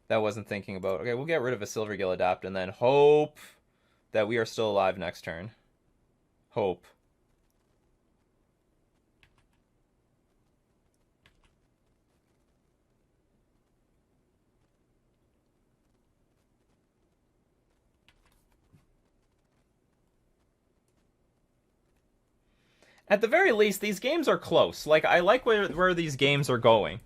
that I wasn't thinking about. Okay, we'll get rid of a Silvergill Adapt and then hope that we are still alive next turn. Hope. At the very least, these games are close. Like, I like where these games are going.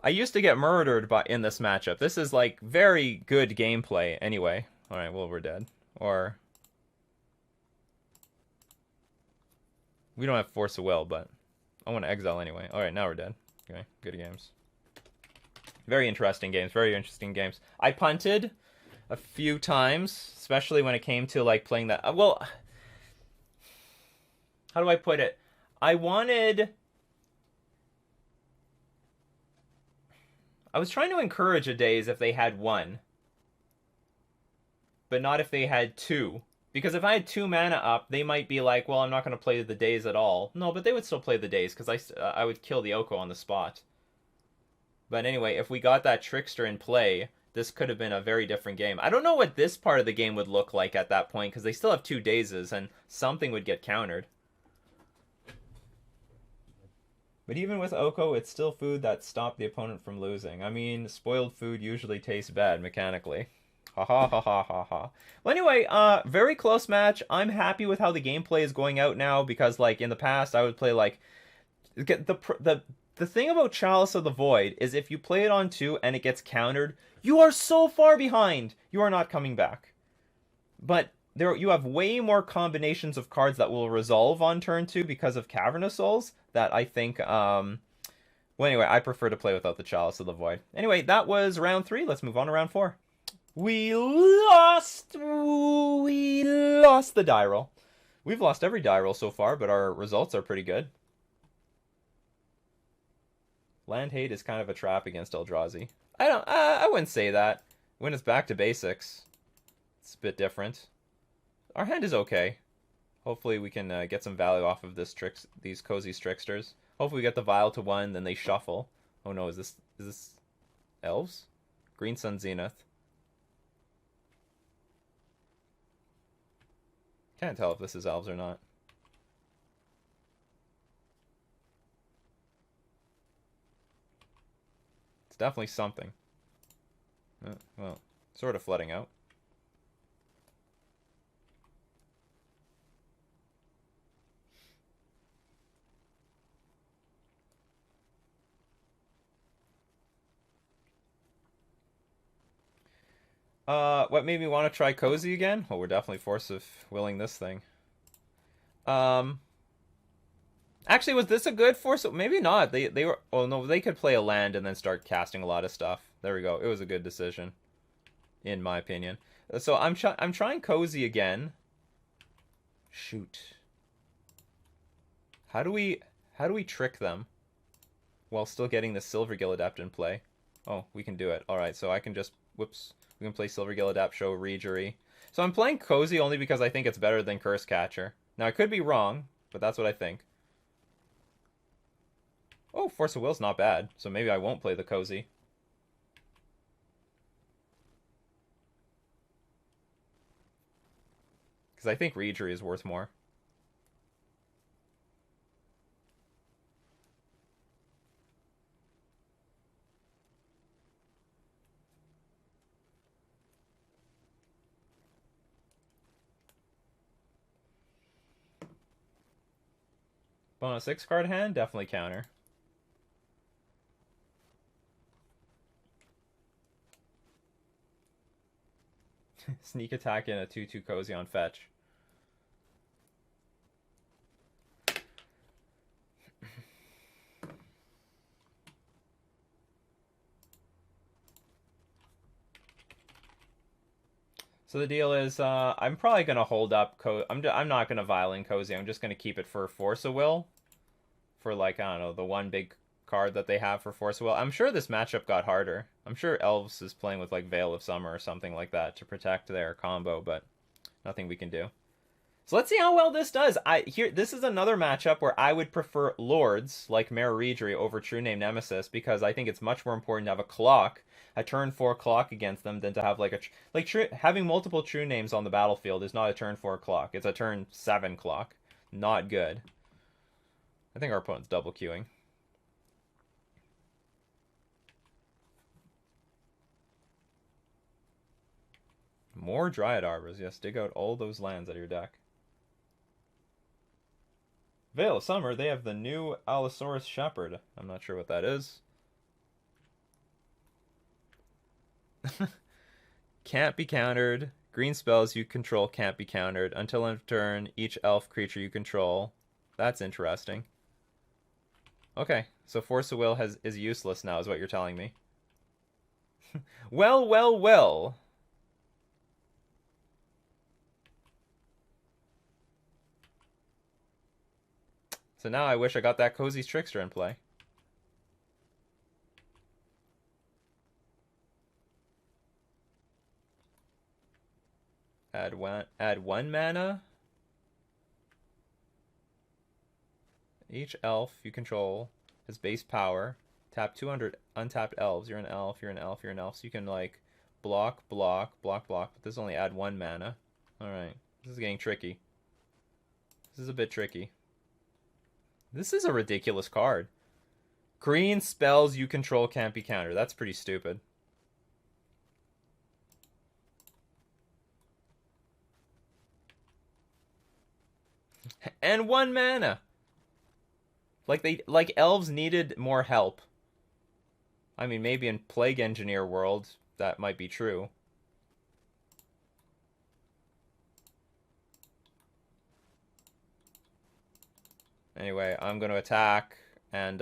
I used to get murdered in this matchup. This is, like, very good gameplay anyway. Alright, well, we're dead. Or... we don't have Force of Will, but I want to exile anyway. Alright, now we're dead. Okay, good games. Very interesting games. Very interesting games. I punted a few times, especially when it came to, like, playing that... well... how do I put it? I was trying to encourage a Daze if they had one. But not if they had two. Because if I had 2 mana up, they might be like, well, I'm not going to play the Daze at all. No, but they would still play the Daze, because I would kill the Oko on the spot. But anyway, if we got that Trickster in play, this could have been a very different game. I don't know what this part of the game would look like at that point, because they still have 2 Dazes, and something would get countered. But even with Oko, it's still food that stopped the opponent from losing. I mean, spoiled food usually tastes bad mechanically. Ha ha ha ha ha ha. Well, anyway, very close match. I'm happy with how the gameplay is going out now, because, like, in the past, I would play, like... The thing about Chalice of the Void is if you play it on 2 and it gets countered, you are so far behind! You are not coming back. But you have way more combinations of cards that will resolve on turn 2 because of Cavernous Souls that I think, well, anyway, I prefer to play without the Chalice of the Void. Anyway, that was round 3. Let's move on to round 4. We lost the die roll. We've lost every die roll so far, but our results are pretty good. Land hate is kind of a trap against Eldrazi. I wouldn't say that. When it's back to basics, it's a bit different. Our hand is okay. Hopefully we can get some value off of these cozy Tricksters. Hopefully we get the Vial to 1, then they shuffle. Oh no, is this Elves? Green Sun Zenith. Can't tell if this is Elves or not. It's definitely something. Well, sort of flooding out. What made me want to try Cozy again? Well, we're definitely force of willing this thing. Actually, was this a good force? Maybe not. They were. Oh no, they could play a land and then start casting a lot of stuff. There we go. It was a good decision, in my opinion. So I'm trying Cozy again. Shoot. How do we trick them while still getting the Silvergill Adept in play? Oh, we can do it. All right, so I can just whoops. We can play Silvergill Adept, show Reejery. So I'm playing Cozy only because I think it's better than Curse Catcher. Now, I could be wrong, but that's what I think. Oh, Force of Will's not bad, so maybe I won't play the Cozy. Because I think Reejery is worth more. Bonus 6 card hand, definitely counter. Sneak attack in a 2/2 Cozy on fetch. So the deal is, I'm probably gonna hold up. I'm not gonna violin Cozy. I'm just gonna keep it for Force of Will, for like I don't know the one big card that they have for Force of Will. I'm sure this matchup got harder. I'm sure Elves is playing with like Veil of Summer or something like that to protect their combo, but nothing we can do. So let's see how well this does. This is another matchup where I would prefer Lords like Mare Reejery over True-Name Nemesis because I think it's much more important to have a clock, a turn 4 clock against them than to have like having multiple True Names on the battlefield is not a turn 4 clock. It's a turn 7 clock. Not good. I think our opponent's double queuing. More Dryad Arbors. Yes, dig out all those lands out of your deck. Veil of Summer, they have the new Allosaurus Shepherd. I'm not sure what that is. Can't be countered. Green spells you control can't be countered. Until end of turn, each elf creature you control. That's interesting. Okay, so Force of Will is useless now, is what you're telling me. Well, well, well. So now I wish I got that Cozy's Trickster in play. Add one mana. Each elf you control has base power. Tap 200 untapped elves. You're an elf, you're an elf, you're an elf. So you can like block, block, block, block. But this only add 1 mana. Alright. This is getting tricky. This is a bit tricky. This is a ridiculous card. Green spells you control can't be countered. That's pretty stupid. And 1 mana. Like elves needed more help. I mean, maybe in Plague Engineer world that might be true. Anyway, I'm going to attack, and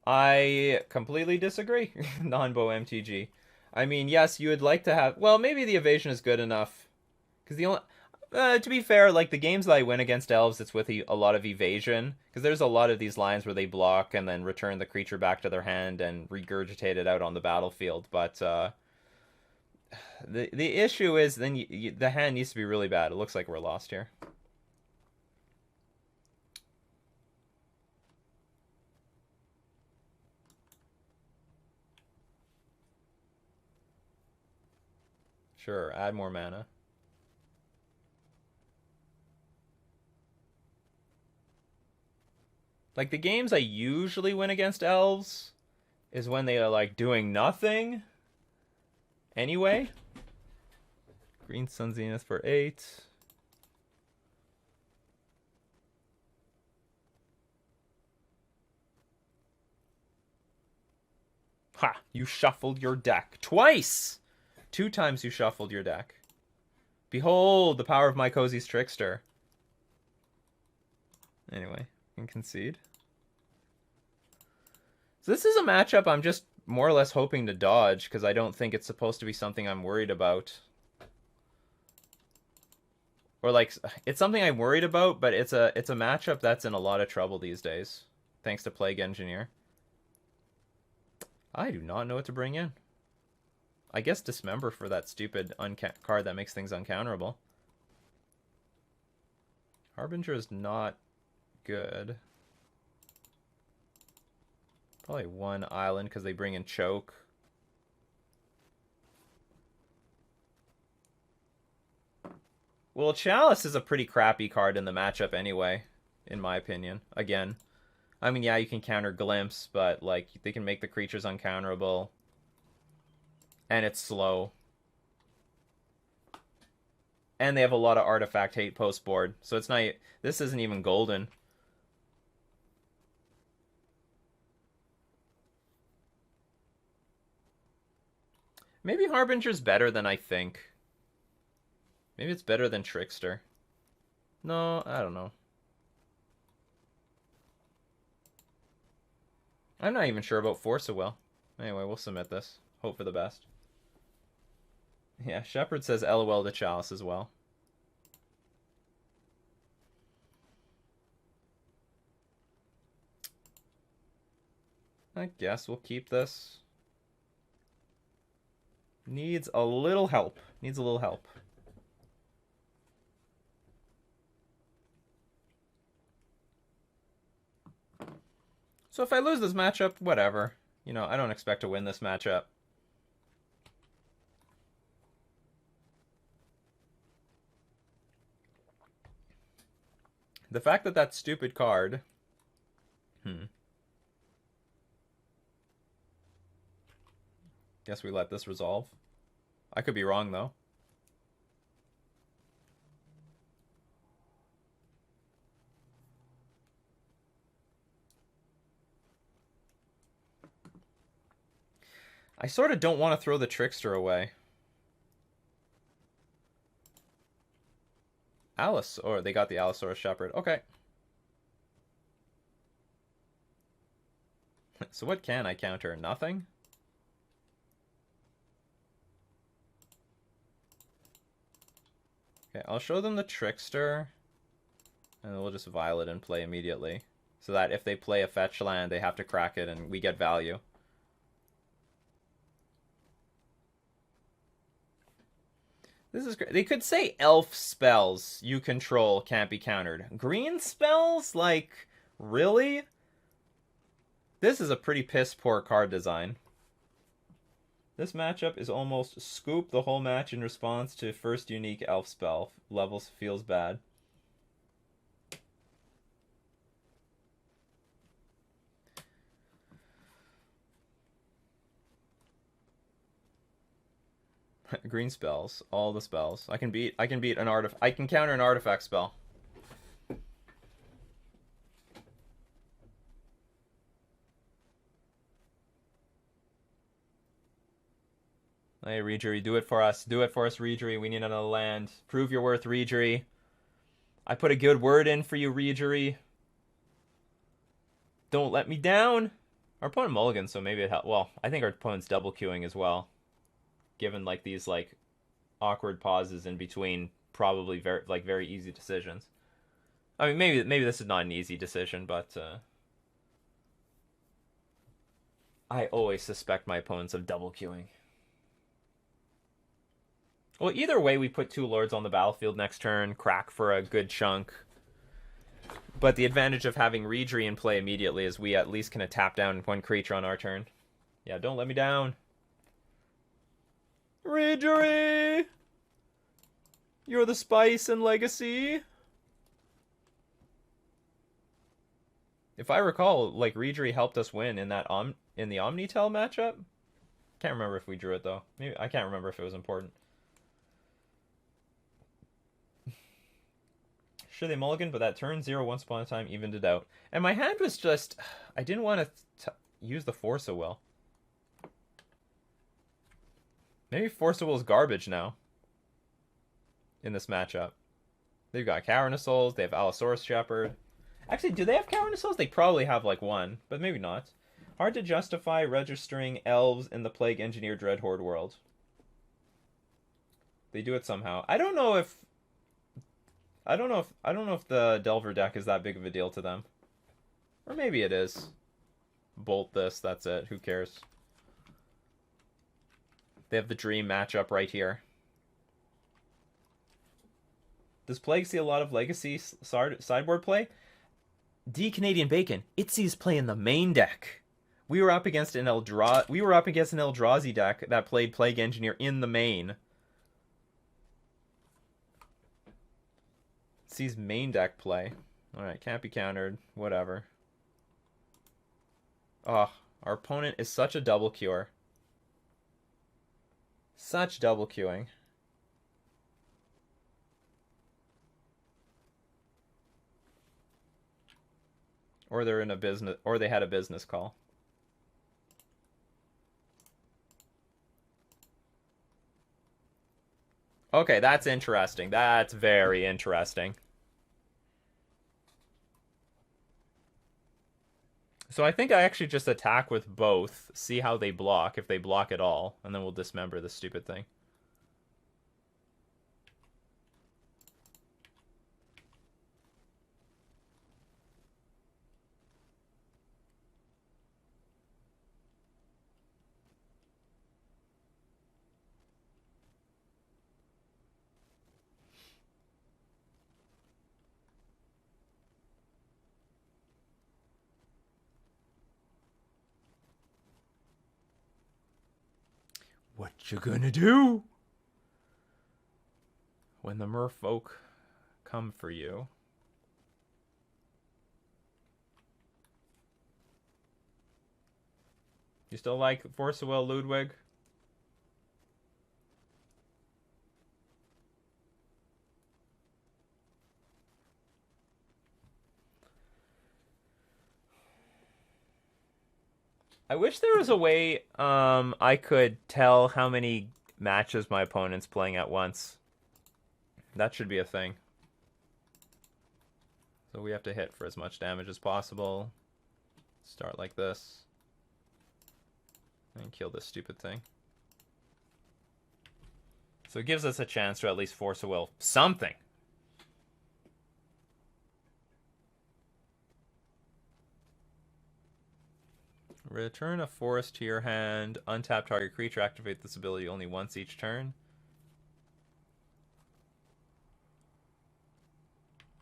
I completely disagree. Non-bow MTG. I mean, yes, you would like to have... Well, maybe the evasion is good enough. Because the only... to be fair, like, the games that I win against elves, it's with a lot of evasion. Because there's a lot of these lines where they block and then return the creature back to their hand and regurgitate it out on the battlefield. But the issue is then the hand needs to be really bad. It looks like we're lost here. Sure, add more mana. Like, the games I usually win against elves is when they are, like, doing nothing. Anyway. Green Sun Zenith for 8. Ha! You shuffled your deck. Twice! 2 times you shuffled your deck. Behold the power of my Cozy's Trickster. Anyway, you can concede. So this is a matchup I'm just more or less hoping to dodge, because I don't think it's supposed to be something I'm worried about. Or, like, it's something I'm worried about, but it's a matchup that's in a lot of trouble these days, thanks to Plague Engineer. I do not know what to bring in. I guess Dismember for that stupid card that makes things uncounterable. Harbinger is not good. Probably 1 island because they bring in Choke. Well, Chalice is a pretty crappy card in the matchup anyway, in my opinion. Again. I mean, yeah, you can counter Glimpse, but, like, they can make the creatures uncounterable. And it's slow. And they have a lot of artifact hate post board, so it's not... This isn't even golden. Maybe Harbinger's better than I think. Maybe it's better than Trickster. No, I don't know. I'm not even sure about Force of Will. Anyway, we'll submit this. Hope for the best. Yeah, Shepard says LOL to Chalice as well. I guess we'll keep this. Needs a little help. Needs a little help. So if I lose this matchup, whatever. You know, I don't expect to win this matchup. The fact that that stupid card... Guess we let this resolve. I could be wrong, though. I sort of don't want to throw the Trickster away. Alice, or they got the Allosaurus Shepherd. Okay. So what can I counter? Nothing? Okay, I'll show them the Trickster. And we'll just Violet and play immediately. So that if they play a fetch land, they have to crack it and we get value. This is great. They could say elf spells you control can't be countered. Green spells? Like, really? This is a pretty piss poor card design. This matchup is almost scoop the whole match in response to first unique elf spell. Levels feels bad. Green spells, all the spells. I can beat an I can counter an artifact spell. Hey, Reejery, do it for us. Do it for us, Reejery. We need another land. Prove your worth, Reejery. I put a good word in for you, Reejery. Don't let me down. Our opponent mulligans, so maybe it helps. Well, I think our opponent's double queuing as well. Given like these like awkward pauses in between probably very easy decisions. I mean, maybe this is not an easy decision, but I always suspect my opponents of double queuing. Well, either way, we put 2 lords on the battlefield next turn, crack for a good chunk. But the advantage of having Reejery in play immediately is we at least can tap down 1 creature on our turn. Yeah, don't let me down. Reejery! You're the spice in Legacy. If I recall, like, Reejery helped us win in that in the Omni-Tell matchup. Can't remember if we drew it though. Maybe I can't remember if it was important. Sure, they mulligan, but that turn 0 once upon a time evened it out. And my hand was just, I didn't want to use the Force of Will. Maybe Force of Will's garbage now. In this matchup. They've got Carnosaurs, they have Allosaurus Shepherd. Actually, do they have Carnosaurs? They probably have like 1, but maybe not. Hard to justify registering Elves in the Plague Engineer Dreadhorde world. They do it somehow. I don't know if the Delver deck is that big of a deal to them. Or maybe it is. Bolt this, that's it. Who cares? They have the dream matchup right here. Does Plague see a lot of Legacy sideboard play? D Canadian Bacon. It sees play in the main deck. We were up against an Eldrazi deck that played Plague Engineer in the main. It sees main deck play. Alright, can't be countered. Whatever. Oh, our opponent is such a double cure. Such double queuing. Or they're in a business, or they had a business call. Okay, that's interesting. That's very interesting. So I think I actually just attack with both, see how they block, if they block at all, and then we'll dismember this stupid thing. What you gonna do when the Merfolk come for you? You still like Force of Will, Ludwig? I wish there was a way I could tell how many matches my opponent's playing at once. That should be a thing. So we have to hit for as much damage as possible. Start like this. And kill this stupid thing. So it gives us a chance to at least force a will. Something! Return a forest to your hand. Untap target creature. Activate this ability only once each turn.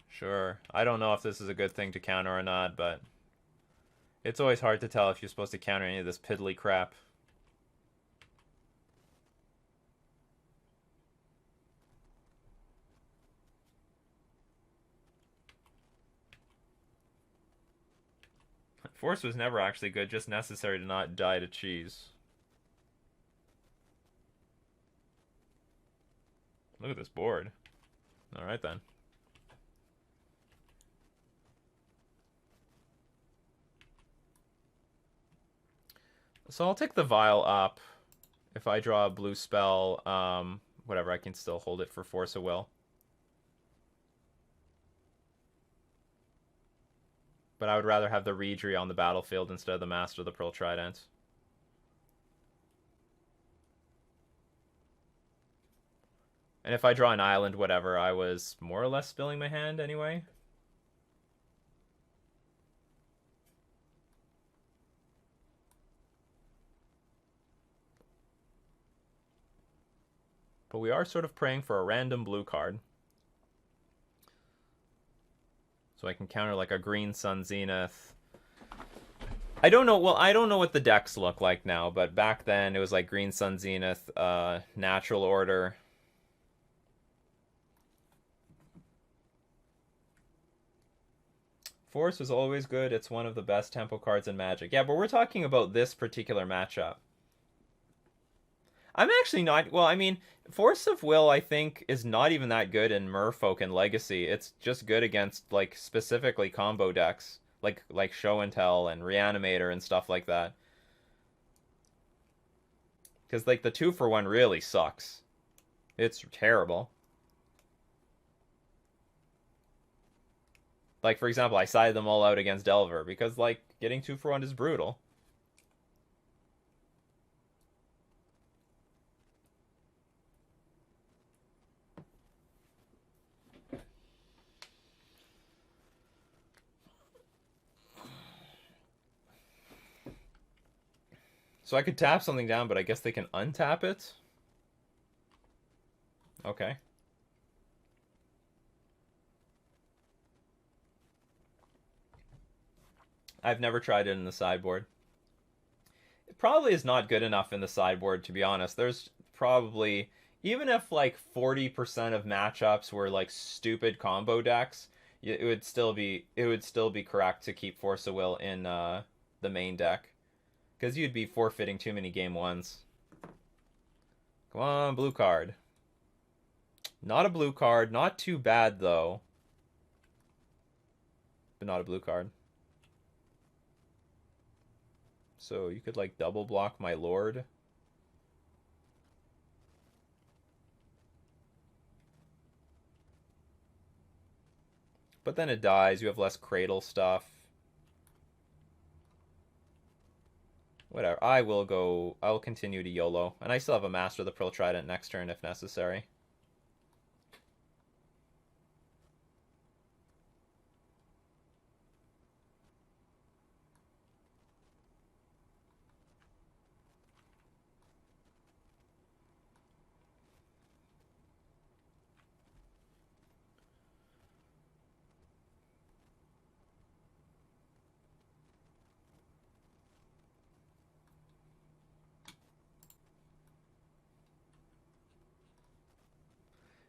Sure. I don't know if this is a good thing to counter or not, but it's always hard to tell if you're supposed to counter any of this piddly crap. Force was never actually good, just necessary to not die to cheese. Look at this board. Alright then. So I'll take the vial up. If I draw a blue spell, whatever, I can still hold it for Force of Will. But I would rather have the Reedry on the battlefield instead of the Master of the Pearl Trident. And if I draw an island, whatever, I was more or less spilling my hand anyway. But we are sort of praying for a random blue card. So I can counter like a Green Sun Zenith. I don't know, well, I don't know what the decks look like now, but back then it was like Green Sun Zenith, Natural Order. Force was always good. It's one of the best tempo cards in Magic. Yeah, but we're talking about this particular matchup. I'm actually not... Well, I mean, Force of Will, I think, is not even that good in Merfolk and Legacy. It's just good against, like, specifically combo decks. Like Show and Tell and Reanimator and stuff like that. Because, like, the 2-for-1 really sucks. It's terrible. Like, for example, I sided them all out against Delver because, like, getting 2-for-1 is brutal. So I could tap something down, but I guess they can untap it? Okay. I've never tried it in the sideboard. It probably is not good enough in the sideboard, to be honest. There's probably... Even if, like, 40% of matchups were, like, stupid combo decks, it would still be correct to keep Force of Will in the main deck. Because you'd be forfeiting too many game ones. Come on, blue card. Not a blue card. Not too bad, though. But not a blue card. So you could, like, double block my Lord. But then it dies. You have less Cradle stuff. Whatever. I'll continue to YOLO. And I still have a Master of the Pearl Trident next turn if necessary.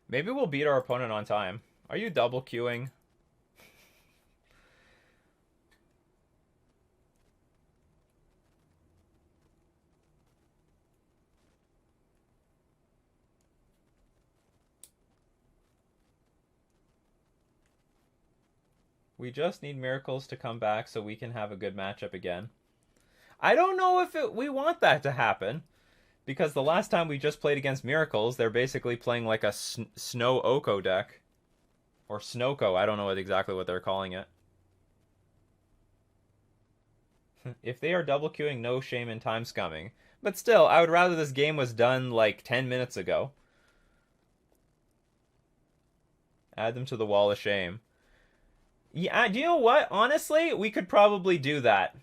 Maybe we'll beat our opponent on time. Are you double queuing? We just need miracles to come back so we can have a good matchup again. I don't know if we want that to happen. Because the last time we just played against Miracles, they're basically playing like a Snow Oko deck. Or Snoko, I don't know exactly what they're calling it. If they are double queuing, no shame in time scumming. But still, I would rather this game was done like 10 minutes ago. Add them to the wall of shame. Yeah, do you know what? Honestly, we could probably do that.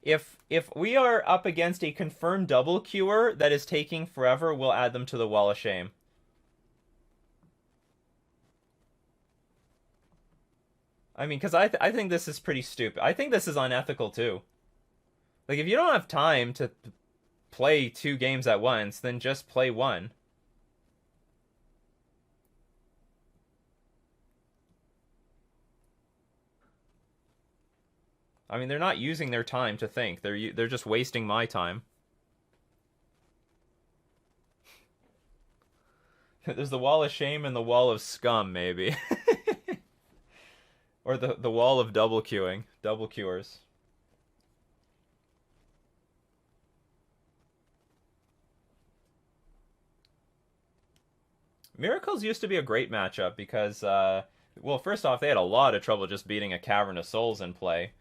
If we are up against a confirmed double queuer that is taking forever, we'll add them to the wall of shame. I mean, because I think this is pretty stupid. I think this is unethical too. Like, if you don't have time to play 2 games at once, then just play one. I mean, they're not using their time to think. They're just wasting my time. There's the wall of shame and the wall of scum, maybe. Or the wall of double queuing. Double queuers. Miracles used to be a great matchup because, well, first off, they had a lot of trouble just beating a Cavern of Souls in play.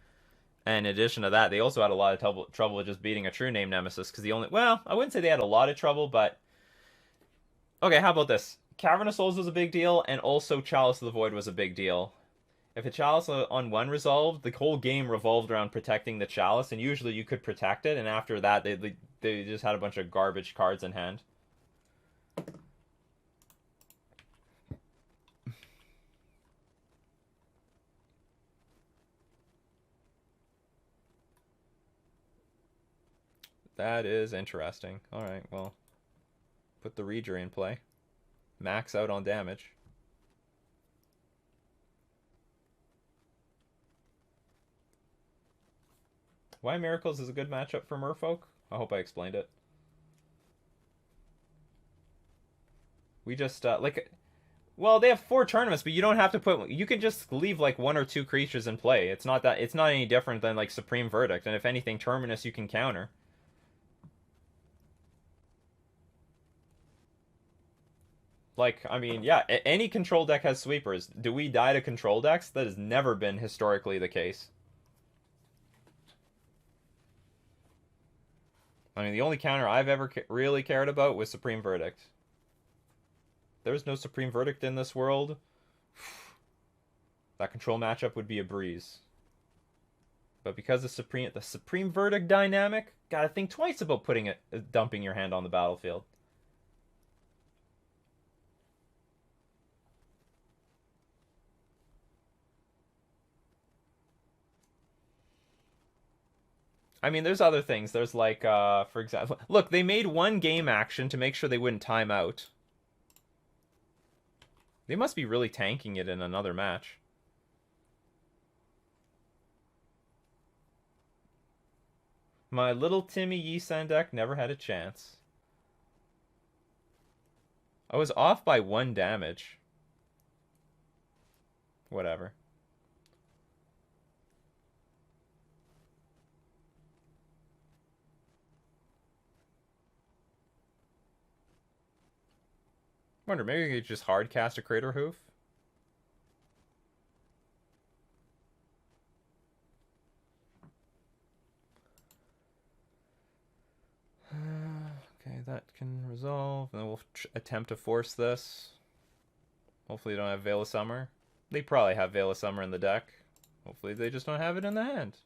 And in addition to that, they also had a lot of trouble just beating a True-Name Nemesis because the only... Well, I wouldn't say they had a lot of trouble, but... Okay, how about this? Cavern of Souls was a big deal, and also Chalice of the Void was a big deal. If a Chalice on one resolved, the whole game revolved around protecting the Chalice, and usually you could protect it, and after that, they just had a bunch of garbage cards in hand. That is interesting. Alright, well, put the Reader in play. Max out on damage. Why Miracles is a good matchup for Merfolk? I hope I explained it. We just, well, they have 4 tournaments, but you don't have to put... You can just leave, like, 1 or 2 creatures in play. It's not any different than, like, Supreme Verdict, and if anything, Terminus you can counter. Like, I mean, yeah, any control deck has sweepers. Do we die to control decks? That has never been historically the case. I mean, the only counter I've ever really cared about was Supreme Verdict. If there was no Supreme Verdict in this world, that control matchup would be a breeze. But because of the Supreme Verdict dynamic, gotta think twice about dumping your hand on the battlefield. I mean, there's other things. There's like, for example, look, they made 1 game action to make sure they wouldn't time out. They must be really tanking it in another match. My little Timmy Yisan deck never had a chance. I was off by 1 damage. Whatever. Wonder, maybe we could just hard cast a Crater Hoof? Okay, that can resolve. And then we'll attempt to force this. Hopefully they don't have Veil of Summer. They probably have Veil of Summer in the deck. Hopefully they just don't have it in the hand.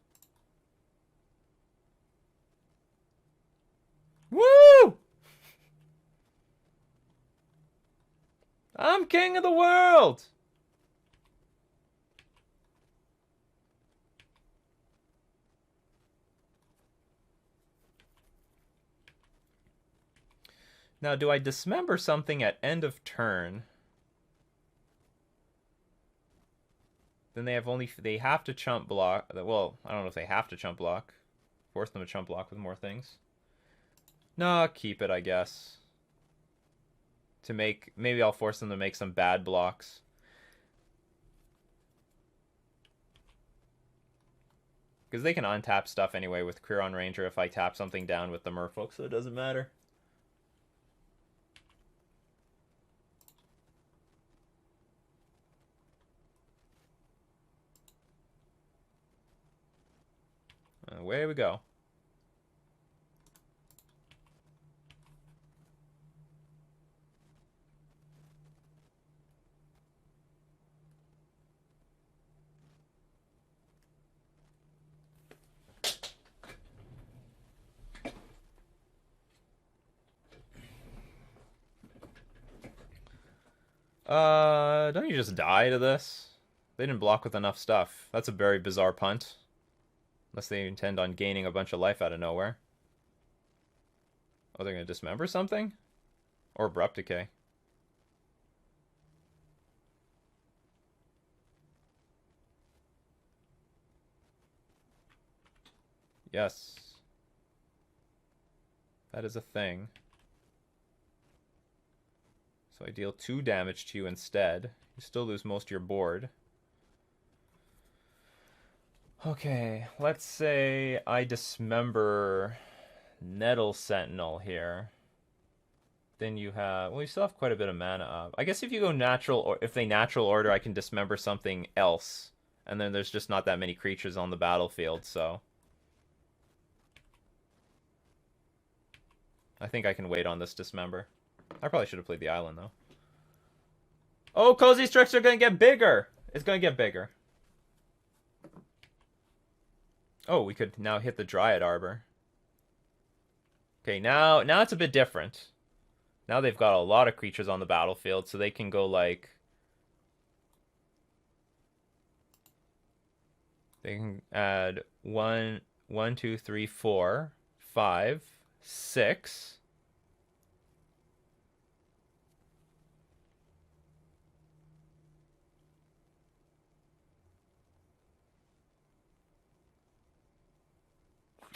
Woo! I'm king of the world! Now, do I dismember something at end of turn? Then they have to chump block. Well, I don't know if they have to chump block. Force them to chump block with more things. No, keep it, I guess. Maybe I'll force them to make some bad blocks. Because they can untap stuff anyway with Quirion Ranger if I tap something down with the Merfolk, so it doesn't matter. Away we go. Don't you just die to this? They didn't block with enough stuff. That's a very bizarre punt. Unless they intend on gaining a bunch of life out of nowhere. Oh, they're going to dismember something? Or Abrupt Decay. Yes. That is a thing. So I deal 2 damage to you instead. You still lose most of your board. Okay, let's say I dismember Nettle Sentinel here. Then you have... Well, you still have quite a bit of mana up. I guess if you go natural, or if they natural order, I can dismember something else. And then there's just not that many creatures on the battlefield, so... I think I can wait on this dismember. I probably should have played the island, though. Oh, Cozy Strix are going to get bigger! It's going to get bigger. Oh, we could now hit the Dryad Arbor. Okay, now it's a bit different. Now they've got a lot of creatures on the battlefield, so they can go like... They can add 1, 2, 3, 4, 5, 6...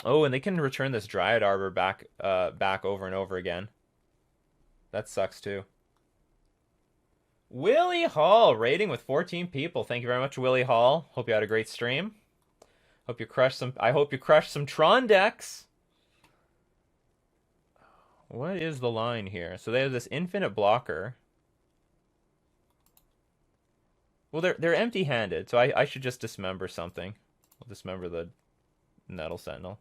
Oh, and they can return this Dryad Arbor back over and over again. That sucks too. Willie Hall raiding with 14 people. Thank you very much, Willie Hall. Hope you had a great stream. Hope you crushed some. I hope you crushed some Tron decks. What is the line here? So they have this infinite blocker. Well, they're empty-handed, so I should just dismember something. I'll dismember the Nettle Sentinel.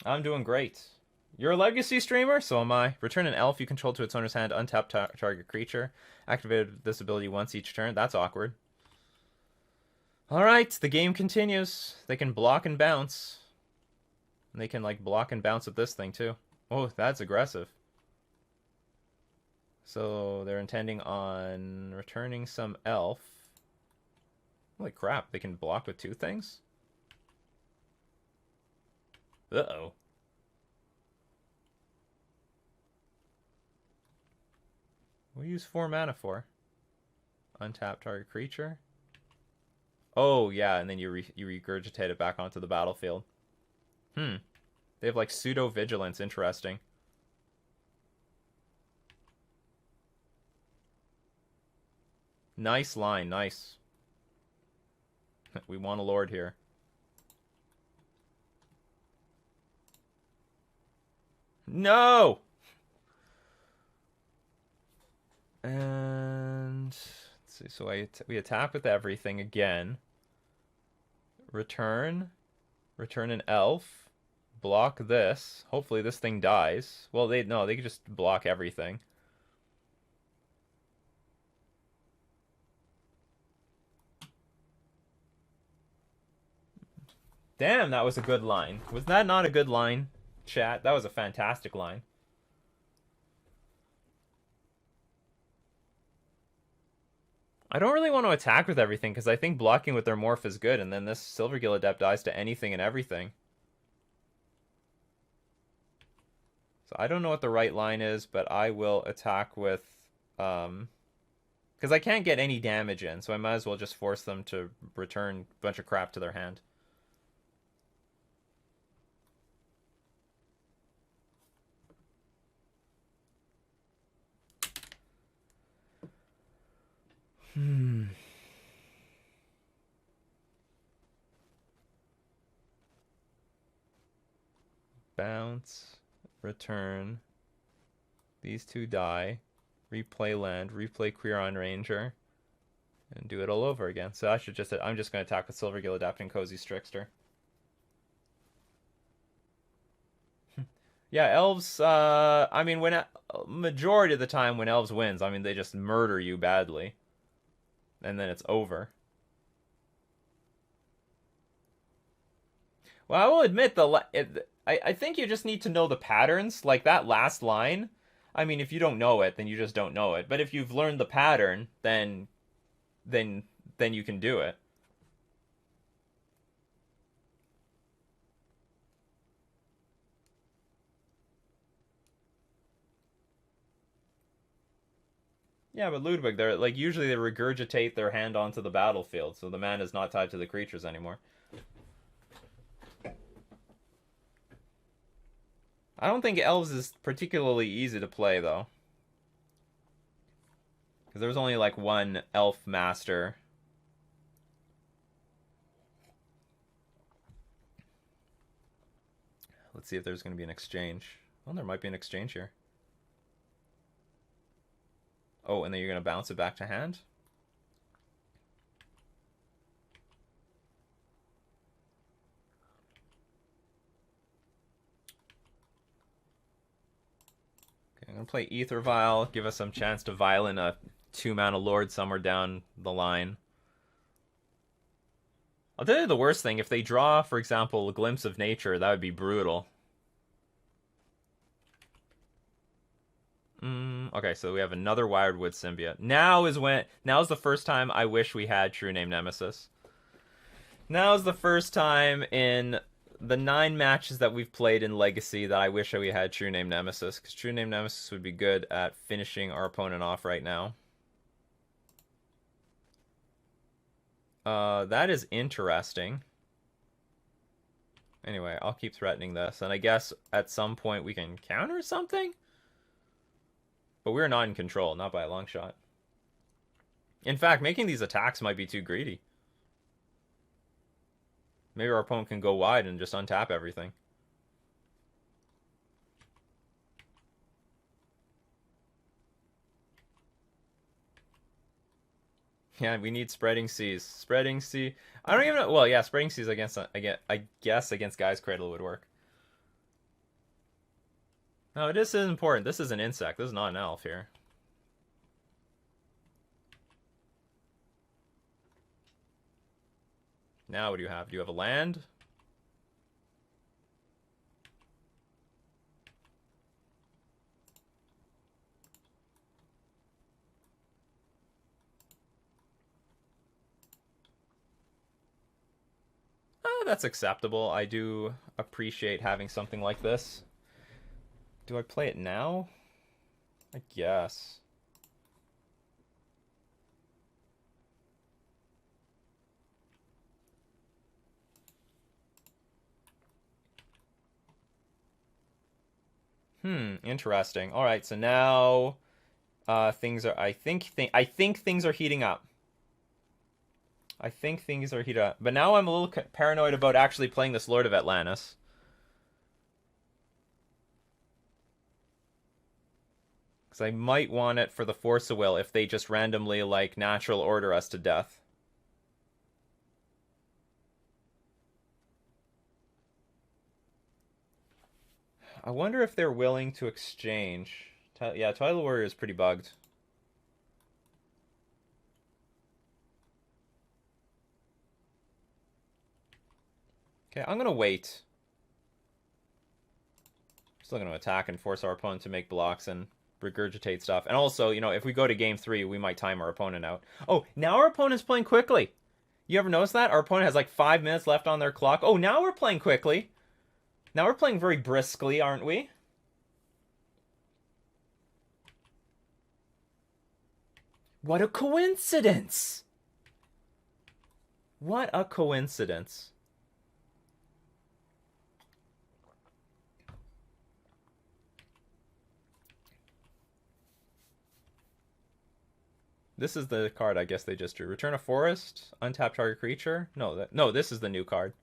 I'm doing great. You're a legacy streamer? So am I. Return an elf you control to its owner's hand, untap target creature. Activated this ability once each turn. That's awkward. Alright, the game continues. They can block and bounce. And they can, like, block and bounce with this thing, too. Oh, that's aggressive. So they're intending on returning some elf. Holy crap, they can block with 2 things? Uh-oh. What do you use 4 mana for? Untap target creature. Oh, yeah, and then you regurgitate it back onto the battlefield. They have, like, pseudo-vigilance. Interesting. Nice line, nice. We want a lord here. No! And let's see. So we attack with everything again. Return an elf. Block this. Hopefully this thing dies. Well, they can just block everything. Damn, that was a good line. Was that not a good line, chat? That was a fantastic line. I don't really want to attack with everything, because I think blocking with their morph is good, and then this Silvergill Adept dies to anything and everything. So I don't know what the right line is, but I will attack with... Because I can't get any damage in, so I might as well just force them to return a bunch of crap to their hand. Bounce, return. These two die. Replay land, replay Quirion Ranger, and do it all over again. So I'm just going to attack with Silvergill, Adapting Cozy Strixter. Yeah, Elves, I mean, majority of the time when Elves wins, I mean, they just murder you badly. And then it's over. Well, I will admit, I think you just need to know the patterns. Like, that last line, I mean, if you don't know it, then you just don't know it. But if you've learned the pattern, then you can do it. Yeah, but Ludwig, they're like usually they regurgitate their hand onto the battlefield, so the mana is not tied to the creatures anymore. I don't think Elves is particularly easy to play though, because there was only like one Elf master. Let's see if there's going to be an exchange. Well, there might be an exchange here. Oh, and then you're going to bounce it back to hand? Okay, I'm going to play Ether Vial, give us some chance to vial in a 2-mana Lord somewhere down the line. I'll tell you the worst thing, if they draw, for example, a Glimpse of Nature, that would be brutal. Okay, so we have another Wiredwood symbiote. Now's the first time I wish we had True-Name Nemesis. Now's the first time in the 9 matches that we've played in Legacy that I wish we had True-Name Nemesis, because True-Name Nemesis would be good at finishing our opponent off right now. That is interesting. Anyway, I'll keep threatening this, and I guess at some point we can counter something? But we're not in control, not by a long shot. In fact, making these attacks might be too greedy. Maybe our opponent can go wide and just untap everything. Yeah, we need Spreading Seas. Spreading Sea. I don't even know. Well, yeah, Spreading Seas against, I guess against Guy's Cradle would work. No, this is important. This is an insect. This is not an elf here. Now what do you have? Do you have a land? That's acceptable. I do appreciate having something like this. Do I play it now? I guess. Interesting. All right, so now things are I think things are heating up. I think things are heating up. But now I'm a little paranoid about actually playing this Lord of Atlantis. Because I might want it for the Force of Will if they just randomly, like, natural order us to death. I wonder if they're willing to exchange. Yeah, Twilight Warrior is pretty bugged. Okay, I'm going to wait. Still going to attack and force our opponent to make blocks and regurgitate stuff. And also, you know, if we go to game 3, we might time our opponent out. Oh, now our opponent's playing quickly. You ever notice that? Our opponent has like 5 minutes left on their clock. Oh, now we're playing quickly. Now we're playing very briskly, aren't we? What a coincidence! What a coincidence. This is the card I guess they just drew. Return a forest, untap target creature. No, this is the new card.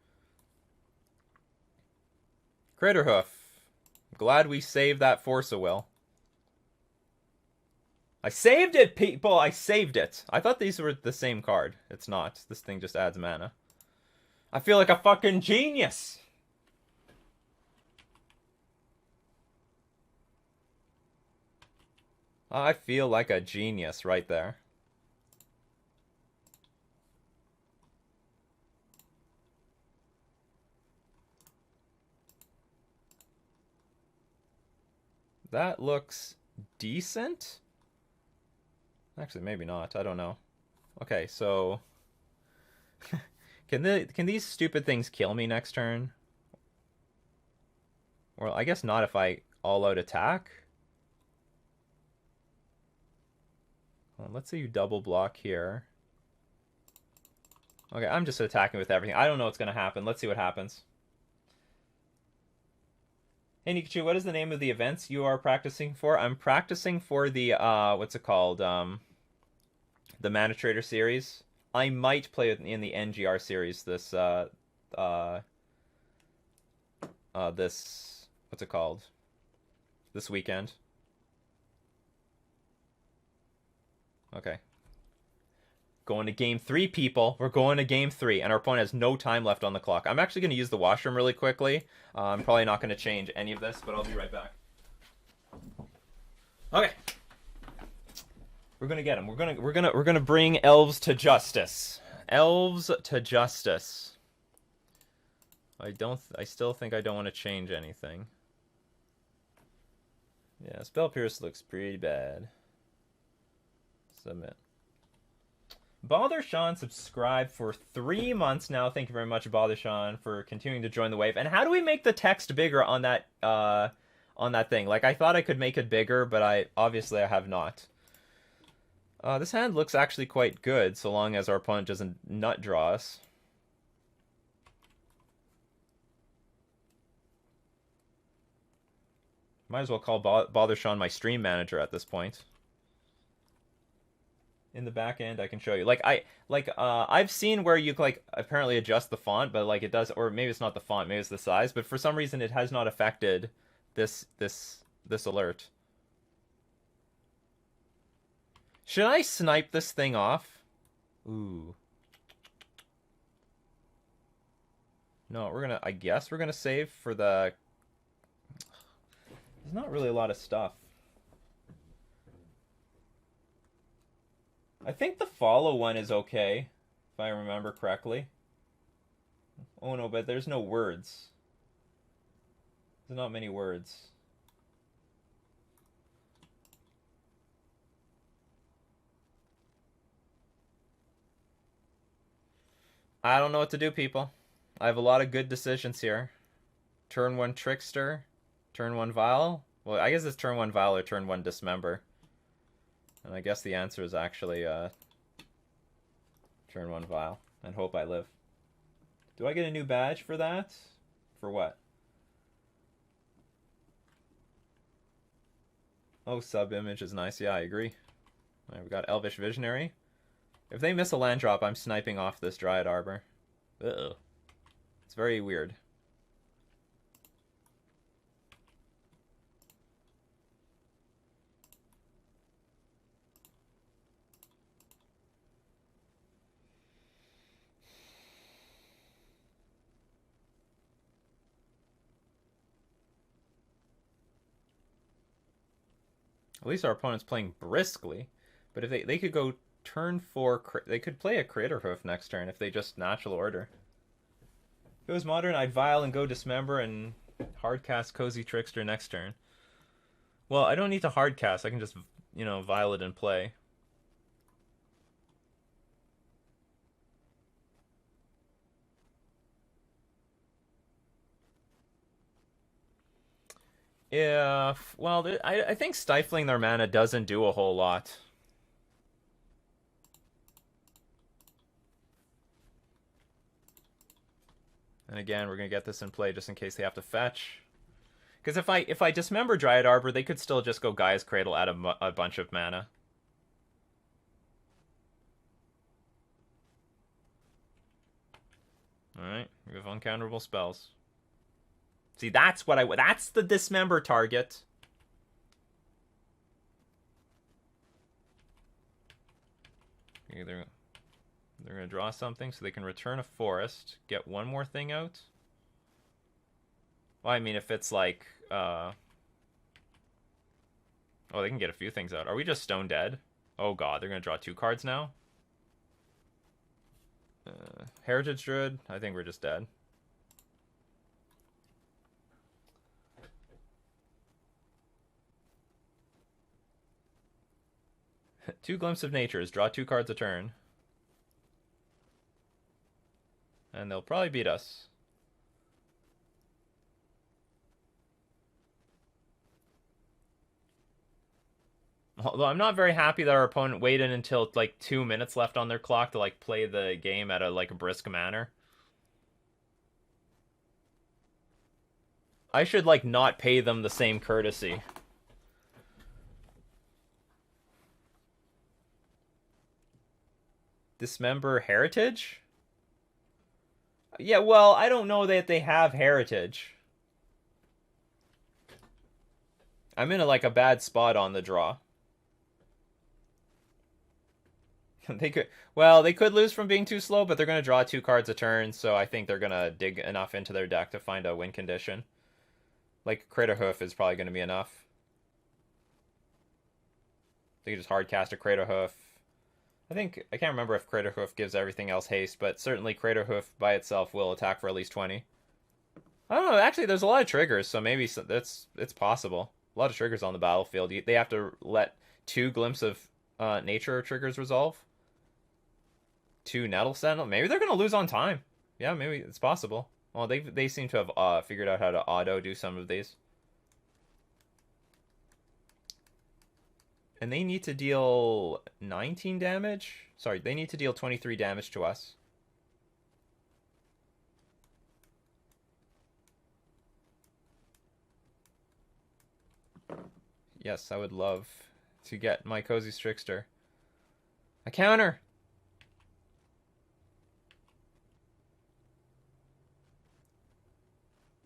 Critterhoof. Glad we saved that Force of Will. I saved it, people! I saved it! I thought these were the same card. It's not. This thing just adds mana. I feel like a fucking genius! I feel like a genius right there. That looks decent? Actually, maybe not. I don't know. Okay, so... Can these stupid things kill me next turn? Well, I guess not if I all-out attack. Well, let's say you double block here. Okay, I'm just attacking with everything. I don't know what's going to happen. Let's see what happens. Hey, Nikachu, what is the name of the events you are practicing for? I'm practicing for the, what's it called? The Mana Trader series. I might play in the NGR series this, this, what's it called? This weekend. Okay. Going to game 3, people. We're going to game 3, and our opponent has no time left on the clock. I'm actually going to use the washroom really quickly. I'm probably not going to change any of this, but I'll be right back. Okay. We're going to get him. We're gonna bring Elves to justice. Elves to justice. I still think I don't want to change anything. Yeah, Spell Pierce looks pretty bad. Submit. Bother Sean subscribed for 3 months now. Thank you very much, Bother Sean, for continuing to join the wave. And how do we make the text bigger on that thing? Like, I thought I could make it bigger, but I have not. This hand looks actually quite good, so long as our opponent doesn't nut draw us. Might as well call Bother Sean my stream manager at this point. In the back end, I can show you. I've seen where you apparently adjust the font, but it does, or maybe it's not the font, maybe it's the size. But for some reason, it has not affected this alert. Should I snipe this thing off? Ooh. No, I guess we're gonna save for the... There's not really a lot of stuff. I think the follow one is okay, if I remember correctly. Oh no, but there's no words. There's not many words. I don't know what to do, people. I have a lot of good decisions here. Turn 1 Trickster. Turn 1 Vial. Well, I guess it's turn 1 Vial or turn 1 Dismember. And I guess the answer is actually turn 1 Vial. And hope I live. Do I get a new badge for that? For what? Oh, sub-image is nice. Yeah, I agree. Alright, we got Elvish Visionary. If they miss a land drop, I'm sniping off this Dryad Arbor. Uh-oh. It's very weird. At least our opponent's playing briskly. But if they could go turn 4... They could play a Craterhoof next turn if they just natural order. If it was modern, I'd Vial and go Dismember and hardcast Cozy Trickster next turn. Well, I don't need to hardcast. I can just, Vial it and play. Yeah, well, I think stifling their mana doesn't do a whole lot. And again, we're going to get this in play just in case they have to fetch. Because if I dismember Dryad Arbor, they could still just go Gaia's Cradle at a bunch of mana. Alright, we have uncounterable spells. See, that's the dismember target. They're going to draw something so they can return a forest, get one more thing out. Well, I mean, if it's like, oh, they can get a few things out. Are we just stone dead? Oh god, they're going to draw 2 cards now? Heritage Druid? I think we're just dead. Two Glimpse of Natures. Draw 2 cards a turn. And they'll probably beat us. Although I'm not very happy that our opponent waited until like 2 minutes left on their clock to like play the game at a brisk manner. I should like not pay them the same courtesy. Dismember Heritage? Yeah, well, I don't know that they have Heritage. I'm in a bad spot on the draw. They could lose from being too slow, but they're going to draw 2 cards a turn, so I think they're going to dig enough into their deck to find a win condition. Like, Crater Hoof is probably going to be enough. They can just hard cast a Crater Hoof. I can't remember if Crater Hoof gives everything else haste, but certainly Crater Hoof by itself will attack for at least 20. I don't know, actually there's a lot of triggers, so maybe it's possible. A lot of triggers on the battlefield. They have to let 2 Glimpse of Nature triggers resolve. 2 Nettle Sentinel. Maybe they're going to lose on time. Yeah, maybe it's possible. Well, they seem to have figured out how to auto do some of these. And they need to deal 19 damage? Sorry, they need to deal 23 damage to us. Yes, I would love to get my Cozy Strixter. A counter!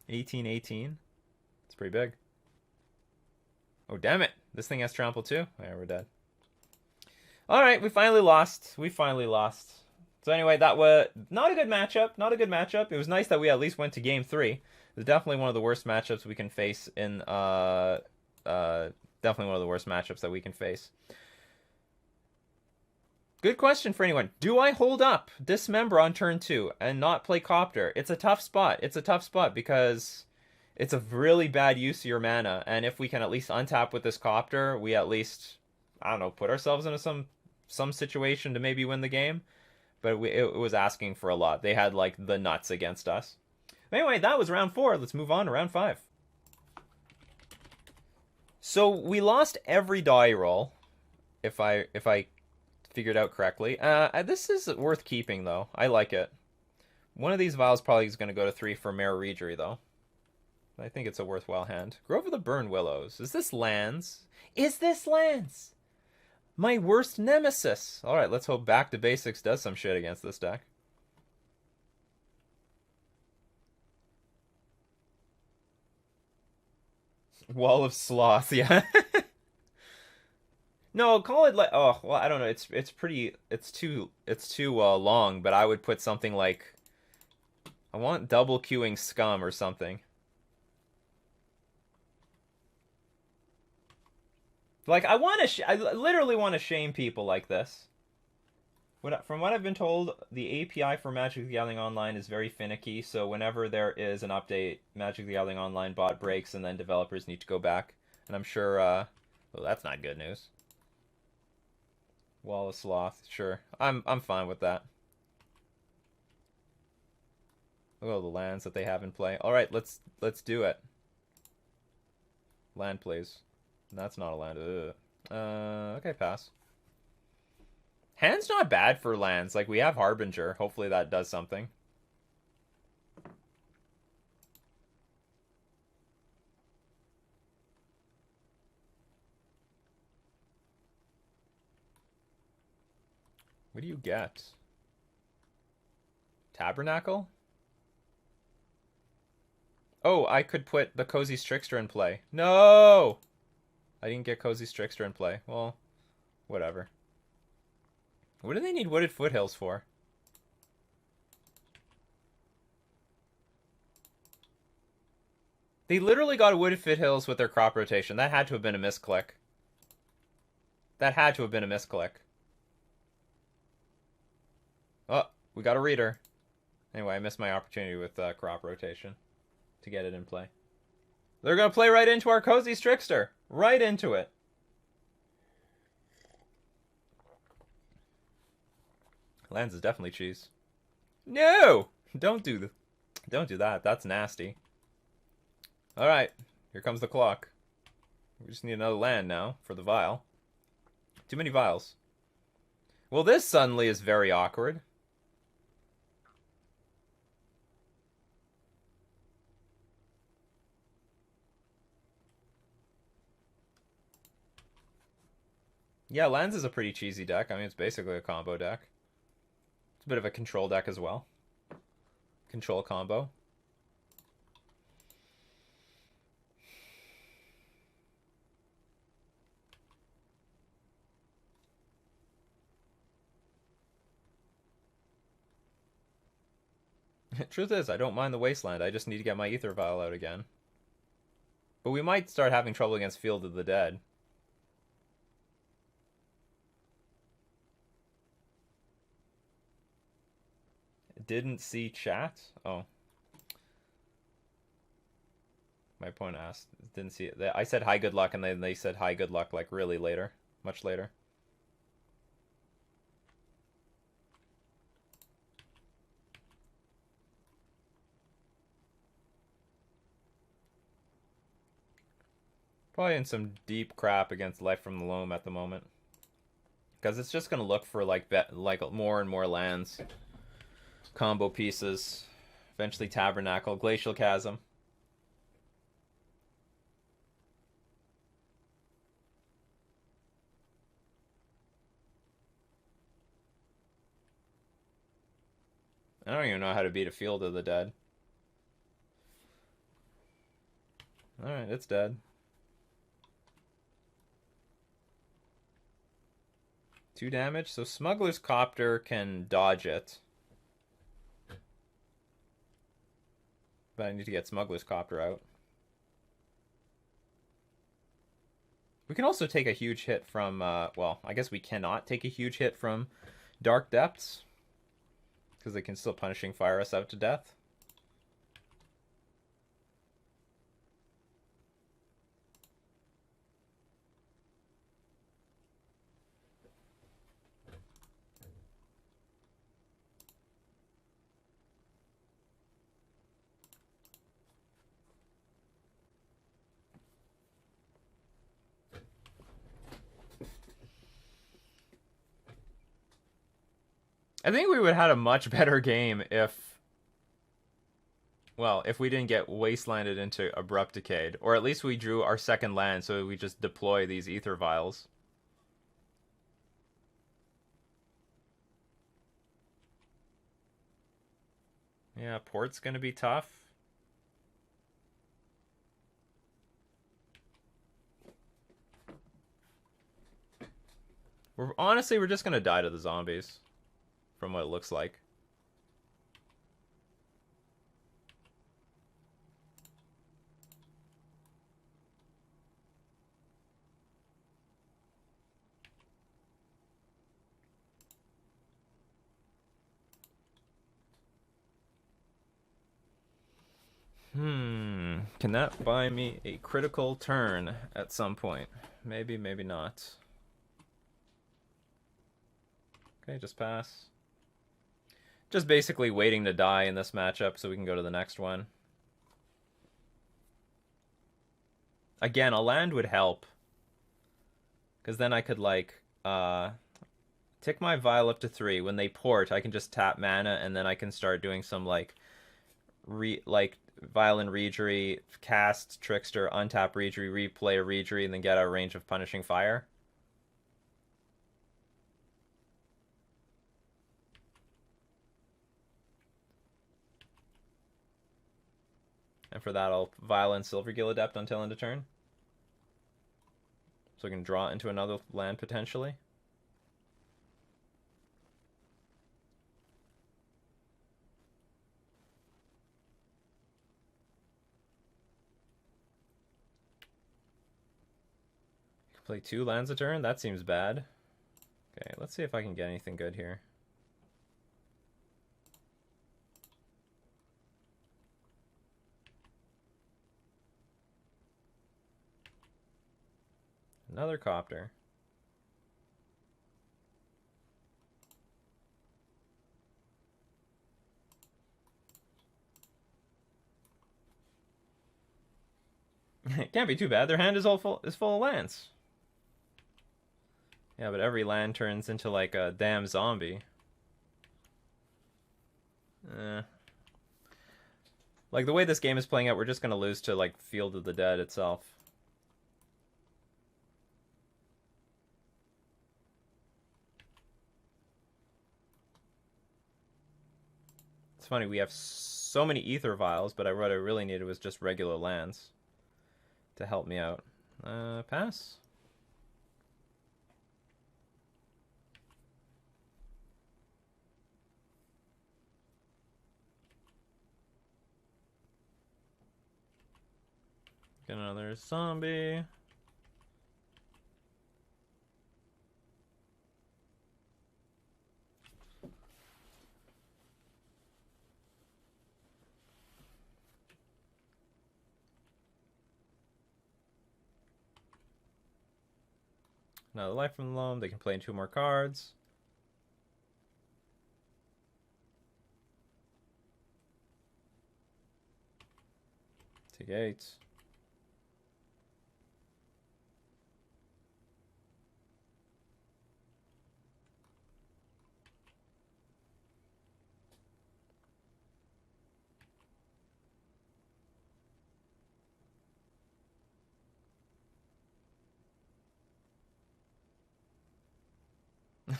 18-18. It's pretty big. Oh, damn it. This thing has trample too? Yeah, we're dead. Alright, we finally lost. So anyway, that was not a good matchup. It was nice that we at least went to game 3. It was definitely one of the worst matchups we can face in, definitely one of the worst matchups that we can face. Good question for anyone. Do I hold up Dismember on turn 2 and not play Copter? It's a tough spot. Because it's a really bad use of your mana, and if we can at least untap with this Copter, we at least, I don't know, put ourselves into some situation to maybe win the game. But it was asking for a lot. They had like the nuts against us. Anyway, that was round 4. Let's move on to round 5. So we lost every die roll, if I figured out correctly. This is worth keeping though. I like it. One of these vials probably is going to go to 3 for Mare Reejery though. I think it's a worthwhile hand. Grove of the Burn Willows. Is this lands? My worst nemesis. Alright, let's hope Back to Basics does some shit against this deck. Wall of Sloth, yeah. No, call it like, oh, well, I don't know. It's too long, but I would put something like, I want double queuing Scum or something. Like, I literally want to shame people like this. From what I've been told, the API for Magic the Gathering Online is very finicky, so whenever there is an update, Magic the Gathering Online bot breaks, and then developers need to go back. And I'm sure, well, that's not good news. Wall of Sloth, sure. I'm fine with that. Look at all the lands that they have in play. Alright, let's do it. Land, please. That's not a land. Okay, pass. Hand's not bad for lands. Like, we have Harbinger. Hopefully that does something. What do you get? Tabernacle? Oh, I could put the Cozy Trickster in play. No! I didn't get Cozy Trickster in play. Well, whatever. What do they need Wooded Foothills for? They literally got Wooded Foothills with their crop rotation. That had to have been a misclick. That had to have been a misclick. Oh, we got a reader. Anyway, I missed my opportunity with crop rotation to get it in play. They're going to play right into our Cozy Trickster. Right into it. Lands is definitely cheese. No! Don't do that. That's nasty. Alright. Here comes the clock. We just need another land now for the vial. Too many vials. Well, this suddenly is very awkward. Yeah, lands is a pretty cheesy deck. I mean, it's basically a combo deck. It's a bit of a control deck as well. Control combo. Truth is, I don't mind the Wasteland. I just need to get my Ether Vial out again. But we might start having trouble against Field of the Dead. Didn't see chat? Oh. My opponent asked. Didn't see it. I said hi, good luck, and then they said hi, good luck, like really later. Much later. Probably in some deep crap against Life from the Loam at the moment. Because it's just going to look for like more and more lands. Combo pieces. Eventually Tabernacle. Glacial Chasm. I don't even know how to beat a Field of the Dead. Alright, it's dead. 2 damage. So Smuggler's Copter can dodge it. But I need to get Smuggler's Copter out. We can also take a huge hit from, well, I guess we cannot take a huge hit from Dark Depths. Because they can still Punishing Fire us out to death. I think we would have had a much better game if, well, if we didn't get wastelanded into Abrupt Decay. Or at least we drew our second land, so we just deploy these Ether Vials. Yeah, Port's gonna be tough. Honestly, we're just gonna die to the zombies. From what it looks like. Can that buy me a critical turn at some point? Maybe, maybe not. Okay, just pass. Just basically waiting to die in this matchup so we can go to the next one. Again, a land would help. Because then I could, like, tick my Vial up to 3. When they port, I can just tap mana, and then I can start doing some, like, Vial and Reejerey, cast Trickster, untap Reejerey, replay a Reejerey, and then get a range of Punishing Fire. And for that, I'll Violet and Silvergill Adept until end of turn. So I can draw into another land potentially. Play 2 lands a turn? That seems bad. Okay, let's see if I can get anything good here. Another Copter. It can't be too bad. Their hand is full of lands. Yeah, but every land turns into like a damn zombie. Like the way this game is playing out, we're just gonna lose to like Field of the Dead itself. It's funny, we have so many Ether Vials, but what I really needed was just regular lands to help me out. Pass? Get another zombie. Another life from the loam. They can play in 2 more cards. Take 8.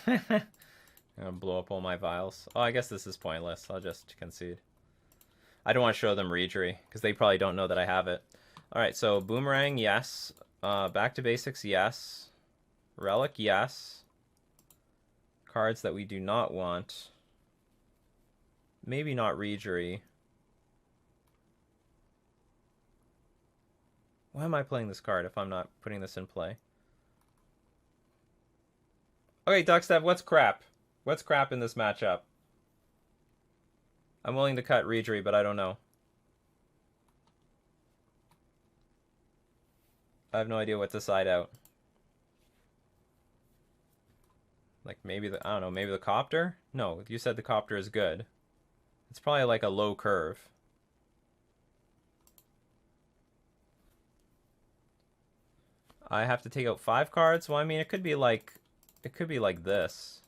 I'm gonna blow up all my vials. Oh, I guess this is pointless. I'll just concede. I don't want to show them Reejery, because they probably don't know that I have it. Alright, so Boomerang, yes. Back to Basics, yes. Relic, yes. Cards that we do not want. Maybe not Reejery. Why am I playing this card if I'm not putting this in play? Okay, Duckstep, what's crap? What's crap in this matchup? I'm willing to cut Reejery, but I don't know. I have no idea what to side out. Like maybe I don't know, maybe the Copter? No, you said the Copter is good. It's probably like a low curve. I have to take out 5 cards? Well, I mean, it could be like this.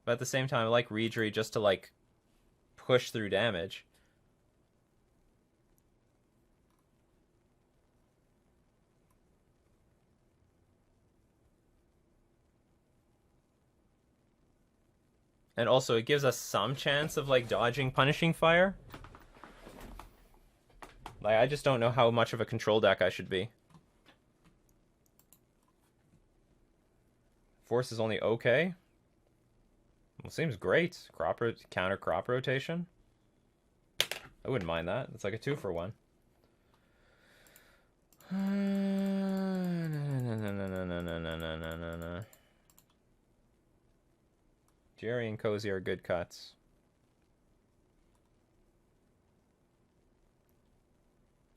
But at the same time, I like Reejery just to like push through damage. And also, it gives us some chance of like dodging Punishing Fire. Like, I just don't know how much of a control deck I should be. Force is only okay. Well, seems great. Counter crop rotation. I wouldn't mind that. It's like a 2-for-1. Jerry and Cozy are good cuts.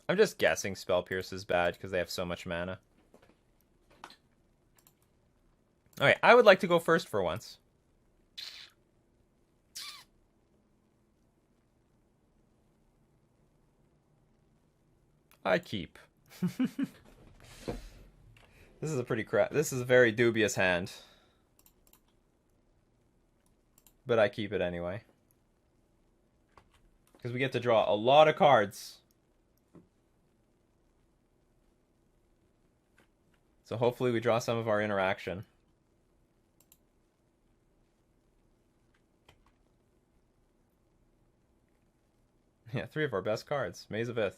I'm just guessing Spell Pierce is bad because they have so much mana. Okay, I would like to go first for once. I keep. This is a very dubious hand. But I keep it anyway. Because we get to draw a lot of cards. So hopefully we draw some of our interaction. Yeah, 3 of our best cards. Maze of Ith.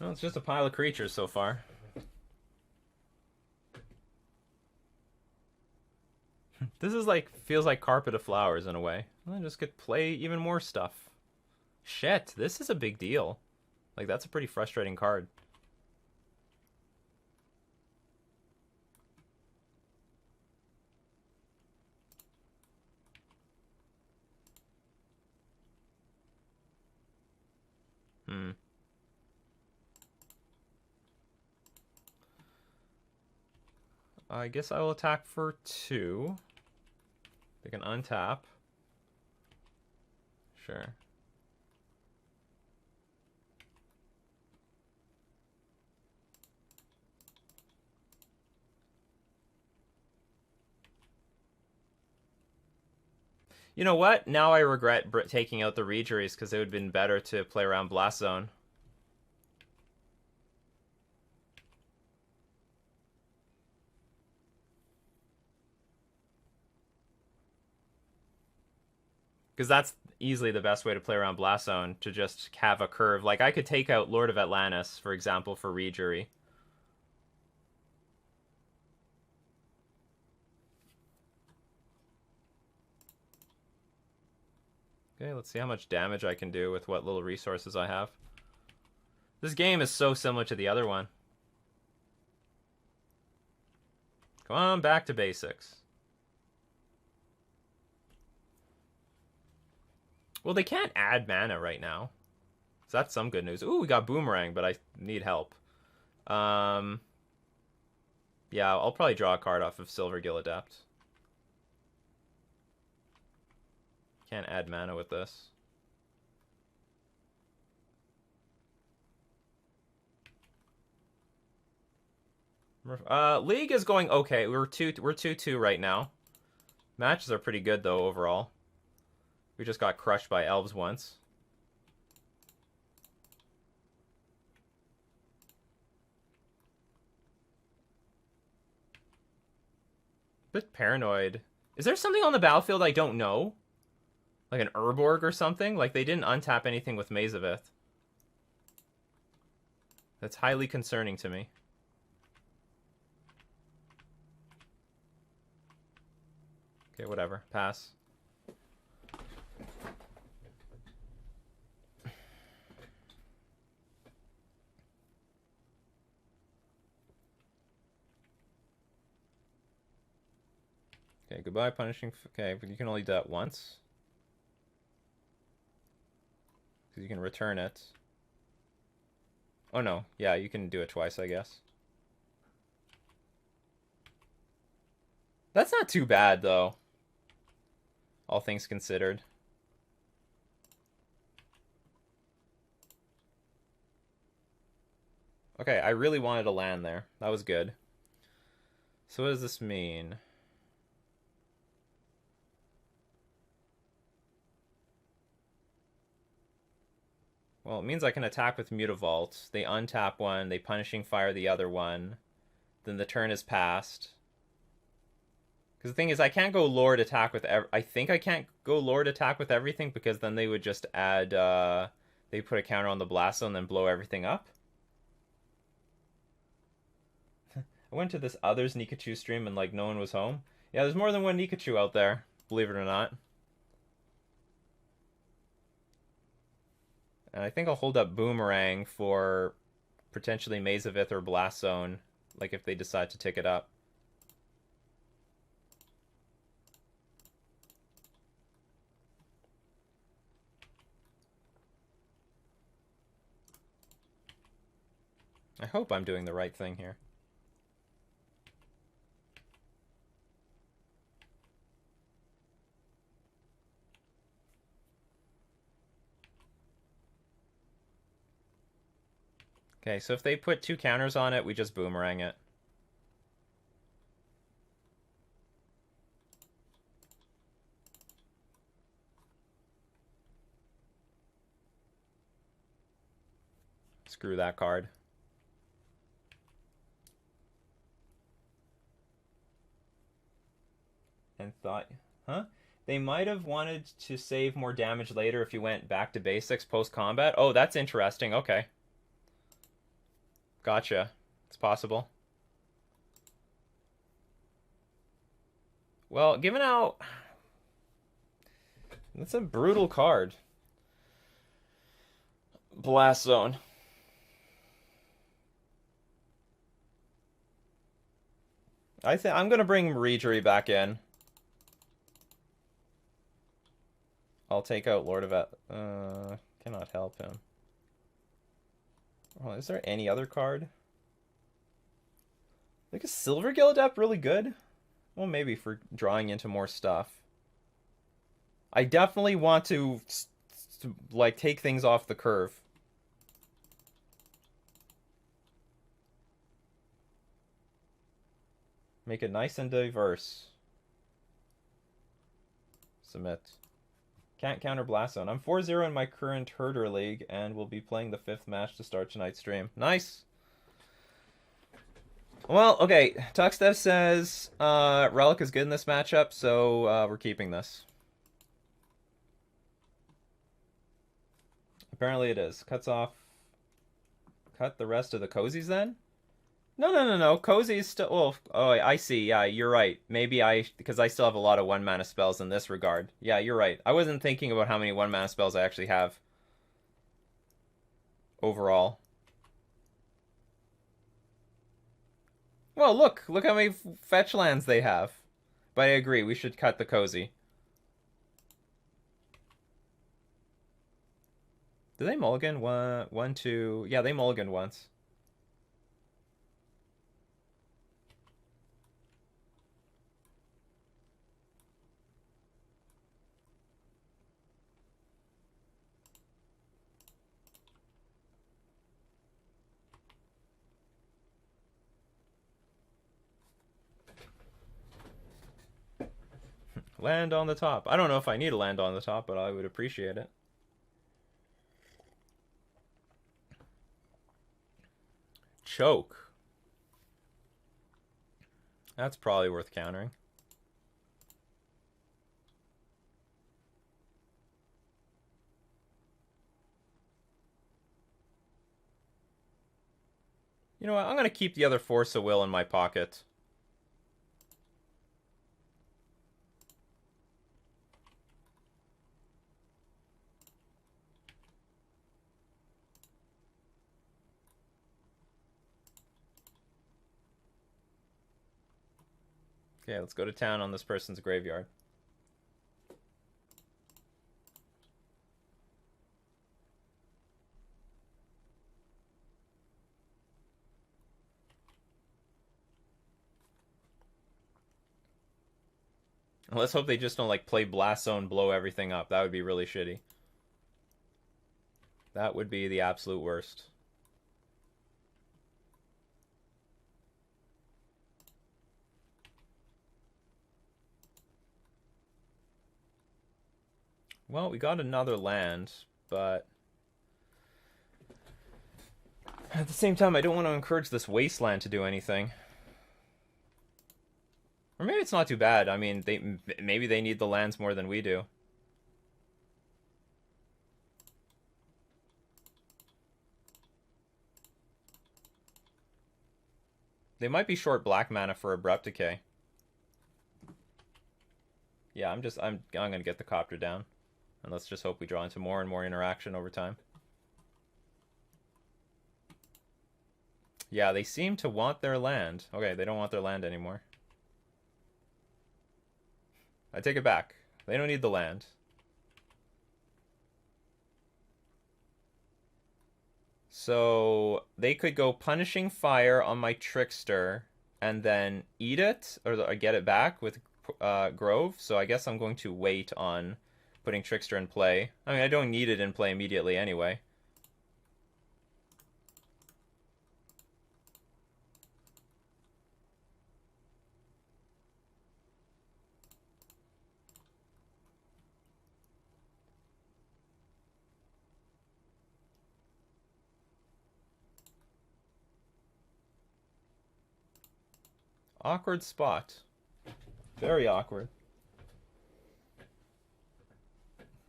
Well, it's just a pile of creatures so far. This is like, feels like Carpet of Flowers in a way. I just could play even more stuff. Shit, this is a big deal. Like, that's a pretty frustrating card. I guess I will attack for 2. They can untap. Sure. You know what? Now I regret taking out the Regeries because it would have been better to play around Blast Zone. Because that's easily the best way to play around Blast Zone, to just have a curve. Like, I could take out Lord of Atlantis, for example, for Regery. Okay, let's see how much damage I can do with what little resources I have. This game is so similar to the other one. Come on, back to basics. Well, they can't add mana right now. So that's some good news. Ooh, we got Boomerang, but I need help. Yeah, I'll probably draw a card off of Silvergill Adept. Can't add mana with this. League is going okay. We're 2-2 right now. Matches are pretty good though overall. We just got crushed by Elves once. Bit paranoid. Is there something on the battlefield I don't know? Like an Urborg or something? Like, they didn't untap anything with Mazavith. That's highly concerning to me. Okay, whatever. Pass. Okay, goodbye, punishing. Okay, but you can only do that once. Because you can return it. Oh no, yeah, you can do it twice, I guess. That's not too bad, though. All things considered. Okay, I really wanted to land there. That was good. So what does this mean? Well, it means I can attack with Mutavault. They untap one, they Punishing Fire the other one. Then the turn is passed. Because the thing is, I can't go Lord attack with... I think I can't go Lord attack with everything, because then they would just add... they put a counter on the Blast Zone and then blow everything up. I went to this Others Nikachu stream and, like, no one was home. Yeah, there's more than one Nikachu out there, believe it or not. And I think I'll hold up Boomerang for potentially Mazavith or Blast Zone, like if they decide to tick it up. I hope I'm doing the right thing here. Okay, so if they put 2 counters on it, we just Boomerang it. Screw that card. And thought, huh? They might have wanted to save more damage later if you went back to basics post-combat. Oh, that's interesting. Okay. Gotcha. It's possible. Well, given out... That's a brutal card. Blast Zone. I think I'm gonna bring Reejery back in. I'll take out Lord of cannot help him. Oh, is there any other card? Like, is Silver Gildep really good? Well, maybe for drawing into more stuff. I definitely want to like, take things off the curve. Make it nice and diverse. Submit. Can't counter Blast Zone. I'm 4-0 in my current Herder League, and will be playing the 5th match to start tonight's stream. Nice! Well, okay. Tuxdev says Relic is good in this matchup, so we're keeping this. Apparently it is. Cuts off... Cut the rest of the cozies then? No. Cozy's still... Well, oh, I see. Yeah, you're right. Maybe because I still have a lot of 1-mana spells in this regard. Yeah, you're right. I wasn't thinking about how many 1-mana spells I actually have. Overall. Well, look how many fetch lands they have. But I agree, we should cut the cozy. Did they mulligan? One, two... Yeah, they mulliganed once. Land on the top. I don't know if I need a land on the top, but I would appreciate it. Choke. That's probably worth countering. You know what? I'm going to keep the other Force of Will in my pocket. Okay, let's go to town on this person's graveyard. Let's hope they just don't, like, play Blast Zone, blow everything up. That would be really shitty. That would be the absolute worst. Well, we got another land, but... At the same time, I don't want to encourage this wasteland to do anything. Or maybe it's not too bad. I mean, maybe they need the lands more than we do. They might be short black mana for Abrupt Decay. Yeah, I'm gonna get the Copter down. And let's just hope we draw into more and more interaction over time. Yeah, they seem to want their land. Okay, they don't want their land anymore. I take it back. They don't need the land. So they could go Punishing Fire on my Trickster and then eat it, or get it back with Grove. So I guess I'm going to wait on putting Trickster in play. I mean, I don't need it in play immediately anyway. Awkward spot. Very awkward.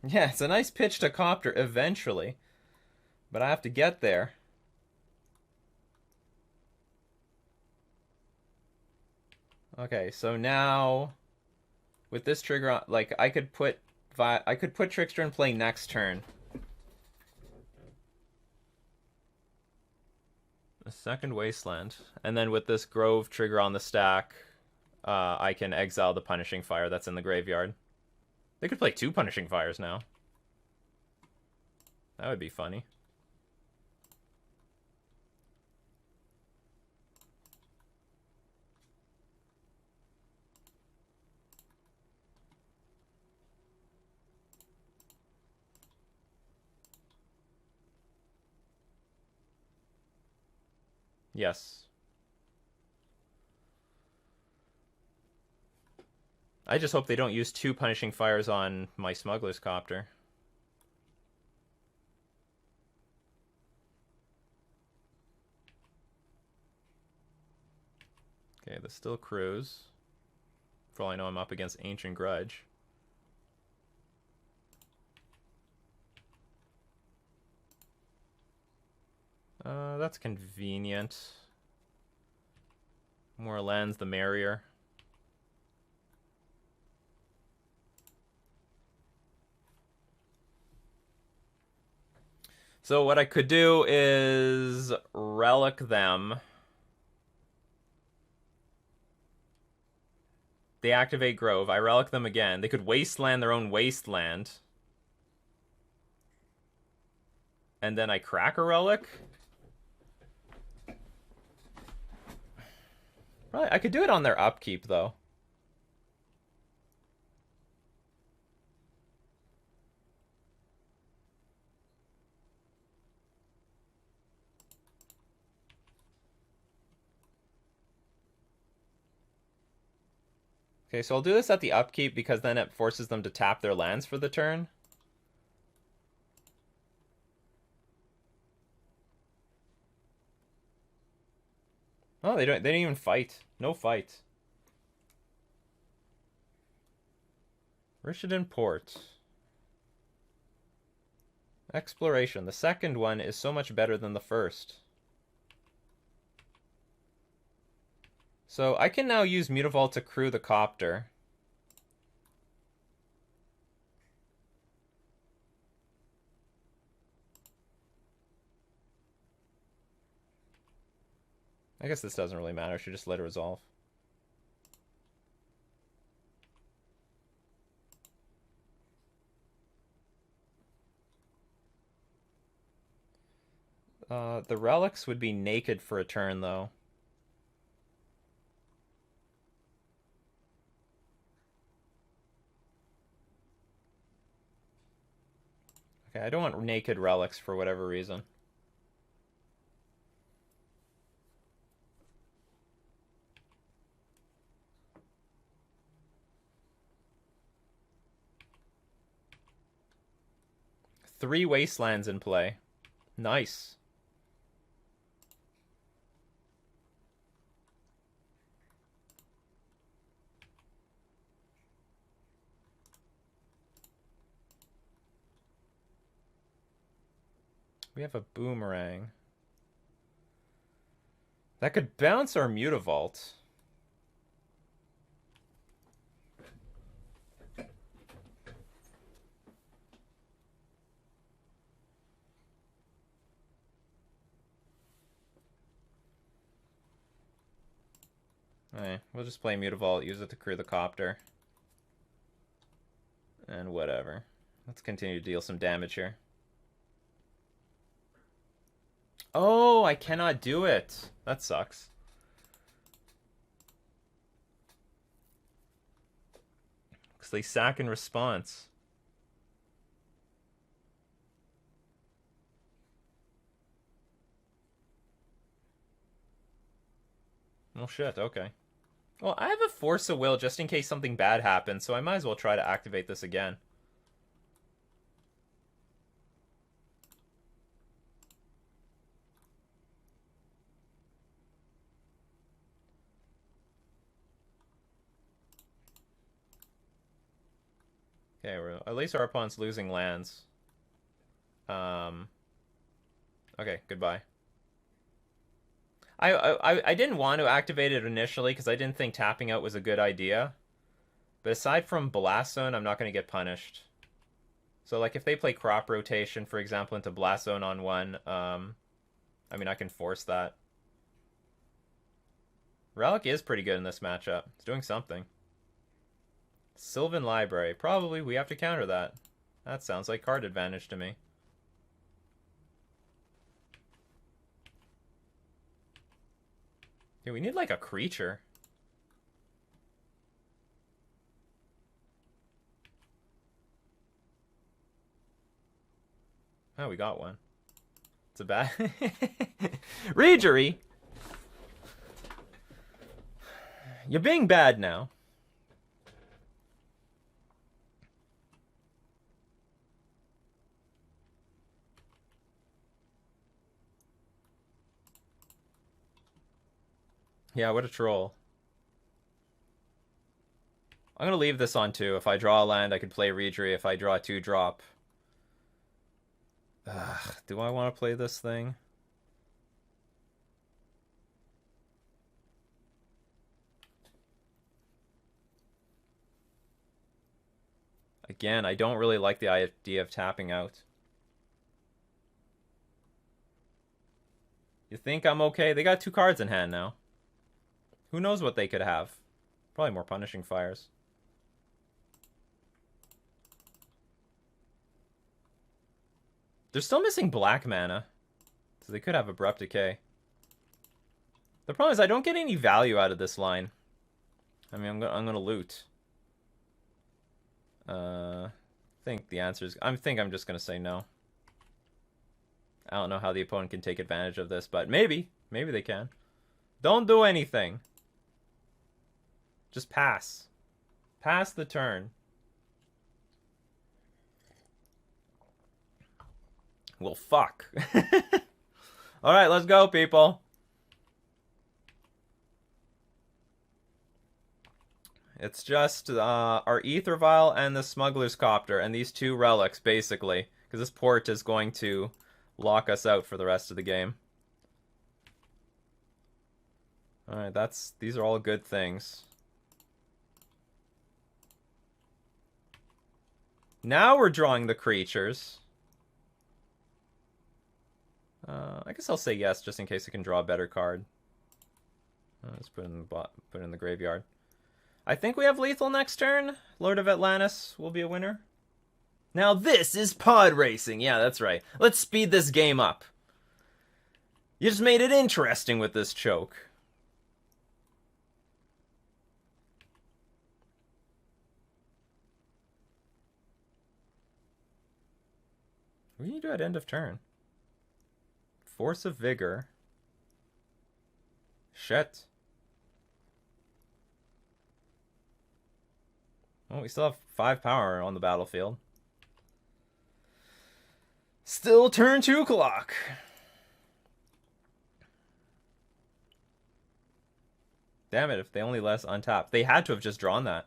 Yeah, it's a nice pitch to Copter eventually. But I have to get there. Okay, so now with this trigger on, like I could put Trickster in play next turn. A second Wasteland, and then with this Grove trigger on the stack, I can exile the Punishing Fire that's in the graveyard. They could play 2 Punishing Fires now. That would be funny. Yes. I just hope they don't use 2 Punishing Fires on my Smuggler's Copter. Okay, this still Cruise. For all I know, I'm up against Ancient Grudge. That's convenient. More lands, the merrier. So what I could do is relic them. They activate Grove. I relic them again. They could wasteland their own wasteland. And then I crack a relic. Right, I could do it on their upkeep, though. Okay, so I'll do this at the upkeep because then it forces them to tap their lands for the turn. Oh, they didn't even fight. No fight. Rishadan Port. Exploration. The second one is so much better than the first. So I can now use Mutavault to crew the Copter. I guess this doesn't really matter. I should just let it resolve. The relics would be naked for a turn, though. Okay, I don't want naked relics for whatever reason. Three wastelands in play. Nice. We have a boomerang. That could bounce our Mutavault. Alright, we'll just play Mutavault, use it to crew the Copter. And whatever. Let's continue to deal some damage here. Oh, I cannot do it. That sucks. Because they sack in response. Oh shit, okay. Well, I have a Force of Will just in case something bad happens, so I might as well try to activate this again. Okay, at least our opponent's losing lands. Okay, goodbye. I didn't want to activate it initially because I didn't think tapping out was a good idea. But aside from Blast Zone, I'm not going to get punished. So, like, if they play Crop Rotation, for example, into Blast Zone on one, I mean, I can force that. Relic is pretty good in this matchup. It's doing something. Sylvan Library. Probably we have to counter that. That sounds like card advantage to me. Yeah, we need, like, a creature. Oh, we got one. It's a bad... Regery! You're being bad now. Yeah, what a troll. I'm gonna leave this on 2. If I draw a land, I could play Regery. If I draw a 2-drop... Ugh, do I want to play this thing? Again, I don't really like the idea of tapping out. You think I'm okay? They got 2 cards in hand now. Who knows what they could have? Probably more Punishing Fires. They're still missing black mana. So they could have Abrupt Decay. The problem is I don't get any value out of this line. I mean, I'm gonna loot. I think the answer is... I think I'm just gonna say no. I don't know how the opponent can take advantage of this, but maybe. Maybe they can. Don't do anything. Just pass. Pass the turn. Well, fuck. Alright, let's go, people. It's just our Ether Vial and the Smuggler's Copter and these 2 relics, basically. Because this port is going to lock us out for the rest of the game. Alright, these are all good things. Now we're drawing the creatures. I guess I'll say yes, just in case I can draw a better card. Let's put it in the graveyard. I think we have lethal next turn. Lord of Atlantis will be a winner. Now this is pod racing. Yeah, that's right. Let's speed this game up. You just made it interesting with this choke. What do you do at end of turn? Force of Vigor. Shit. Well, we still have 5 power on the battlefield. Still turn 2 o'clock. Damn it, if they only let us untap. They had to have just drawn that.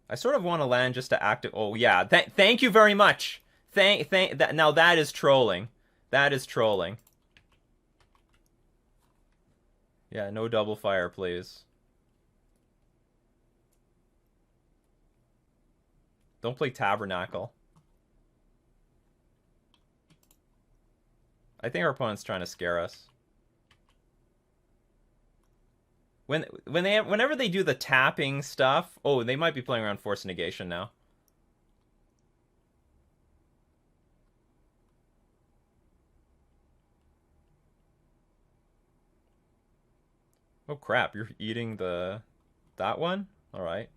I sort of want to land just to active... Oh, yeah. Thank you very much. Now that is trolling. That is trolling. Yeah, no double fire, please. Don't play Tabernacle. I think our opponent's trying to scare us. Whenever they do the tapping stuff... Oh, they might be playing around Force Negation now. Oh crap, you're eating that one? Alright.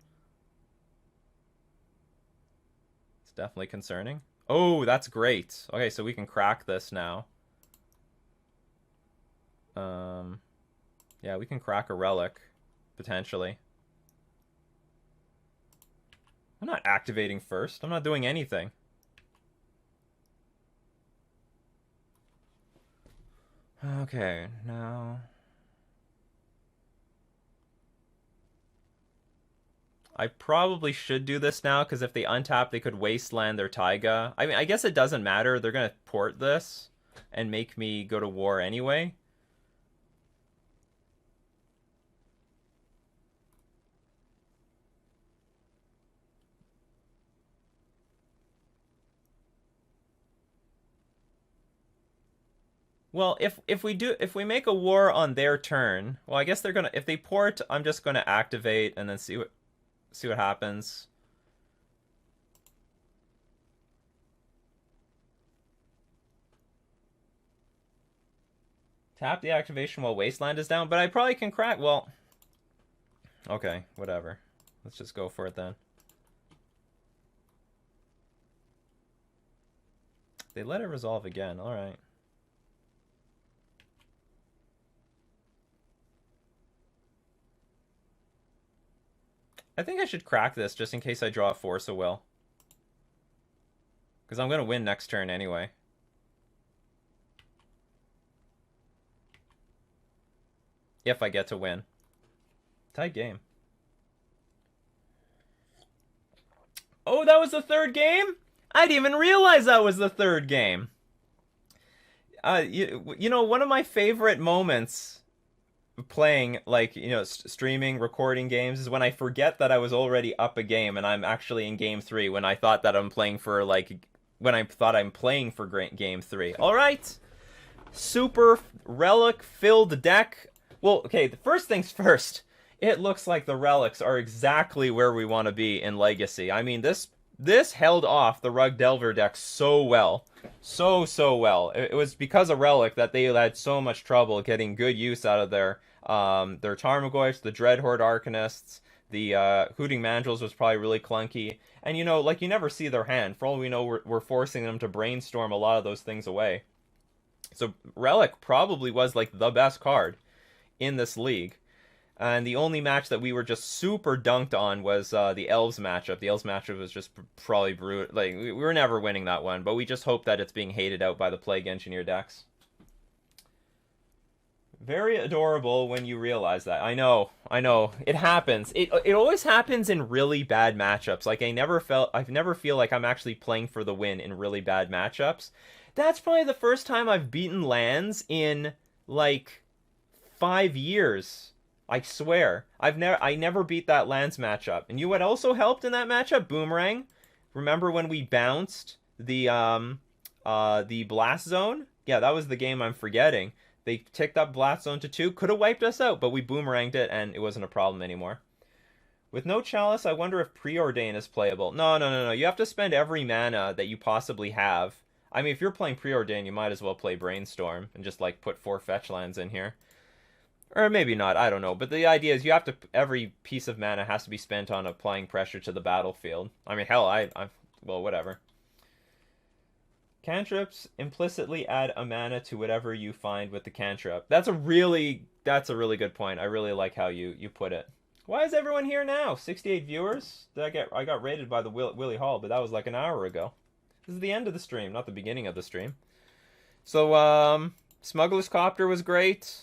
It's definitely concerning. Oh, that's great. Okay, so we can crack this now. Yeah, we can crack a relic, potentially. I'm not activating first. I'm not doing anything. Okay, now... I probably should do this now, because if they untap, they could wasteland their Taiga. I mean, I guess it doesn't matter. They're going to port this. and make me go to war anyway. Well, if we make a war on their turn, well, I guess they're gonna, if they port, I'm just gonna activate and then see what happens. Tap the activation while Wasteland is down, but I probably can crack. Well, okay, whatever. Let's just go for it then. They let it resolve again. All right. I think I should crack this just in case I draw a Force of Will. Because I'm going to win next turn anyway. If I get to win. Tight game. Oh, that was the third game? I didn't even realize that was the third game. You know, one of my favorite moments playing, like, you know, streaming, recording games is when I forget that I was already up a game and I'm actually in game 3 when I thought that I'm playing for, like, when I thought I'm playing for game 3. All right. Super relic-filled deck. Well, okay, the first things first. It looks like the relics are exactly where we want to be in Legacy. I mean, this held off the Rug Delver deck so well. So well. It was because of Relic that they had so much trouble getting good use out of their Tarmogoyfs, the Dreadhorde Arcanists, the Hooting Mandrills was probably really clunky. And, you know, like, you never see their hand. For all we know, we're forcing them to brainstorm a lot of those things away. So Relic probably was, like, the best card in this league. And the only match that we were just super dunked on was the Elves matchup. The Elves matchup was just probably brutal. Like, we were never winning that one, but we just hope that it's being hated out by the Plague Engineer decks. Very adorable when you realize that. I know. It happens. It always happens in really bad matchups. Like, I never feel like I'm actually playing for the win in really bad matchups. That's probably the first time I've beaten lands in, like, 5 years. I swear. I never beat that lands matchup. And you know what also helped in that matchup? Boomerang. Remember when we bounced the Blast Zone? Yeah, that was the game I'm forgetting. They ticked up Blast Zone to 2. Could have wiped us out, but we boomeranged it and it wasn't a problem anymore. With no Chalice, I wonder if Preordain is playable. No. You have to spend every mana that you possibly have. I mean, if you're playing Preordain, you might as well play Brainstorm and just, like, put 4 fetch lands in here. Or maybe not, I don't know. But the idea is you have to, every piece of mana has to be spent on applying pressure to the battlefield. I mean, hell, well, whatever. Cantrips implicitly add a mana to whatever you find with the cantrip. That's a really good point. I really like how you put it. Why is everyone here now? 68 viewers? I got rated by the Willie Hall, but that was like an hour ago. This is the end of the stream, not the beginning of the stream. So, Smuggler's Copter was great.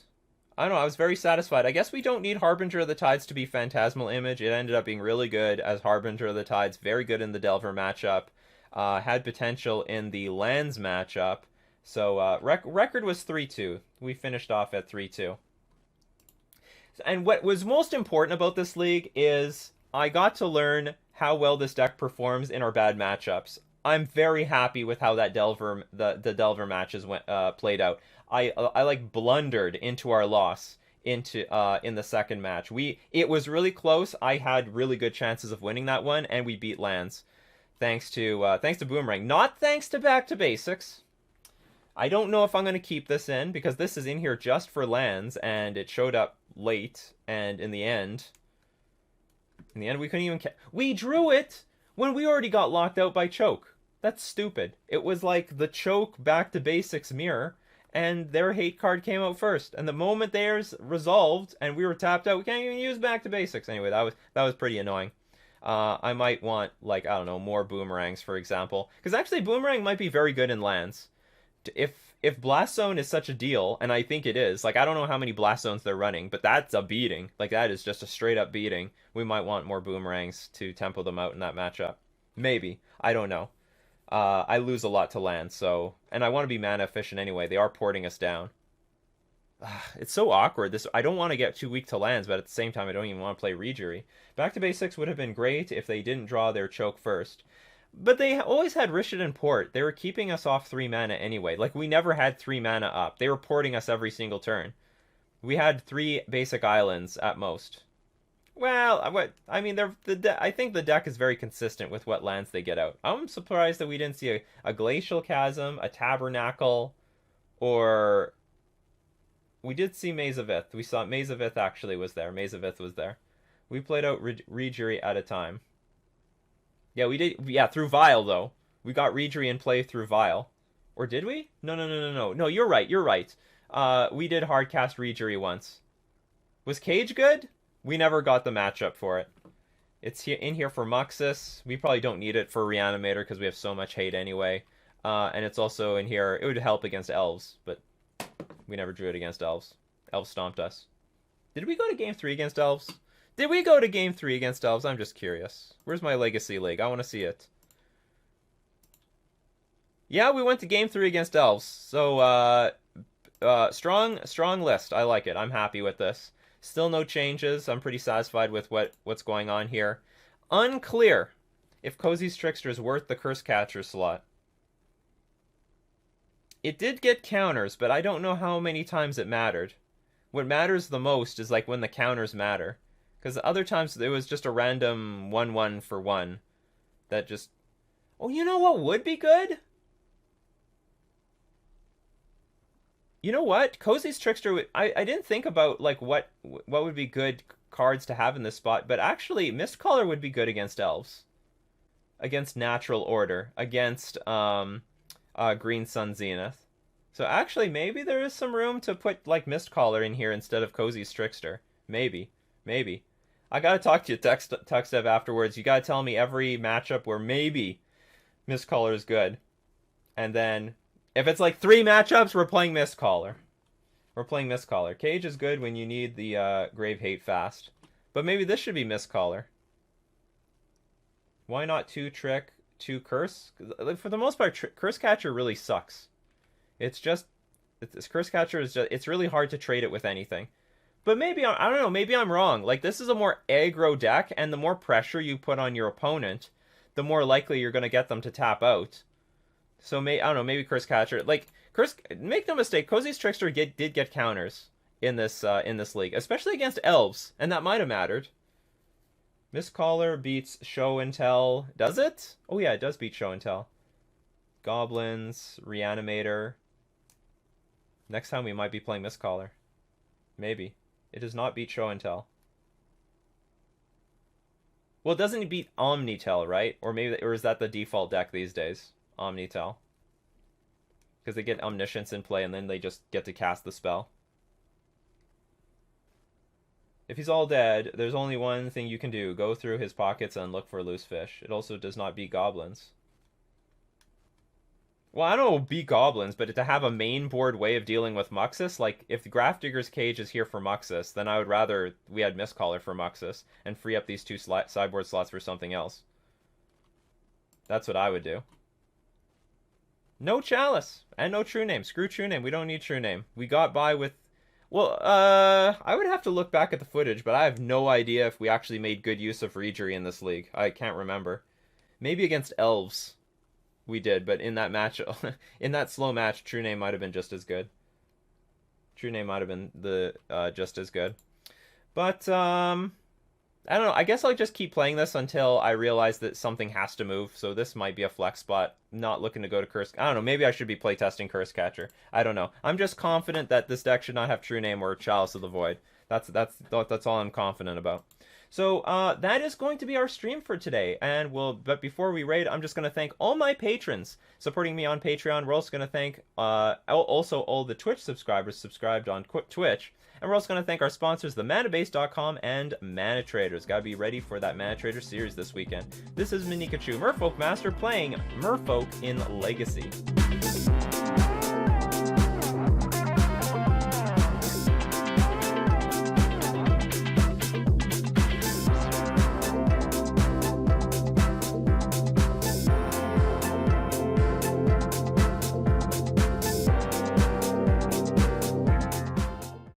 I don't know, I was very satisfied. I guess we don't need Harbinger of the Tides to be Phantasmal Image. It ended up being really good as Harbinger of the Tides. Very good in the Delver matchup. Had potential in the Lands matchup. So record was 3-2. We finished off at 3-2. And what was most important about this league is I got to learn how well this deck performs in our bad matchups. I'm very happy with how that Delver the Delver matches played out. I like blundered into our loss in the second match. It was really close. I had really good chances of winning that one, and we beat lands, thanks to Boomerang. Not thanks to Back to Basics. I don't know if I'm going to keep this in because this is in here just for lands, and it showed up late. And in the end, we couldn't even. We drew it when we already got locked out by Choke. That's stupid. It was like the Choke Back to Basics mirror. And their hate card came out first. And the moment theirs resolved and we were tapped out, we can't even use Back to Basics. Anyway, that was pretty annoying. I might want, like, I don't know, more Boomerangs, for example. Because actually, Boomerang might be very good in lands. If Blast Zone is such a deal, and I think it is, like, I don't know how many Blast Zones they're running, but that's a beating. Like, that is just a straight-up beating. We might want more Boomerangs to tempo them out in that matchup. Maybe. I don't know. I lose a lot to land, so... And I want to be mana efficient anyway. They are porting us down. It's so awkward. I don't want to get too weak to lands, but at the same time, I don't even want to play Rejury. Back to basics would have been great if they didn't draw their choke first. But they always had Rishadan Port. They were keeping us off 3 mana anyway. Like, we never had 3 mana up. They were porting us every single turn. We had 3 basic islands at most. Well, I mean, I think the deck is very consistent with what lands they get out. I'm surprised that we didn't see a Glacial Chasm, a Tabernacle, or... We did see Maze of Ith. We saw Maze of Ith actually was there. Maze of Ith was there. We played out Rejury at a time. Yeah, we did. Yeah, through Vile, though. We got Rejury in play through Vile. Or did we? No. No, you're right. You're right. We did hardcast Rejury once. Was Cage good? We never got the matchup for it. It's in here for Muxus. We probably don't need it for Reanimator because we have so much hate anyway. And it's also in here. It would help against Elves, but we never drew it against Elves. Elves stomped us. Did we go to Game 3 against Elves? Did we go to Game 3 against Elves? I'm just curious. Where's my Legacy League? I want to see it. Yeah, we went to Game 3 against Elves. So, strong list. I like it. I'm happy with this. Still no changes. I'm pretty satisfied with what's going on here. Unclear if Cozy's Trickster is worth the Curse Catcher slot. It did get counters, but I don't know how many times it mattered. What matters the most is like when the counters matter. Because other times it was just a random 1-1 for 1. That just... Oh, you know what would be good? You know what? Cozy's Trickster... I didn't think about like what would be good cards to have in this spot. But actually, Mistcaller would be good against Elves. Against Natural Order. Against... Green Sun Zenith. So actually, maybe there is some room to put, like, Mistcaller in here instead of Cozy's Trickster. Maybe. I gotta talk to you, Tuxdev, afterwards. You gotta tell me every matchup where maybe Mistcaller is good. And then, if it's like 3 matchups, we're playing Mistcaller. Cage is good when you need the Grave Hate fast. But maybe this should be Mistcaller. Why not 2 Trick? 2 Curse? For the most part, Curse Catcher really sucks. Curse Catcher is just, it's really hard to trade it with anything. But maybe, I don't know, maybe I'm wrong. Like, this is a more aggro deck, and the more pressure you put on your opponent, the more likely you're going to get them to tap out. So, I don't know, maybe Curse Catcher, like, make no mistake, Cozy's Trickster did get counters in this league, especially against Elves, and that might have mattered. Mistcaller beats Show and Tell. Does it? Oh yeah, it does beat Show and Tell. Goblins, Reanimator. Next time we might be playing Mistcaller. Maybe. It does not beat Show and Tell. Well, doesn't it beat Omni-Tell, right? Or is that the default deck these days? Omni-Tell. Because they get Omniscience in play and then they just get to cast the spell. If he's all dead, there's only one thing you can do. Go through his pockets and look for loose fish. It also does not beat goblins. Well, I don't know beat goblins, but to have a main board way of dealing with Muxus, like, if the Grafdigger's Cage is here for Muxus, then I would rather we had Mistcaller for Muxus and free up these 2 sideboard slots for something else. That's what I would do. No Chalice and no True-Name. Screw True-Name. We don't need True-Name. We got by with... Well, I would have to look back at the footage, but I have no idea if we actually made good use of Rejury in this league. I can't remember. Maybe against Elves we did, but in that match, in that slow match, True-Name might have been just as good. True-Name might have been just as good. But, I don't know. I guess I'll just keep playing this until I realize that something has to move. So this might be a flex spot. Not looking to go to Curse... I don't know. Maybe I should be playtesting Curse Catcher. I don't know. I'm just confident that this deck should not have True-Name or Chalice of the Void. That's all I'm confident about. So that is going to be our stream for today. But before we raid, I'm just going to thank all my patrons supporting me on Patreon. We're also going to thank also all the Twitch subscribers subscribed on Twitch. And we're also going to thank our sponsors, themanabase.com and Mana Traders. Gotta be ready for that Mana Trader series this weekend. This is Nikachu, Merfolk Master, playing Merfolk in Legacy.